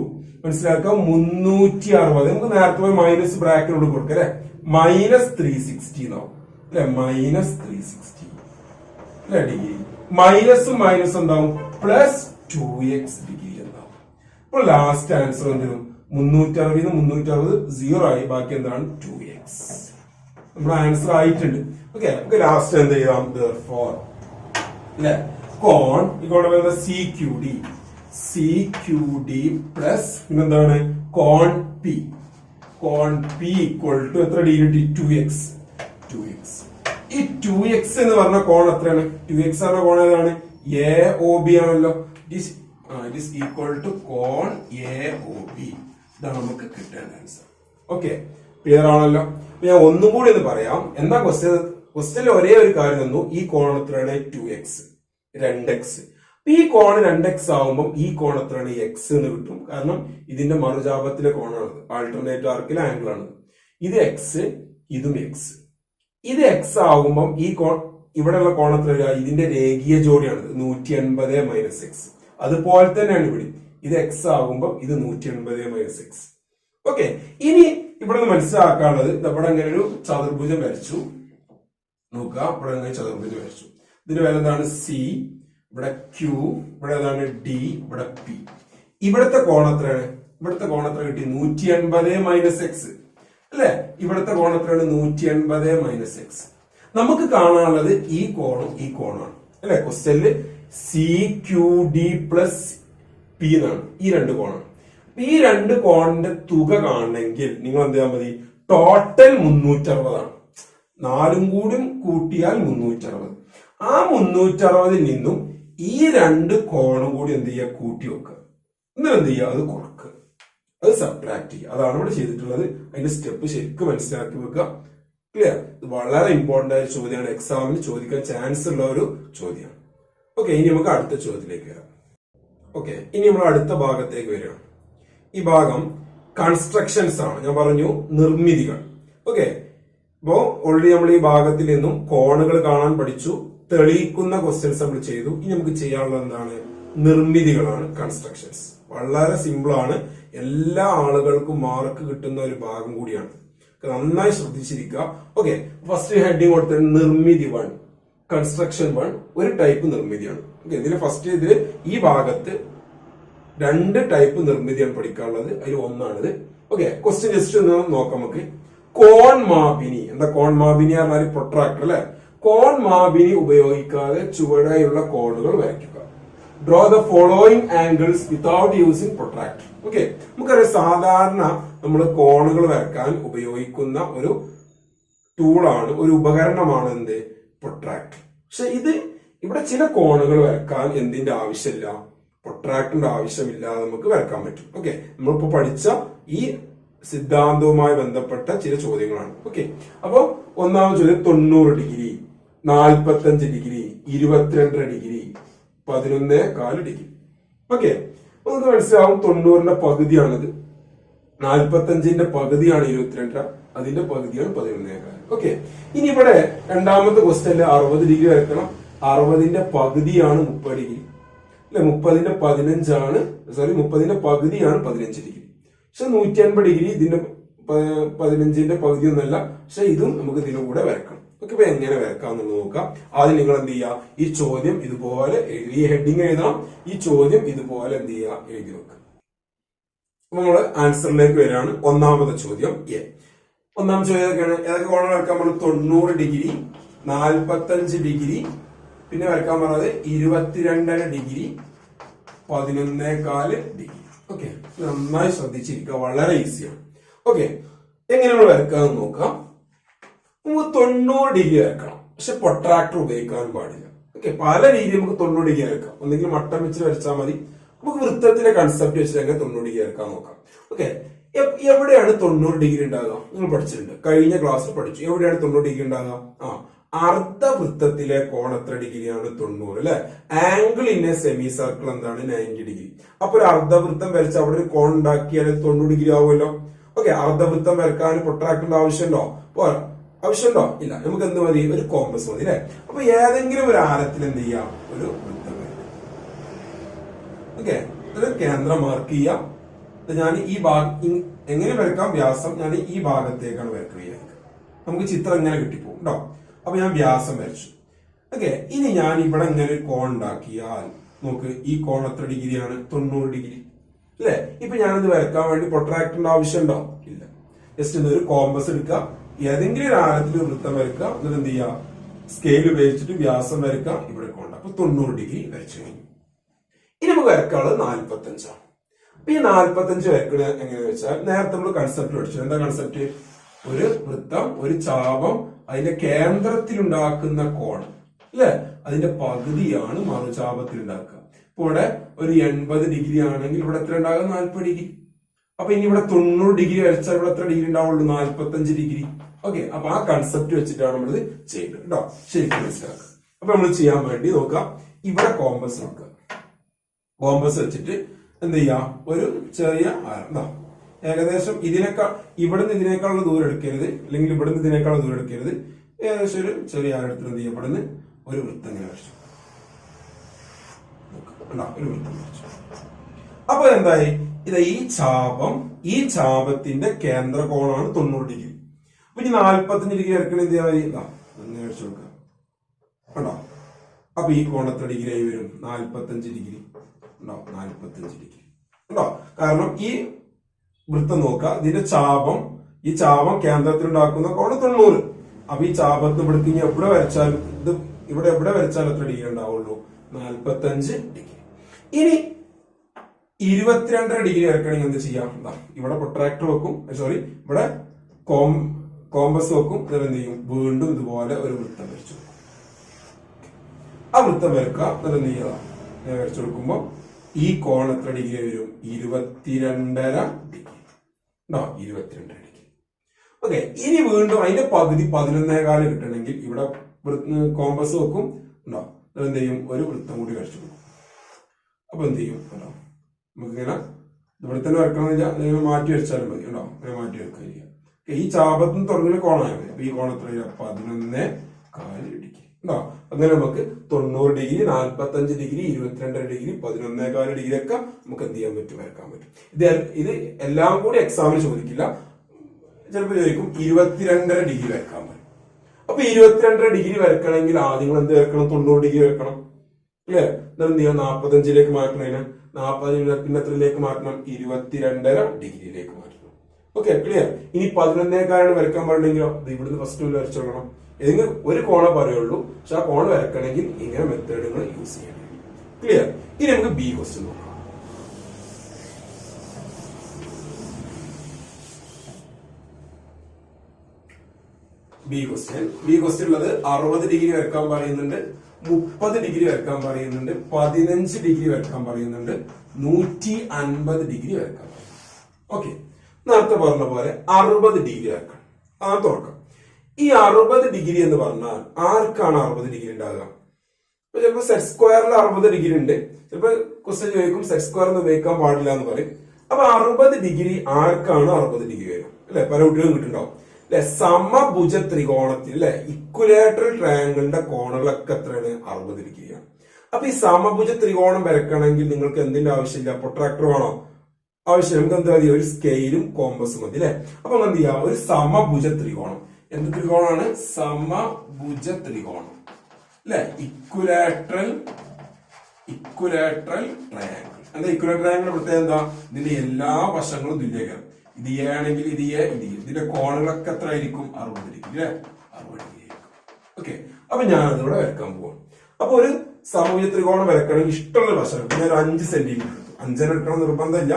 മനസ്സിലാക്കാം, 360. നമുക്ക് നേരത്തെ പോയി മൈനസ് ബ്രാക്കറ്റിനോട് കൊടുക്കാം അല്ലെ. -360 എന്നാവും അല്ലെ. -360 അല്ലെ ഡിഗ്രി. മൈനസും മൈനസ് എന്താവും? +2x ഡിഗ്രി എന്താവും. അപ്പോൾ ലാസ്റ്റ് ആൻസർ എന്തിനും 360 360 0 ആയി. ബാക്കി എന്താണ്? 2x. നമ്മുടെ ആൻസർ ആയിട്ടുണ്ട്. ഓക്കെ, നമുക്ക് ലാസ്റ്റ് എന്ത് ചെയ്യാം? therefore അല്ലെ കോൺ ഇങ്ങോട്ട് വരുന്നത് CQD പ്ലസ് പിന്നെന്താണ്? കോൺ P ഈക്വൽ ടു എത്ര ഡിഗ്രി? 2x. ഈ 2x എന്ന് പറഞ്ഞ കോൺ എത്രയാണ്? 2x എന്ന കോൺ ഏതാണ്? AOB ആണല്ലോ. ഇറ്റ് ഈസ് ഈക്വൽ ടു കോൺ AOB. ഇതാണ് നമുക്ക് കിട്ടേണ്ട ആൻസർ. ഓക്കെ, ക്ലിയർ ആണല്ലോ. ഞാൻ ഒന്നും കൂടി ഒന്ന് പറയാം. എന്താ ക്വസ്റ്റ്യനിൽ ഒരേ ഒരു കാര്യം തന്നു. ഈ കോൺ എത്രയാണ്? 2x 2x. ഈ കോൺ 2x ആവുമ്പോൾ ഈ കോൺ എത്രയാണ്? x എന്ന് കിട്ടും. കാരണം ഇതിന്റെ മറുചാപത്തിലെ കോണാണ്, ആൾട്ടർനേറ്റ് ആർക്കിലെ ആംഗിൾ ആണ്. ഇത് x, ഇതും x. ഇത് x ആവുമ്പോൾ ഈ കോൺ, ഇവിടെയുള്ള കോൺ എത്ര വരിക? ഇതിന്റെ രേഖീയ ജോഡിയാണ് 180 മൈനസ് എക്സ്. അതുപോലെ തന്നെയാണ് ഇവിടെ. ഇത് x ആകുമ്പോൾ ഇത് 180 മൈനസ് എക്സ്. ഓക്കെ, ഇനി ഇവിടെ നിന്ന് മനസ്സിലാക്കാനുള്ളത് ഇവിടെ ഇങ്ങനെ ഒരു ചതുർഭുജം വരച്ചു നോക്കുക. ഇവിടെ ഇങ്ങനെ ചതുർഭുജം വരച്ചു. ഇതിന്റെ വില എന്താണ്? സി. ഇവിടെ ക്യൂ. ഇവിടെ ഏതാണ്? ഡി. ഇവിടെ പി. ഇവിടുത്തെ കോൺ എത്രയാണ്? ഇവിടുത്തെ കോൺ എത്ര കിട്ടി? 180 മൈനസ് എക്സ് അല്ലെ? ഇവിടുത്തെ കോൺ എത്രയാണ്? 180 മൈനസ് എക്സ്. നമുക്ക് കാണാനുള്ളത് ഈ കോണും ഈ കോണാണ് അല്ലെ? ക്വസ്റ്റ്യനില് C Q D plus P എന്നാണ്. ഈ രണ്ട് കോണാണ്. ഈ രണ്ട് കോണിന്റെ തുക കാണണമെങ്കിൽ നിങ്ങൾ എന്ത് ചെയ്യാൻ മതി? ടോട്ടൽ 360 ആണ്. 4 കൂടി കൂട്ടിയാൽ 360. ആ 360 നിന്നും ഈ രണ്ട് കോണും കൂടി എന്ത് ചെയ്യുക? കൂട്ടി വെക്കുക. എന്നിട്ട് എന്ത് ചെയ്യുക? അത് കുറക്കുക, അത് സബ്ട്രാക്ട് ചെയ്യുക. അതാണ് ഇവിടെ ചെയ്തിട്ടുള്ളത്. അതിന്റെ സ്റ്റെപ്പ് ശരിക്കും മനസ്സിലാക്കി വെക്കുക. ക്ലിയർ? ഇത് വളരെ ഇമ്പോർട്ടന്റ് ആയ ചോദ്യമാണ്. എക്സാമിന് ചോദിക്കാൻ ചാൻസ് ഉള്ള ഒരു ചോദ്യമാണ്. ഓക്കെ, ഇനി നമുക്ക് അടുത്ത ചോദ്യത്തിലേക്ക് വരാം. ഓക്കെ, ഇനി നമ്മൾ അടുത്ത ഭാഗത്തേക്ക് വരികയാണ്. ഈ ഭാഗം കൺസ്ട്രക്ഷൻസ് ആണ്. ഞാൻ പറഞ്ഞു നിർമ്മിതികൾ. ഓക്കെ, അപ്പോ ഓൾറെഡി നമ്മൾ ഈ ഭാഗത്തിൽ നിന്നും കോണുകൾ കാണാൻ പഠിച്ചു. തെളിയിക്കുന്ന ക്വസ്റ്റ്യൻസ് നമ്മൾ ചെയ്തു. ഇനി നമുക്ക് ചെയ്യാനുള്ളത് എന്താണ്? നിർമ്മിതികളാണ്, കൺസ്ട്രക്ഷൻസ്. വളരെ സിമ്പിൾ ആണ്. എല്ലാ ആളുകൾക്കും മാർക്ക് കിട്ടുന്ന ഒരു ഭാഗം കൂടിയാണ്. നന്നായി ശ്രദ്ധിച്ചിരിക്കുക. ഓക്കെ, ഫസ്റ്റ് ഹെഡിങ് കൊടുത്തിട്ട് നിർമ്മിതി 1, കൺസ്ട്രക്ഷൻ 1 ഒരു ടൈപ്പ് നിർമ്മിതിയാണ്. ഓക്കെ, ഇതിന് ഫസ്റ്റ് ഇതിൽ ഈ ഭാഗത്ത് 2 ടൈപ്പ് നിർമ്മിതിയാണ് പഠിക്കാനുള്ളത്. അതിൽ ഒന്നാണിത്. ഓക്കെ, ക്വസ്റ്റ്യൻ ജസ്റ്റ് ഒന്ന് നോക്കാം നമുക്ക്. കോൺ മാപിനി. എന്താ കോൺ മാപിനി പറഞ്ഞാൽ? പ്രൊട്രാക്ടർ അല്ലെ? കോൺ മാപിനി ഉപയോഗിക്കാതെ ചുവടെയുള്ള കോണുകൾ വരയ്ക്കുക. Draw the following angles without using protractor. Okay, നമുക്കറിയാം സാധാരണ നമ്മൾ കോണുകൾ വരക്കാൻ ഉപയോഗിക്കുന്ന ഒരു ടൂളാണ്, ഒരു ഉപകരണമാണ് എന്ത്? പ്രൊട്രാക്ടർ. പക്ഷെ ഇത് ഇവിടെ ചില കോണുകൾ വരക്കാൻ എന്തിന്റെ ആവശ്യമില്ല? പ്രൊട്രാക്ടറിന്റെ ആവശ്യമില്ലാതെ നമുക്ക് വരക്കാൻ പറ്റും. ഓക്കെ, നമ്മളിപ്പോ പഠിച്ച ഈ സിദ്ധാന്തവുമായി ബന്ധപ്പെട്ട ചില ചോദ്യങ്ങളാണ്. ഓക്കെ, അപ്പൊ ഒന്നാമത് ചോദ്യം 90 degree, 45 degree, 22 degree, 11.4 degree. Okay, നമുക്ക് മനസ്സിലാവും 90ന്റെ പകുതിയാണിത്, 45ന്റെ പകുതിയാണ് 22, അതിന്റെ പകുതിയാണ് 11.4. ഓക്കെ, ഇനി ഇവിടെ രണ്ടാമത്തെ ക്വസ്റ്റ്യനിൽ 60 ഡിഗ്രി വരക്കണം. 60ന്റെ പകുതിയാണ് 30 ഡിഗ്രി അല്ലെ? 30ന്റെ 15 30ന്റെ പകുതിയാണ് 15 ഡിഗ്രി. പക്ഷെ 180 ഡിഗ്രി ഇതിന്റെ 15ന്റെ പകുതി ഒന്നല്ല. പക്ഷെ ഇതും നമുക്ക് ഇതിന്റെ കൂടെ വരക്കണം. ഓക്കെ, ഇപ്പൊ എങ്ങനെ വരക്കാമെന്ന് നോക്കാം. ആദ്യം നിങ്ങൾ എന്ത് ചെയ്യുക? ഈ ചോദ്യം ഇതുപോലെ എഴുതി, ഈ ഹെഡിങ് എഴുതണം. ഈ ചോദ്യം ഇതുപോലെ എന്ത് ചെയ്യുക? എഴുതി വെക്കുക. അപ്പൊ നമ്മള് ആൻസറിലേക്ക് വരികയാണ്. ഒന്നാമത്തെ ചോദ്യം എ. ഒന്നാം ചോദ്യം ഏതൊക്കെ കോണം വരക്കാൻ പറഞ്ഞു? 90 ഡിഗ്രി, 45 ഡിഗ്രി, പിന്നെ വരക്കാൻ പറഞ്ഞത് 22.5 ഡിഗ്രി, 11.4 ഡിഗ്രി. ഓക്കെ, നന്നായി ശ്രദ്ധിച്ചിരിക്കുക. വളരെ ഈസിയാണ്. ഓക്കെ, എങ്ങനെ നമ്മൾ വരക്കാമെന്ന് നോക്കാം. നമുക്ക് 90 ഡിഗ്രി വരക്കണം. പക്ഷെ പ്രൊട്രാക്ടർ ഉപയോഗിക്കാൻ പാടില്ല. ഓക്കെ, പല രീതിയിൽ നമുക്ക് 90 ഡിഗ്രി വരക്കാം. ഒന്നെങ്കിൽ മട്ടം വെച്ച് വരച്ചാൽ മതി. നമുക്ക് വൃത്തത്തിന്റെ കൺസെപ്റ്റ് വെച്ചിട്ട് എങ്ങനെ 90 ഡിഗ്രി വരക്കാൻ നോക്കാം. ഓക്കെ, എവിടെയാണ് 90 ഡിഗ്രി ഉണ്ടാകുക? നിങ്ങൾ പഠിച്ചിട്ടുണ്ട്, കഴിഞ്ഞ ക്ലാസ്സിൽ പഠിച്ചു. എവിടെയാണ് 90 ഡിഗ്രി ഉണ്ടാകുക? അർദ്ധവൃത്തത്തിലെ കോൺ എത്ര ഡിഗ്രിയാണ്? 90 അല്ലെ? Angle in a semi circle എന്താണ്? 90 ഡിഗ്രി. അപ്പൊ ഒരു അർദ്ധവൃത്തം വരച്ച് അവിടെ ഒരു കോൺ ഉണ്ടാക്കിയാൽ 90 ഡിഗ്രി ആവുമല്ലോ. ഓക്കെ, അർദ്ധവൃത്തം വരക്കാൻ പ്രൊട്രാക്ടറിന്റെ ആവശ്യമുണ്ടോ? ആവശ്യമുണ്ടോ? ഇല്ല. നമുക്ക് എന്ത് മതി? ഒരു കോമ്പസ് മതി അല്ലെ? അപ്പൊ ഏതെങ്കിലും ഒരു ആരത്തിൽ എന്ത് ചെയ്യാം? ഒരു വൃത്തം വരയ്ക്കാം. ഓക്കെ, ഒരു കേന്ദ്രം മാർക്ക് ചെയ്യാം. ഞാൻ ഈ ഭാഗം എങ്ങനെ വരക്കാം? വ്യാസം ഞാൻ ഈ ഭാഗത്തേക്കാണ് വരക്കുക. നമുക്ക് ചിത്രം ഇങ്ങനെ കിട്ടിപ്പോകും കേട്ടോ. അപ്പൊ ഞാൻ വ്യാസം വരച്ചു. ഓക്കെ, ഇനി ഞാൻ ഇവിടെ ഇങ്ങനെ ഒരു കോൺ ഉണ്ടാക്കിയാൽ നോക്ക്, ഈ കോൺ എത്ര ഡിഗ്രിയാണ്? 90 ഡിഗ്രി അല്ലെ? ഇപ്പൊ ഞാനിത് വരക്കാൻ വേണ്ടി പ്രൊട്രാക്ടറിന്റെ ആവശ്യമുണ്ടോ? ഇല്ല. ജസ്റ്റ് ഒരു കോമ്പസ് എടുക്കുക, ഏതെങ്കിലും ഒരു ആരത്തിൽ വൃത്തം വരക്കുക, എന്നിട്ട് എന്ത് ചെയ്യുക? സ്കെയിൽ ഉപയോഗിച്ചിട്ട് വ്യാസം വരക്കുക. ഇവിടെ കോൺ. അപ്പൊ 90 ഡിഗ്രി വരച്ചു കഴിഞ്ഞു. ഇനി നമുക്ക് വരക്കാനുള്ളത് 45ആണ്. അപ്പൊ ഈ 45 വരക്കുന്നത് എങ്ങനെയാന്ന് വെച്ചാൽ നേരത്തെ നമ്മൾ കൺസെപ്റ്റ് പഠിച്ചു. എന്താ കൺസെപ്റ്റ്? ഒരു വൃത്തം, ഒരു ചാപം, അതിന്റെ കേന്ദ്രത്തിൽ ഉണ്ടാക്കുന്ന കോൺ അല്ലെ? അതിന്റെ പകുതിയാണ് മറുചാപത്തിൽ ഉണ്ടാക്കുക. ഇപ്പൊ ഇവിടെ ഒരു 80 ഡിഗ്രി ആണെങ്കിൽ ഇവിടെ എത്ര ഉണ്ടാകുക? 40 ഡിഗ്രി. അപ്പൊ ഇനി ഇവിടെ 90 ഡിഗ്രി വരച്ചാൽ ഇവിടെ എത്ര ഡിഗ്രി ഉണ്ടാവുള്ളൂ? 45 ഡിഗ്രി. ഓക്കെ, അപ്പൊ ആ കൺസെപ്റ്റ് വെച്ചിട്ടാണ് നമ്മളിത് ചെയ്യുന്നത് കേട്ടോ. ശരിക്കും മനസ്സിലാക്കുക. അപ്പൊ നമ്മൾ ചെയ്യാൻ വേണ്ടി നോക്കാം. ഇവിടെ കോമ്പസ് നോക്കുക. കോമ്പസ് വെച്ചിട്ട് എന്ത് ചെയ്യാം? ഒരു ചെറിയ ആരം, ഏകദേശം ഇവിടുന്ന് ഇതിനേക്കാളുള്ള ദൂരം എടുക്കരുത്, അല്ലെങ്കിൽ ഇവിടുന്ന് ഇതിനേക്കാളുള്ള ദൂരം എടുക്കരുത്. ഏകദേശം ഒരു ചെറിയ ആരത്തിൽ എന്ത് ചെയ്യാം? ഇവിടുന്ന് ഒരു വൃത്തം ഇങ്ങനെ വരച്ചു. ഒരു വൃത്തം വരച്ചു. അപ്പൊ എന്തായി? ഇത് ഈ ചാപത്തിന്റെ കേന്ദ്ര കോണാണ് 90 ഡിഗ്രി. അപ്പൊ ഇനി 45 ഡിഗ്രി വരക്കണ എന്ത് ചെയ്യാൻ വരച്ചു കൊടുക്കുക കണ്ടോ. അപ്പൊ ഈ കോൺ എത്ര ഡിഗ്രി ആയി വരും? 45 ഡിഗ്രി ഉണ്ടോ, 45 ഡിഗ്രി ഉണ്ടോ. കാരണം ഈ വൃത്തം നോക്കുക, ഇതിന്റെ ഈ ചാപം കേന്ദ്രത്തിലുണ്ടാക്കുന്ന കോണ് 90. അപ്പൊ ഈ ചാപത്ത് ഇവിടെ ഇനി എവിടെ വരച്ചാലും ഇവിടെ എവിടെ വരച്ചാലും എത്ര ഡിഗ്രി ഉണ്ടാവുള്ളൂ? 45 ഡിഗ്രി. ഇനി 22 ഡിഗ്രി വരക്കണമെങ്കിൽ എന്ത് ചെയ്യാം? ഇവിടെ പ്രൊട്രാക്ടർ വെക്കും, ഇവിടെ കോമ്പസ് വെക്കും. എന്ത് ചെയ്യും? വീണ്ടും ഇതുപോലെ ഒരു വൃത്തം വരച്ചു കൊടുക്കും. ആ വൃത്തം വരക്കുക, എന്ത് ചെയ്യുക? വരച്ചു കൊടുക്കുമ്പോ ഈ കോൺ എത്ര ഡിഗ്രി വരും? 22.5 ഡിഗ്രി ഉണ്ടോ, 22 ഡിഗ്രി. ഓക്കെ, ഇനി വീണ്ടും അതിന്റെ പകുതി 11.25 കിട്ടണമെങ്കിൽ ഇവിടെ കോമ്പസ് വെക്കും ഉണ്ടോ, എന്ത് ചെയ്യും? ഒരു വൃത്തം കൂടി വരച്ചു കൊടുക്കും. അപ്പൊ എന്ത് ചെയ്യും? നമുക്കിങ്ങനെ ഇവിടെ തന്നെ വരക്കണമെന്നില്ല, മാറ്റി വരച്ചാലും മതി ഉണ്ടോ, അങ്ങനെ മാറ്റി വരക്കുക. ഈ ചാപത്തിന് തുടങ്ങുന്ന കോണാണ്. അപ്പൊ ഈ കോൺ എത്ര? 11.25 ഡിഗ്രി ഉണ്ടോ. അങ്ങനെ നമുക്ക് 90 ഡിഗ്രി, 45 ഡിഗ്രി, 22 ഡിഗ്രി, 11.25 ഡിഗ്രി ഒക്കെ നമുക്ക് എന്ത് ചെയ്യാൻ പറ്റും? വരക്കാൻ പറ്റും. ഇത് എല്ലാം കൂടി എക്സാമിന് ചോദിക്കില്ല, ചിലപ്പോൾ ചോദിക്കും 22.5 ഡിഗ്രി വരക്കാൻ പറ്റും. അപ്പൊ 22 ഡിഗ്രി വരക്കണമെങ്കിൽ ആദ്യം നിങ്ങൾ എന്ത് വരക്കണം? 90 ഡിഗ്രി വരക്കണം അല്ലേ. എന്ത് ചെയ്യാം? 45ലേക്ക് മാറ്റണം. 40 പിന്നെ എത്രയിലേക്ക് മാറ്റണം? 22.5 ഡിഗ്രിയിലേക്ക് മാറ്റണം. Okay, clear. ഇനി 11.25 വരക്കാൻ പാടുണ്ടെങ്കിലോ ഇവിടുന്ന് ഫസ്റ്റ് വരച്ചു കൊടുക്കണം. ഏതെങ്കിലും ഒരു കോണ പറയുള്ളൂ, പക്ഷെ ആ കോൺ വരക്കണമെങ്കിൽ ഇങ്ങനെ മെത്തേഡുകൾ യൂസ് ചെയ്യണം. ക്ലിയർ. ഇനി നമുക്ക് ബി ക്വസ്റ്റ്യൻ നോക്കാം. ബി ക്വസ്റ്റ്യൻ ഉള്ളത് 60 ഡിഗ്രി വരക്കാൻ പറയുന്നുണ്ട്, 30 ഡിഗ്രി വരക്കാൻ പറയുന്നുണ്ട്, 15 ഡിഗ്രി വരക്കാൻ പറയുന്നുണ്ട്, 150 ഡിഗ്രി വരക്കാൻ പറയുന്നു. ഓക്കെ, നേരത്തെ പറഞ്ഞ പോലെ 60 ഡിഗ്രി വരക്കണം. അതാണ് തുറക്കാം. ഈ 60 ഡിഗ്രി എന്ന് പറഞ്ഞാൽ ആർക്കാണ് 60 ഡിഗ്രി ഉണ്ടാകുക? ഇപ്പൊ ചിലപ്പോ സെറ്റ് സ്ക്വയറിൽ 60 ഡിഗ്രി ഉണ്ട്. ചിലപ്പോ ക്വസ്റ്റ്യൻ ചോദിക്കും സെറ്റ് സ്ക്വയർ എന്ന് ഉപയോഗിക്കാൻ പാടില്ല എന്ന് പറയും. അപ്പൊ 60 ഡിഗ്രി ആർക്കാണ് 60 ഡിഗ്രി വരും? അല്ലെ, പല കുട്ടികളും കിട്ടുണ്ടാവും അല്ലെ. സമഭുജ ത്രികോണത്തിൽ അല്ലെ, ഇക്വലേറ്ററൽ ട്രയാങ്കിളിന്റെ കോണുകളൊക്കെ എത്രയാണ്? 60 ഡിഗ്രിയാണ്. അപ്പൊ ഈ സമഭുജ ത്രികോണം വരക്കണമെങ്കിൽ നിങ്ങൾക്ക് എന്തിന്റെ ആവശ്യമില്ല? പ്രൊട്രാക്ടർ വേണോ? ആവശ്യം. നമുക്ക് എന്താ മതി? ഒരു സ്കെയിലും കോമ്പസും മതി അല്ലെ. അപ്പൊ എന്ത് ചെയ്യാം? ഒരു സമഭുജ ത്രികോണം. എന്ത് ത്രികോണമാണ്? സമഭുജ ത്രികോണം അല്ലെ. Equilateral triangle. എന്താ ഇക്വലേറ്ററൽ ട്രയാങ്കിൾ പ്രത്യേകത എന്താ? ഇതിന്റെ എല്ലാ വശങ്ങളും തുല്യകരം. ഇത് എ ആണെങ്കിൽ ഇത് എ, ഇതിന്റെ കോണുകളൊക്കെ എത്ര ആയിരിക്കും? 60 ഡിഗ്രി അല്ലെ, 60 ഡിഗ്രി ആയിരിക്കും. ഓക്കെ, അപ്പൊ ഞാൻ അതിവിടെ വരക്കാൻ പോവാം. അപ്പൊ ഒരു സമഭുജ ത്രികോണം വരക്കണമെങ്കിൽ ഇഷ്ടമുള്ള വശം ഞാൻ 5 സെന്റിമീറ്റർ എടുത്തു. 5 എടുക്കണം നിർബന്ധമില്ല,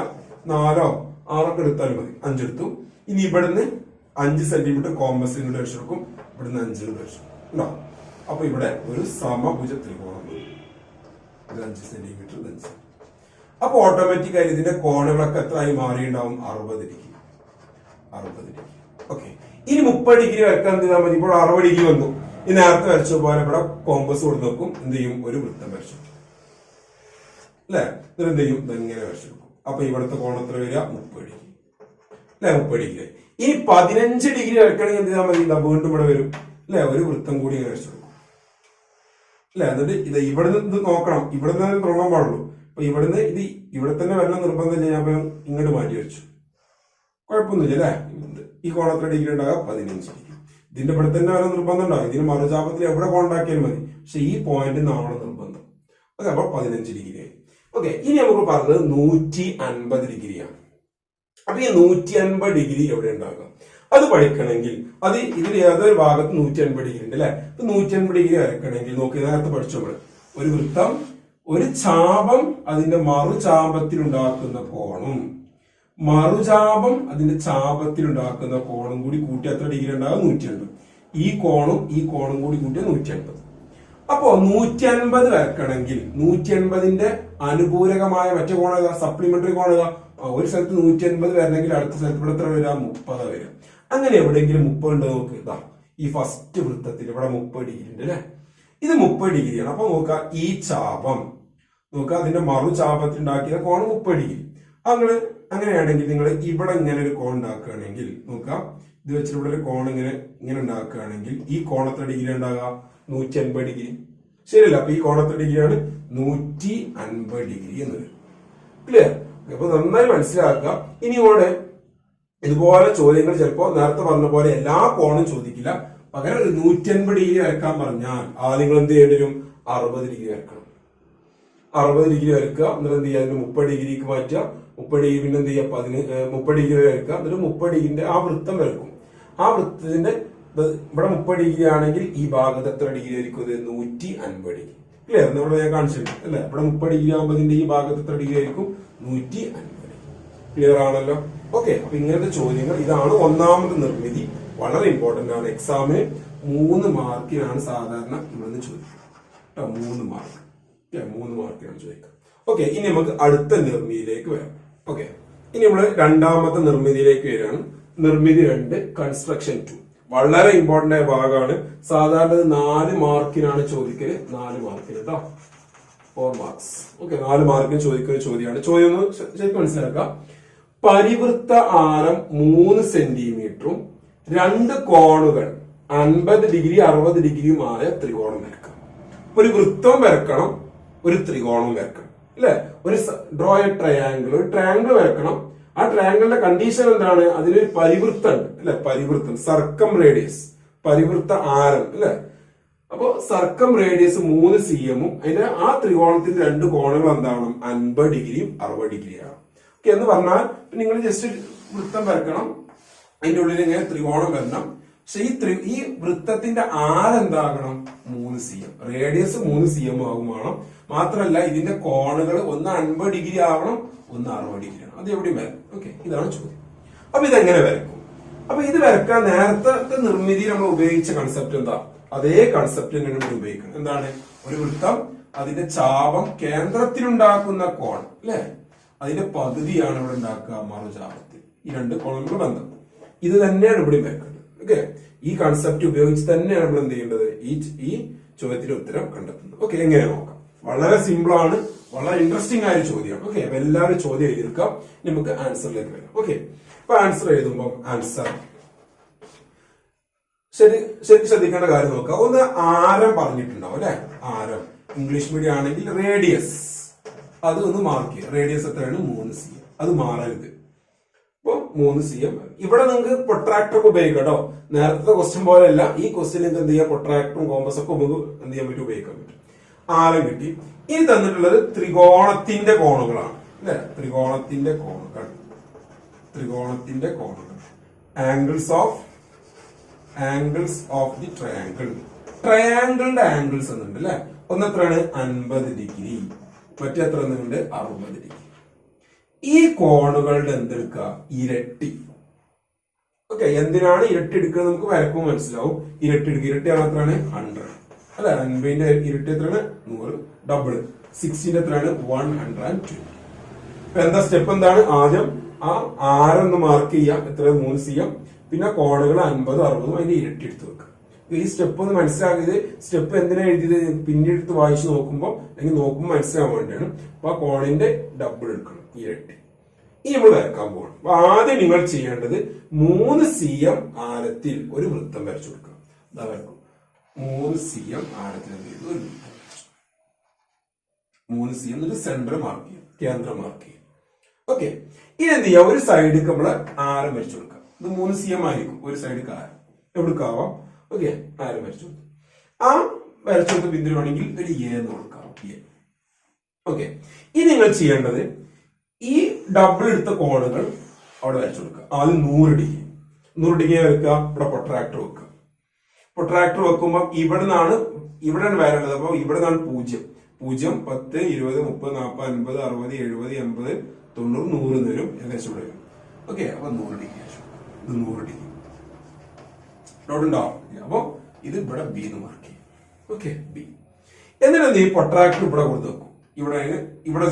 4 6 ഒക്കെ എടുത്താലും മതി. 5 എടുത്തു. ഇനി ഇവിടുന്ന് 5 സെന്റിമീറ്റർ കോമ്പസ് ഇങ്ങോട്ട് വരച്ചെടുക്കും, ഇവിടുന്ന് 5 വരച്ചെടുക്കും ഉണ്ടോ. അപ്പൊ ഇവിടെ ഒരു സമഭുജ ത്രികോണം, ഇത് 5 സെന്റിമീറ്റർ 5. അപ്പൊ ഓട്ടോമാറ്റിക് ആയി ഇതിന്റെ കോണുകളൊക്കെ എത്ര ആയി മാറിയിട്ടുണ്ടാവും? 60 ഡിഗ്രി. ഓക്കെ, ഇനി 30 ഡിഗ്രി വരക്കാൻ എന്ത് ചെയ്താൽ മതി? ഇപ്പോൾ 60 ഡിഗ്രി വന്നു. ഈ നേരത്തെ വരച്ച പോലെ ഇവിടെ കോമ്പസ് കൊടുത്ത് നോക്കും, എന്ത് ചെയ്യും? ഒരു വൃത്തം വരച്ചു അല്ലെ. ഇത് എന്ത് ചെയ്യും? ഇങ്ങനെ വരച്ചെടുക്കും. അപ്പൊ ഇവിടുത്തെ കോണം എത്ര വരിക? 30 ഡിഗ്രി അല്ലെ, 30 ഡിഗ്രി. ഈ 15 ഡിഗ്രി വരക്കണമെങ്കിൽ എന്ത് ചെയ്താൽ മതി? വീണ്ടും ഇവിടെ വരും അല്ലെ, ഒരു വൃത്തം കൂടി വരച്ചെടുക്കും അല്ലെ. എന്നിട്ട് ഇത് ഇവിടുന്ന് ഇത് നോക്കണം, ഇവിടുന്ന് തുടങ്ങാൻ പാടുള്ളൂ. അപ്പൊ ഇവിടുന്ന് ഇത് ഇവിടെ തന്നെ വരണം നിർബന്ധമില്ല. ഞാൻ ഇങ്ങോട്ട് മാറ്റി വെച്ചു, കുഴപ്പമൊന്നുമില്ല അല്ലെ. ഈ കോണം എത്ര ഡിഗ്രി ഉണ്ടാകാം? 15 ഡിഗ്രി. ഇതിന്റെ ഇവിടെ തന്നെ വരാൻ നിർബന്ധം ഉണ്ടാവും. ഇതിന് മറുചാപത്തിൽ എവിടെ കോണ്ടാക്കിയാലും മതി, പക്ഷെ ഈ പോയിന്റ് നാളെ നിർബന്ധം. ഓക്കെ, അപ്പൊ 15 ഡിഗ്രി ആയി. ഓക്കെ, ഇനി നമുക്ക് പറഞ്ഞത് 150 ഡിഗ്രിയാണ്. അപ്പൊ ഈ 150 ഡിഗ്രി എവിടെ ഉണ്ടാകാം? അത് പഠിക്കണമെങ്കിൽ അത് ഇതിൽ ഏതൊരു ഭാഗത്ത് 150 ഡിഗ്രി ഉണ്ട് അല്ലെ. 150 ഡിഗ്രി വരക്കണമെങ്കിൽ നോക്കി, നേരത്തെ പഠിച്ചു നമ്മൾ ഒരു വൃത്തം, ഒരു ചാപം അതിന്റെ മറുചാപത്തിലുണ്ടാക്കുന്ന കോണും മറുചാപം അതിന്റെ ചാപത്തിലുണ്ടാക്കുന്ന കോണും കൂടി കൂട്ടി എത്ര ഡിഗ്രി ഉണ്ടാകും? 150. ഈ കോണും കൂടി കൂട്ടിയ 150. അപ്പോ 150 വരക്കണമെങ്കിൽ 180ന്റെ അനുപൂരകമായ മറ്റേ കോണ ഏതാ? സപ്ലിമെന്ററി കോണ ഏതാ? ഒരു സ്ഥലത്ത് 180 വരണമെങ്കിൽ അടുത്ത സ്ഥലത്ത് ഇവിടെ എത്ര വരിക? 30 വരിക. അങ്ങനെ എവിടെയെങ്കിലും 30 ഉണ്ട് നോക്ക്. ഇതാ ഈ ഫസ്റ്റ് വൃത്തത്തിൽ ഇവിടെ 30 ഡിഗ്രി ഉണ്ട് അല്ലെ. ഇത് 30 ഡിഗ്രിയാണ്. അപ്പൊ നോക്കുക, ഈ ചാപം നോക്കുക, അതിന്റെ മറുചാപത്തിൽ ഉണ്ടാക്കിയ കോൺ 30 ഡിഗ്രി. അങ്ങനെയാണെങ്കിൽ നിങ്ങൾ ഇവിടെ ഇങ്ങനെ ഒരു കോൺ ഉണ്ടാക്കുകയാണെങ്കിൽ നോക്കാം, ഇത് വെച്ചിട്ട് ഇവിടെ ഒരു കോൺ ഇങ്ങനെ ഉണ്ടാക്കുകയാണെങ്കിൽ ഈ കോൺ എത്ര ഡിഗ്രി ഉണ്ടാകുക? 150 ഡിഗ്രി. ശരിയല്ല. അപ്പൊ ഈ കോൺ എത്ര ഡിഗ്രിയാണ്? 150 ഡിഗ്രി എന്ന് വരും. ക്ലിയർ. അപ്പൊ നന്നായി മനസ്സിലാക്കുക. ഇനി ഇവിടെ ഇതുപോലെ ചോദ്യങ്ങൾ ചിലപ്പോ നേരത്തെ പറഞ്ഞ പോലെ എല്ലാ കോണും ചോദിക്കില്ല. പകരം ഒരു 180 ഡിഗ്രി വരക്കാൻ പറഞ്ഞാൽ ആദ്യം നിങ്ങൾ എന്ത് ചെയ്യേണ്ടി വരും? 60 ഡിഗ്രി വരക്കണം. 60 ഡിഗ്രി വരക്കുക. എന്നിട്ട് എന്ത് ചെയ്യുക? 30 ഡിഗ്രിക്ക് മാറ്റുക. 30 ഡിഗ്രി പിന്നെ എന്ത് ചെയ്യുക? 30 ഡിഗ്രി വരക്കുക. എന്നിട്ട് 30 ഡിഗ്രിന്റെ ആ വൃത്തം വരക്കും. ആ വൃത്തത്തിന്റെ ഇവിടെ 30 ഡിഗ്രി ആണെങ്കിൽ ഈ ഭാഗത്ത് എത്ര ഡിഗ്രി ആയിരിക്കും? 150 ഡിഗ്രി. ക്ലിയർ? ഇവിടെ ഞാൻ കാണിച്ചിട്ടുണ്ട് അല്ലെ? ഇവിടെ 30 ഡിഗ്രി ആകുമ്പോൾ ഇതിന്റെ ഈ ഭാഗത്ത് എത്ര ഡിഗ്രി ആയിരിക്കും? 150 ഡിഗ്രി. ക്ലിയർ ആണല്ലോ? ഓക്കെ. അപ്പൊ ഇങ്ങനത്തെ ചോദ്യങ്ങൾ, ഇതാണ് ഒന്നാമത്തെ നിർമ്മിതി. വളരെ ഇമ്പോർട്ടന്റ് ആണ്. എക്സാമിന് 3 മാർക്കിനാണ് സാധാരണ ഇവിടുന്ന് ചോദിക്കുക. 3 മാർക്ക്. 3 മാർക്കിനാണ് ചോദിക്കുക. ഓക്കെ. ഇനി നമുക്ക് അടുത്ത നിർമ്മിതിയിലേക്ക് വരാം. ഓക്കെ. ഇനി നമ്മൾ രണ്ടാമത്തെ നിർമ്മിതിയിലേക്ക് വരികയാണ്. നിർമ്മിതി 2, കൺസ്ട്രക്ഷൻ 2. വളരെ ഇമ്പോർട്ടന്റ് ആയ ഭാഗമാണ്. സാധാരണ 4 മാർക്കിനാണ് ചോദിക്കല്. 4 മാർക്കിന് കേട്ടോ, 4 മാർക്സ്. ഓക്കെ. 4 മാർക്കിന് ചോദിക്കുന്ന ചോദ്യമാണ്. ചോദ്യം ഒന്ന് ശരിക്കും മനസ്സിലാക്കാം. പരിവൃത്ത ആരം 3 സെന്റിമീറ്ററും 2 കോണുകൾ 50 ഡിഗ്രി 60 ഡിഗ്രിയുമായ ത്രികോണം വരക്കാം. ഒരു വൃത്തം വരക്കണം, ഒരു ത്രികോണം വരക്കണം അല്ലെ? ഒരു ഡ്രോ എ ട്രയാങ്കിൾ, ഒരു ട്രയാങ്കിൾ വരക്കണം. ആ ട്രയാങ്കിളിന്റെ കണ്ടീഷൻ എന്താണ്? അതിലൊരു പരിവൃത്തം ഉണ്ട് അല്ലെ? പരിവൃത്തം, സർക്കം റേഡിയസ്, പരിവൃത്ത ആരം അല്ലെ? അപ്പോ സർക്കം റേഡിയസ് 3 cm അതിന്റെ ആ ത്രികോണത്തിന്റെ 2 കോണുകൾ എന്താണ്? 50 ഡിഗ്രിയും 60 ഡിഗ്രിയാണ്. ഓക്കെ. എന്ന് പറഞ്ഞാൽ നിങ്ങൾ ജസ്റ്റ് വൃത്തം വരക്കണം, അതിന്റെ ഉള്ളിൽ ഇങ്ങനെ ത്രികോണം വരണം. പക്ഷെ ഈ വൃത്തത്തിന്റെ ആരെന്താകണം? 3 cm. റേഡിയസ് 3 cm ആകും വേണം. മാത്രമല്ല ഇതിന്റെ കോണുകൾ ഒന്ന് 50 ഡിഗ്രി ആവണം, ഒന്ന് 60 ഡിഗ്രി ആണ്. അത് എവിടെയും വരും. ഓക്കെ. ഇതാണ് ചോദ്യം. അപ്പൊ ഇതെങ്ങനെ വരക്കും? അപ്പൊ ഇത് വരക്കാൻ നേരത്തെ നിർമ്മിതി നമ്മൾ ഉപയോഗിച്ച കൺസെപ്റ്റ് എന്താ? അതേ കൺസെപ്റ്റ് തന്നെയാണ് ഇവിടെ ഉപയോഗിക്കുന്നത്. എന്താണ്? ഒരു വൃത്തം, അതിന്റെ ചാപം കേന്ദ്രത്തിലുണ്ടാക്കുന്ന കോൺ അല്ലെ? അതിന്റെ പകുതിയാണ് ഇവിടെ ഉണ്ടാക്കുക മറുചാപത്തിൽ. ഈ 2 കോണുകൾ ബന്ധം. ഇത് തന്നെയാണ് ഇവിടെ വെക്കുന്നത്. ഓക്കെ. ഈ കൺസെപ്റ്റ് ഉപയോഗിച്ച് തന്നെയാണ് നമ്മൾ എന്ത് ചെയ്യേണ്ടത്? ഈ ചോദ്യത്തിന്റെ ഉത്തരം കണ്ടെത്തുന്നത്. ഓക്കെ. എങ്ങനെ നോക്കാം? വളരെ സിമ്പിൾ ആണ്, വളരെ ഇൻട്രസ്റ്റിംഗ് ആയ ചോദ്യമാണ്. ഓക്കെ. അപ്പൊ എല്ലാവരും ചോദ്യം എഴുതിയെടുക്കാം. നമുക്ക് ആൻസറിലേക്ക് വരാം. ഓക്കെ. അപ്പൊ ആൻസർ എഴുതുമ്പോൾ ആൻസർ ശരിക്കും ശ്രദ്ധിക്കേണ്ട കാര്യം നോക്കാം. ഒന്ന് ആരം പറഞ്ഞിട്ടുണ്ടാവും അല്ലെ? ആരം ഇംഗ്ലീഷ് മീഡിയം ആണെങ്കിൽ റേഡിയസ്, അത് ഒന്ന് മാർക്ക് ചെയ്യുക. റേഡിയസ് എത്രയാണ്? 3 cm. അത് മാറരുത്. അപ്പൊ 3 cm. ഇവിടെ നിങ്ങൾക്ക് പ്രൊട്രാക്ടർ ഒക്കെ ഉപയോഗിക്കാം കേട്ടോ. നേരത്തെ ക്വസ്റ്റ്യൻ പോലെയല്ല. ഈ ക്വസ്റ്റ്യൻ നിങ്ങൾക്ക് എന്ത് ചെയ്യാം? പ്രൊട്രാക്ടറും കോമ്പസും ഒക്കെ നമുക്ക് എന്ത് ചെയ്യാൻ പറ്റും? ഉപയോഗിക്കാൻ പറ്റും. ആരം കിട്ടി. ഇനി തന്നിട്ടുള്ളത് ത്രികോണത്തിന്റെ കോണുകളാണ് അല്ലെ? ത്രികോണത്തിന്റെ കോണുകൾ, ത്രികോണത്തിന്റെ കോണുകൾ, ആംഗിൾസ് ഓഫ് ദി ട്രയാങ്കിൾ. ട്രയാങ്കിളിന്റെ ആംഗിൾസ് എന്നുണ്ട് അല്ലെ? ഒന്ന് എത്രയാണ്? 50 ഡിഗ്രി. മറ്റെത്ര എന്നുണ്ട്? 60 ഡിഗ്രി. ഈ കോണുകളുടെ എന്തെടുക്കുക? ഇരട്ടി. ഓക്കെ. എന്തിനാണ് ഇരട്ടി എടുക്കുന്നത്? നമുക്ക് വരക്കുമ്പോൾ മനസ്സിലാവും. ഇരട്ടി എടുക്കുക. ഇരട്ടിയാണ് എത്രയാണ്? 100 അല്ലെ? 50ന്റെ ഇരട്ടി എത്രയാണ്? 100. ഡബിൾ 60ന്റെ എത്രയാണ്? 120. ഇപ്പൊ എന്താ സ്റ്റെപ്പ്? എന്താണ്? ആദ്യം ആ ആരം ഒന്ന് മാർക്ക് ചെയ്യാം. എത്ര? 3 cm. പിന്നെ കോണുകൾ 50, 60 അതിന്റെ ഇരട്ടി എടുത്ത് വെക്കുക. ഈ സ്റ്റെപ്പ് ഒന്ന് മനസ്സിലാക്കിയത്. സ്റ്റെപ്പ് എന്തിനാ എഴുതിയത്? പിന്നീട് എടുത്ത് വായിച്ചു നോക്കുമ്പോൾ അല്ലെങ്കിൽ നോക്കുമ്പോൾ മനസ്സിലാവാൻ വേണ്ടിയാണ്. അപ്പൊ ആ കോണിന്റെ ഡബിൾ എടുക്കണം, ഇരട്ടി. ഇനി നമ്മൾ വരക്കാൻ പോകണം. അപ്പൊ ആദ്യം നിങ്ങൾ ചെയ്യേണ്ടത് 3 cm ആരത്തിൽ ഒരു വൃത്തം വരച്ചു കൊടുക്കുക. ഇതാ വരക്കും. 3 cm ആരത്തിൽ എന്ത് ചെയ്തു? ഒരു വൃത്തം വരച്ചു. 3 cm എന്നിട്ട് സെന്റർ മാർക്ക് ചെയ്യും, കേന്ദ്രം മാർക്ക് ചെയ്യും. ഓക്കെ. ഇനി എന്ത് ചെയ്യാം? ഒരു സൈഡിൽ നമ്മള് ആരം വരച്ചു കൊടുക്കാം. ഇത് 3 cm ആയിരിക്കും. ഒരു സൈഡിൽ ആരം എവിടേക്കാവാം? ഓക്കെ. ആരം വരച്ചു കൊടുത്തു. ആ വരച്ചു കൊടുത്ത ബിന്ദു വേണമെങ്കിൽ ഒരു എ എന്ന് കൊടുക്കാം. ഓക്കെ. ഇനി നിങ്ങൾ ചെയ്യേണ്ടത് ഈ ഡബിൾ എടുത്ത കോണുകൾ അവിടെ വരച്ചു കൊടുക്കുക. ആദ്യം 100 ഡിഗ്രി. 100 ഡിഗ്രി വെക്കുക. ഇവിടെ പ്രൊട്രാക്ടർ വെക്കുക. പ്രൊട്രാക്ടർ വെക്കുമ്പോൾ ഇവിടുന്നാണ് വരേണ്ടത്. അപ്പൊ ഇവിടെ നിന്നാണ് 0, 0, 10, 20, 30, 40, 50, 60, 70, 80, 90, 100 വരും. ഏകദേശം ഇവിടെ വരും. ഓക്കെ. അപ്പൊ 100 ഡിഗ്രി. ഇത് 100 ഡിഗ്രി. ഡോട്ട് ഉണ്ടോ? അപ്പൊ ഇത് ഇവിടെ ബി എന്ന് മാർക്ക് ചെയ്യും. ഓക്കെ. ബി. എന്നിട്ട് ഈ പ്രൊട്രാക്ടർ ഇവിടെ കൊടുത്ത് വെക്കും. ഇവിടെ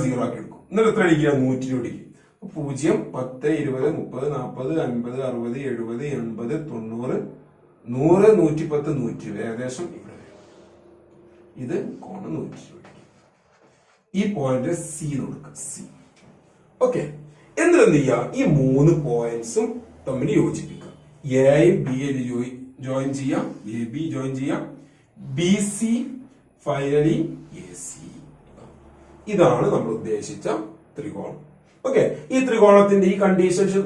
0 ആക്കി എടുക്കും. എന്നിട്ട് എത്ര ഡിഗ്രി? 120 ഡിഗ്രി. 0, 10, 20, 30, 40, 50, 60, 70, 80, 90, 100, 110, 120. ഏകദേശം ഇവിടെ വരും. ഇത് കോണ് 120 ഡിഗ്രി. ഈ പോയിന്റ് സി എന്ന് കൊടുക്കുക. സി. ഓക്കെ. എന്നിട്ട് എന്ത് ചെയ്യുക? ഈ 3 പോയിന്റ്സും തമ്മിൽ യോജിപ്പിക്കുക. എയും ബി ജോയിൻ ചെയ്യാം, എ ബി ജോയിൻ ചെയ്യാം, B C, finally A C. ഇതാണ് നമ്മൾ ഉദ്ദേശിച്ച ത്രികോണം. ഓക്കെ, ഈ ത്രികോണത്തിന്റെ ഈ കണ്ടീഷൻസ്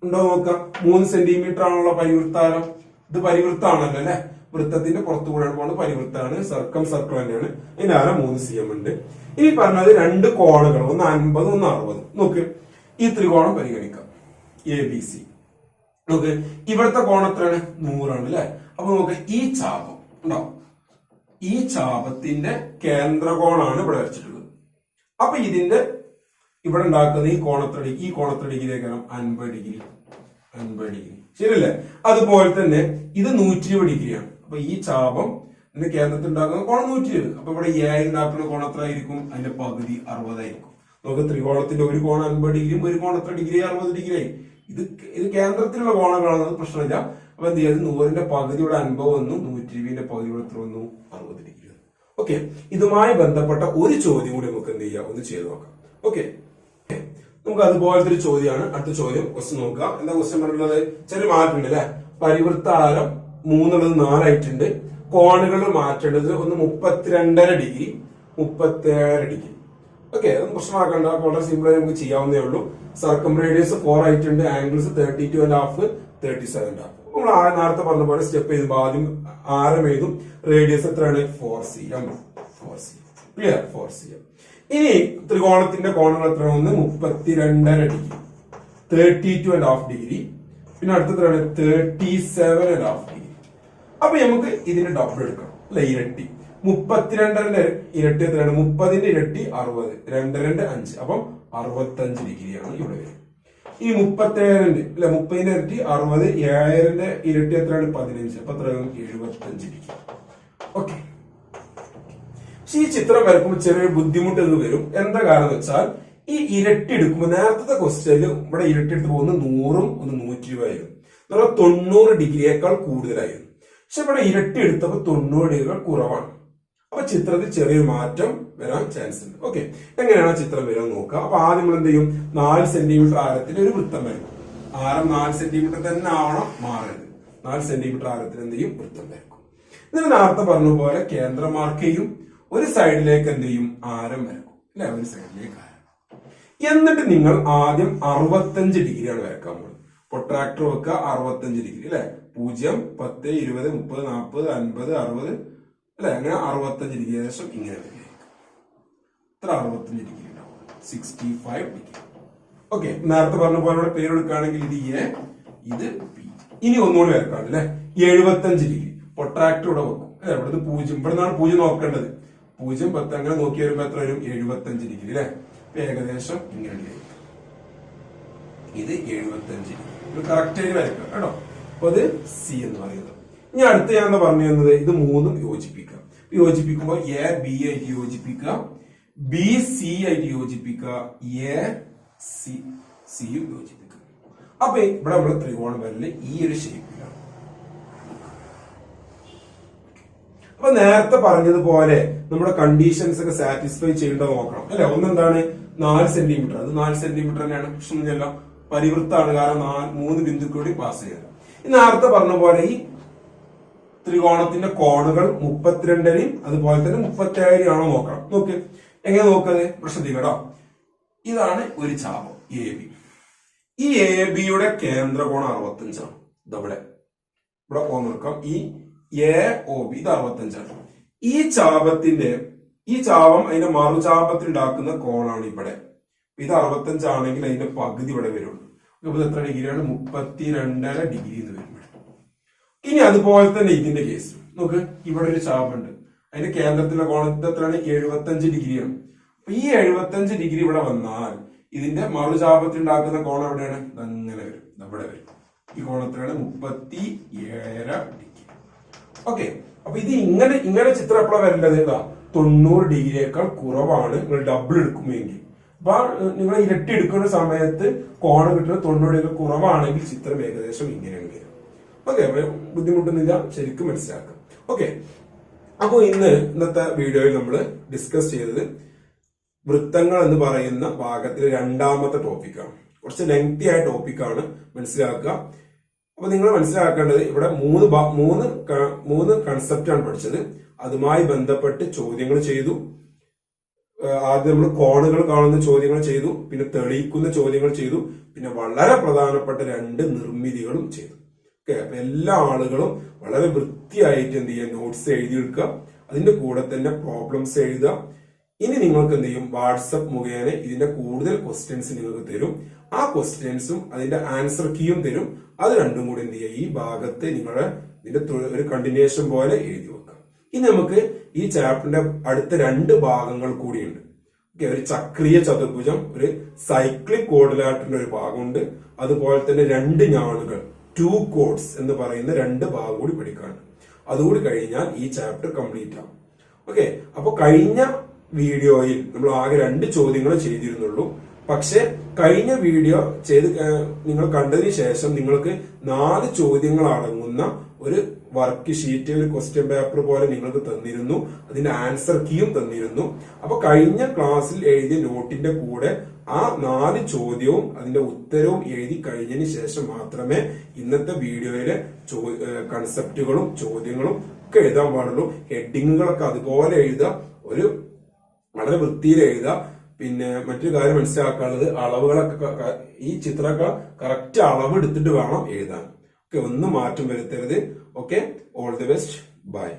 ഉണ്ടോ നോക്കാം. 3 സെന്റിമീറ്റർ ആണുള്ള പരിവൃത്താരം. ഇത് പരിവൃത്താണല്ലോ അല്ലെ, വൃത്തത്തിന്റെ പുറത്തുകൂടെയാണ് പോകുന്നത്, പരിവൃത്താണ്, സർക്കം സർക്കിൾ തന്നെയാണ്. ഇതിന് ആരം 3 cm ഉണ്ട്. ഇനി പറഞ്ഞത് 2 കോണുകൾ, ഒന്ന് 50 ഒന്ന് 60. നോക്ക്, ഈ ത്രികോണം പരിഗണിക്കാം, ABC. നോക്ക്, ഇവിടുത്തെ കോണം എത്രയാണ്? 100 ആണ് അല്ലെ. അപ്പൊ നോക്ക്, ഈ ചാപം ഉണ്ടാവും, ഈ ചാപത്തിന്റെ കേന്ദ്രകോണാണ് ഇവിടെ വരച്ചിട്ടുള്ളത്. അപ്പൊ ഇതിന്റെ ഇവിടെ ഉണ്ടാക്കുന്ന ഈ കോണത്ര ഡിഗ്രിയേക്കാളും 50 ഡിഗ്രി, 50 ഡിഗ്രി, ശരിയല്ലേ? അതുപോലെ തന്നെ ഇത് 120 ഡിഗ്രിയാണ്. അപ്പൊ ഈ ചാപം ഇതിന്റെ കേന്ദ്രത്തിൽ ഉണ്ടാക്കുന്ന കോണം 120. അപ്പൊ ഇവിടെ AI ഉണ്ടാക്കുന്ന കോണം എത്ര ആയിരിക്കും? അതിന്റെ പകുതി 60 ആയിരിക്കും. നമുക്ക് ത്രികോണത്തിന്റെ ഒരു കോണം 50 ഡിഗ്രിയും ഒരു കോണം എത്ര ഡിഗ്രി? 60 ഡിഗ്രി ആയി. ഇത് കേന്ദ്രത്തിലുള്ള കോണങ്ങളാണെന്നത് പ്രശ്നമില്ല. അപ്പൊ എന്ത് ചെയ്യത്? 100ന്റെ പകുതി ഇവിടെ 50 വന്നു, 120ന്റെ പകുതി ഇവിടെ എത്ര വന്നു? 60 ഡിഗ്രി. ഓക്കെ, ഇതുമായി ബന്ധപ്പെട്ട ഒരു ചോദ്യം കൂടി നമുക്ക് എന്ത് ചെയ്യാം, ഒന്ന് ചെയ്ത് നോക്കാം. ഓക്കെ, നമുക്ക് അതുപോലത്തെ ഒരു ചോദ്യമാണ് അടുത്ത ചോദ്യം. ക്വസ്റ്റ്യൻ നോക്കുക. എന്താ ക്വസ്റ്റ്യൻ പറഞ്ഞിട്ടുള്ളത്? ചെറിയ മാറ്റമുണ്ട് അല്ലെ. പരിവൃത്താരം 3 ഉള്ളത് 4 ആയിട്ടുണ്ട്. കോണുകൾ മാറ്റേണ്ടത് ഒന്ന് 32.5 ഡിഗ്രി, 37 ഡിഗ്രി. ഓക്കെ, അതൊന്നും പ്രശ്നമാക്കണ്ട, വളരെ സിമ്പിൾ ആയി നമുക്ക് ചെയ്യാവുന്നേ ഉള്ളൂ. സർക്കം റേഡിയസ് 4 ആയിട്ടുണ്ട്. ആംഗിൾസ് 32.5, 37.5. നമ്മൾ നേരത്തെ പറഞ്ഞ പോലെ സ്റ്റെപ്പ് ചെയ്ത് ആദ്യം ആരം എഴുതും. റേഡിയസ് എത്രയാണ്? 4 cm. ക്ലിയർ? 4 cm. ഇനി ത്രികോണത്തിന്റെ കോണുകൾ എത്ര? ഒന്ന് 32.5 ഡിഗ്രി, 32.5 ഡിഗ്രി. പിന്നെ അടുത്തെത്രയാണ്? 37.5 ഡിഗ്രി. അപ്പൊ നമുക്ക് ഇതിന്റെ ഡബിൾ എടുക്കണം അല്ലെ, ഇരട്ടി. 32ന്റെ ഇരട്ടി എത്രയാണ്? 30ന്റെ ഇരട്ടി 60, 2 5. അപ്പം 65 ഡിഗ്രിയാണ് ഇവിടെ വരും. ഈ 37ന്റെ അല്ലെ, 30ന്റെ ഇരട്ടി 60, 7ന്റെ ഇരട്ടി എത്രയാണ്? 15. അപ്പൊ എത്രയാണ്? 75 ഡിഗ്രി. ഓക്കെ, പക്ഷെ ഈ ചിത്രം വരക്കുമ്പോൾ ചെറിയൊരു ബുദ്ധിമുട്ട് എന്ന് വരും. എന്താ കാരണം എന്ന് വെച്ചാൽ ഈ ഇരട്ടി എടുക്കുമ്പോൾ നേരത്തെ ക്വസ്റ്റ്യനിൽ ഇവിടെ ഇരട്ടി എടുത്ത് പോകുന്ന 100ഉം ഒന്ന് 120 ആയിരുന്നു. 90 ഡിഗ്രിയേക്കാൾ കൂടുതലായിരുന്നു. പക്ഷെ ഇവിടെ ഇരട്ടി എടുത്തപ്പോൾ 90 ഡിഗ്രികൾ കുറവാണ്. അപ്പൊ ചിത്രത്തിൽ ചെറിയൊരു മാറ്റം വരാൻ ചാൻസ് ഉണ്ട്. ഓക്കെ, എങ്ങനെയാണ് ചിത്രം വരാൻ നോക്കുക. അപ്പൊ ആദ്യം നമ്മൾ എന്ത് ചെയ്യും? 4 സെന്റിമീറ്റർ ആരത്തിൽ ഒരു വൃത്തം വരും. ആരം 4 സെന്റിമീറ്റർ തന്നെ ആവണം, മാറരുത്. 4 സെന്റിമീറ്റർ ആരത്തിൽ എന്ത് ചെയ്യും? വൃത്തം വരക്കും. ഇതിന് നേരത്തെ പറഞ്ഞ പോലെ കേന്ദ്രം മാർക്ക് ചെയ്യും, ഒരു സൈഡിലേക്ക് എന്ത് ചെയ്യും? ആരം വരക്കും അല്ലെ, ഒരു സൈഡിലേക്ക് ആരം. എന്നിട്ട് നിങ്ങൾ ആദ്യം 65 ഡിഗ്രിയാണ് വരക്കാൻ പോകുന്നത്. പ്രൊട്രാക്ടർ വെക്കുക 65 ഡിഗ്രി അല്ലെ. 0, 10, 20, 30, 40, 50, 60 അല്ലെ. അങ്ങനെ 65 ഡിഗ്രി ഏകദേശം ഇങ്ങനെ വരും. ഇത്ര 65 ഡിഗ്രി ഉണ്ടാവും, 65 ഡിഗ്രി. ഓക്കെ, നേരത്തെ പറഞ്ഞ പോലെ ഇവിടെ പേരെടുക്കുകയാണെങ്കിൽ ഇത് എ, ഇത് ബി. ഇനി ഒന്നുകൂടി വരക്കാണ് അല്ലെ, 75 ഡിഗ്രി. പ്രൊട്രാക്ടർ ഇവിടെ വെക്കും അല്ലെ. ഇവിടുന്ന് 0, ഇവിടെ നിന്നാണ് 0 നോക്കേണ്ടത്. 0, 10 അങ്ങനെ നോക്കി വരുമ്പോ എത്ര വരും? 75 ഡിഗ്രി അല്ലെ. ഏകദേശം ഇങ്ങനെ ഇത് 75 ഡിഗ്രി കറക്റ്റ് ആയിട്ട് വരക്കുക കേട്ടോ. അപ്പൊ അത് സി എന്ന് പറയുന്നത്. ഇനി അടുത്ത ഞാൻ എന്താ പറഞ്ഞു തന്നത്? ഇത് 3ഉം യോജിപ്പിക്കുക. യോജിപ്പിക്കുമ്പോൾ എ ബി ആയിട്ട് യോജിപ്പിക്കുക, ബി സി ആയിട്ട് യോജിപ്പിക്കുക, എ സിയും യോജിപ്പിക്കുക. അപ്പൊ ഇവിടെ നമ്മൾ ത്രികോണം വരല് ഈ ഒരു ഷേപ്പിലാണ്. അപ്പൊ നേരത്തെ പറഞ്ഞതുപോലെ നമ്മുടെ കണ്ടീഷൻസ് ഒക്കെ സാറ്റിസ്ഫൈ ചെയ്യേണ്ടത് നോക്കണം അല്ലെ. ഒന്നെന്താണ്? 4 സെന്റിമീറ്റർ, അത് 4 സെന്റിമീറ്റർ തന്നെയാണ്, പ്രശ്നമൊന്നുമില്ല. പരിവൃത്താണ്, കാരണം 3 ബിന്ദുക്കൂടി പാസ് ചെയ്യണം. നേരത്തെ പറഞ്ഞ പോലെ ഈ ത്രികോണത്തിന്റെ കോണുകൾ 32യും അതുപോലെ തന്നെ 37 ആണോ നോക്കണം. നോക്ക്, എങ്ങനെ നോക്കുന്നത്? ശ്രദ്ധിക്കട്ടോ. ഇതാണ് ഒരു ചാപം എ ബി. ഈ എ ബിയുടെ കേന്ദ്രകോണം 65ആണ്. ഇതവിടെ ഇവിടെ നോക്കാം. ഈ എ ഒ ബി ഇത് 65ആണ്. ഈ ചാപം അതിന്റെ മറുചാപത്തിൽ ഉണ്ടാക്കുന്ന കോണാണ് ഇവിടെ. ഇത് 65 ആണെങ്കിൽ അതിന്റെ പകുതി ഇവിടെ വരുള്ളൂ. അപ്പൊ എത്ര ഡിഗ്രിയാണ്? 32.5 ഡിഗ്രി എന്ന് വരും. ഇനി അതുപോലെ തന്നെ ഇതിന്റെ കേസ് നോക്ക്, ഇവിടെ ഒരു ചാപുണ്ട്, അതിന്റെ കേന്ദ്രത്തിലെ കോണത്തിൽ എത്രയാണ്? 75 ഡിഗ്രിയാണ്. അപ്പൊ ഈ 75 ഡിഗ്രി ഇവിടെ വന്നാൽ ഇതിന്റെ മറുചാപത്തിൽ ഉണ്ടാക്കുന്ന കോണം എവിടെയാണ്? അങ്ങനെ വരും, ഇവിടെ വരും. ഈ കോണത്തിലാണ് 37 ഡിഗ്രി. ഓക്കെ, അപ്പൊ ഇത് ഇങ്ങനെ ചിത്രം എപ്പോഴാണ് വരേണ്ടത്? 90 ഡിഗ്രിയേക്കാൾ കുറവാണ് നിങ്ങൾ ഡബിൾ എടുക്കുമെങ്കിൽ. അപ്പൊ നിങ്ങൾ ഇരട്ടി എടുക്കുന്ന സമയത്ത് കോണം കിട്ടുന്നത് 90 ഡിഗ്രി കുറവാണെങ്കിൽ ചിത്രം ഏകദേശം ഇങ്ങനെയാണ് വരും. ഓക്കെ, ബുദ്ധിമുട്ടൊന്നുമില്ല, ശരിക്കും മനസ്സിലാക്കാം. ഓക്കെ, അപ്പോൾ ഇന്നത്തെ വീഡിയോയിൽ നമ്മൾ ഡിസ്കസ് ചെയ്തത് വൃത്തങ്ങൾ എന്ന് പറയുന്ന ഭാഗത്തിലെ 2ാമത്തെ ടോപ്പിക്കാണ്. കുറച്ച് ലെങ്തി ആയ ടോപ്പിക്കാണ്, മനസ്സിലാക്കുക. അപ്പൊ നിങ്ങൾ മനസ്സിലാക്കേണ്ടത് ഇവിടെ മൂന്ന് കൺസെപ്റ്റ് ആണ് പഠിച്ചത്. അതുമായി ബന്ധപ്പെട്ട് ചോദ്യങ്ങൾ ചെയ്തു. ആദ്യം നമ്മൾ കോണുകൾ കാണുന്ന ചോദ്യങ്ങൾ ചെയ്തു, പിന്നെ തെളിയിക്കുന്ന ചോദ്യങ്ങൾ ചെയ്തു, പിന്നെ വളരെ പ്രധാനപ്പെട്ട 2 നിർമ്മിതികളും ചെയ്തു. ഓക്കെ, അപ്പൊ എല്ലാ ആളുകളും വളരെ വൃത്തിയായിട്ട് എന്ത് ചെയ്യുക, നോട്ട്സ് എഴുതിയെടുക്കുക, അതിന്റെ കൂടെ തന്നെ പ്രോബ്ലംസ് എഴുതുക. ഇനി നിങ്ങൾക്ക് എന്ത് ചെയ്യും, വാട്സപ്പ് മുഖേന ഇതിന്റെ കൂടുതൽ ക്വസ്റ്റ്യൻസ് നിങ്ങൾക്ക് തരും. ആ ക്വസ്റ്റ്യൻസും അതിന്റെ ആൻസർ കീയും തരും. അത് രണ്ടും കൂടി എന്ത് ചെയ്യുക, ഈ ഭാഗത്ത് നിങ്ങളുടെ ഇതിന്റെ ഒരു കണ്ടിന്യൂഷൻ പോലെ എഴുതി വെക്കുക. ഇനി നമുക്ക് ഈ ചാപ്റ്ററിന്റെ അടുത്ത 2 ഭാഗങ്ങൾ കൂടിയുണ്ട്. ഓക്കെ, ഒരു ചക്രീയ ചതുർഭുജം, ഒരു സൈക്ലിക് കോർഡിലേറ്ററിന്റെ ഒരു ഭാഗമുണ്ട്. അതുപോലെ തന്നെ 2 ഞാണുകൾ, 2 കോഡ്സ് എന്ന് പറയുന്ന 2 ഭാഗം കൂടി പഠിക്കാനുണ്ട്. അതുകൂടി കഴിഞ്ഞാൽ ഈ ചാപ്റ്റർ കംപ്ലീറ്റ് ആവും. ഓക്കെ, അപ്പൊ കഴിഞ്ഞ വീഡിയോയിൽ നമ്മൾ ആകെ 2 ചോദ്യങ്ങൾ ചെയ്തിരുന്നുള്ളൂ. പക്ഷെ കഴിഞ്ഞ വീഡിയോ നിങ്ങൾ കണ്ടതിന് ശേഷം നിങ്ങൾക്ക് 4 ചോദ്യങ്ങൾ അടങ്ങുന്ന ഒരു വർക്ക് ഷീറ്റ്, ഒരു ക്വസ്റ്റ്യൻ പേപ്പർ പോലെ നിങ്ങൾക്ക് തന്നിരുന്നു. അതിന്റെ ആൻസർ കീയും തന്നിരുന്നു. അപ്പൊ കഴിഞ്ഞ ക്ലാസ്സിൽ എഴുതിയ നോട്ടിന്റെ കൂടെ ആ 4 ചോദ്യവും അതിന്റെ ഉത്തരവും എഴുതി കഴിഞ്ഞതിന് ശേഷം മാത്രമേ ഇന്നത്തെ വീഡിയോയിലെ കൺസെപ്റ്റുകളും ചോദ്യങ്ങളും ഒക്കെ എഴുതാൻ പാടുള്ളൂ. ഹെഡിങ്ങുകളൊക്കെ അതുപോലെ എഴുതുക, ഒരു വളരെ വൃത്തിയിൽ എഴുതുക. പിന്നെ മറ്റൊരു കാര്യം മനസ്സിലാക്കാനുള്ളത്, അളവുകളൊക്കെ ഈ ചിത്രമൊക്കെ കറക്റ്റ് അളവ് എടുത്തിട്ട് വേണം എഴുതാൻ. ഓക്കെ, ഒന്നും മാറ്റം വരുത്തരുത്. Okay, all the best, by.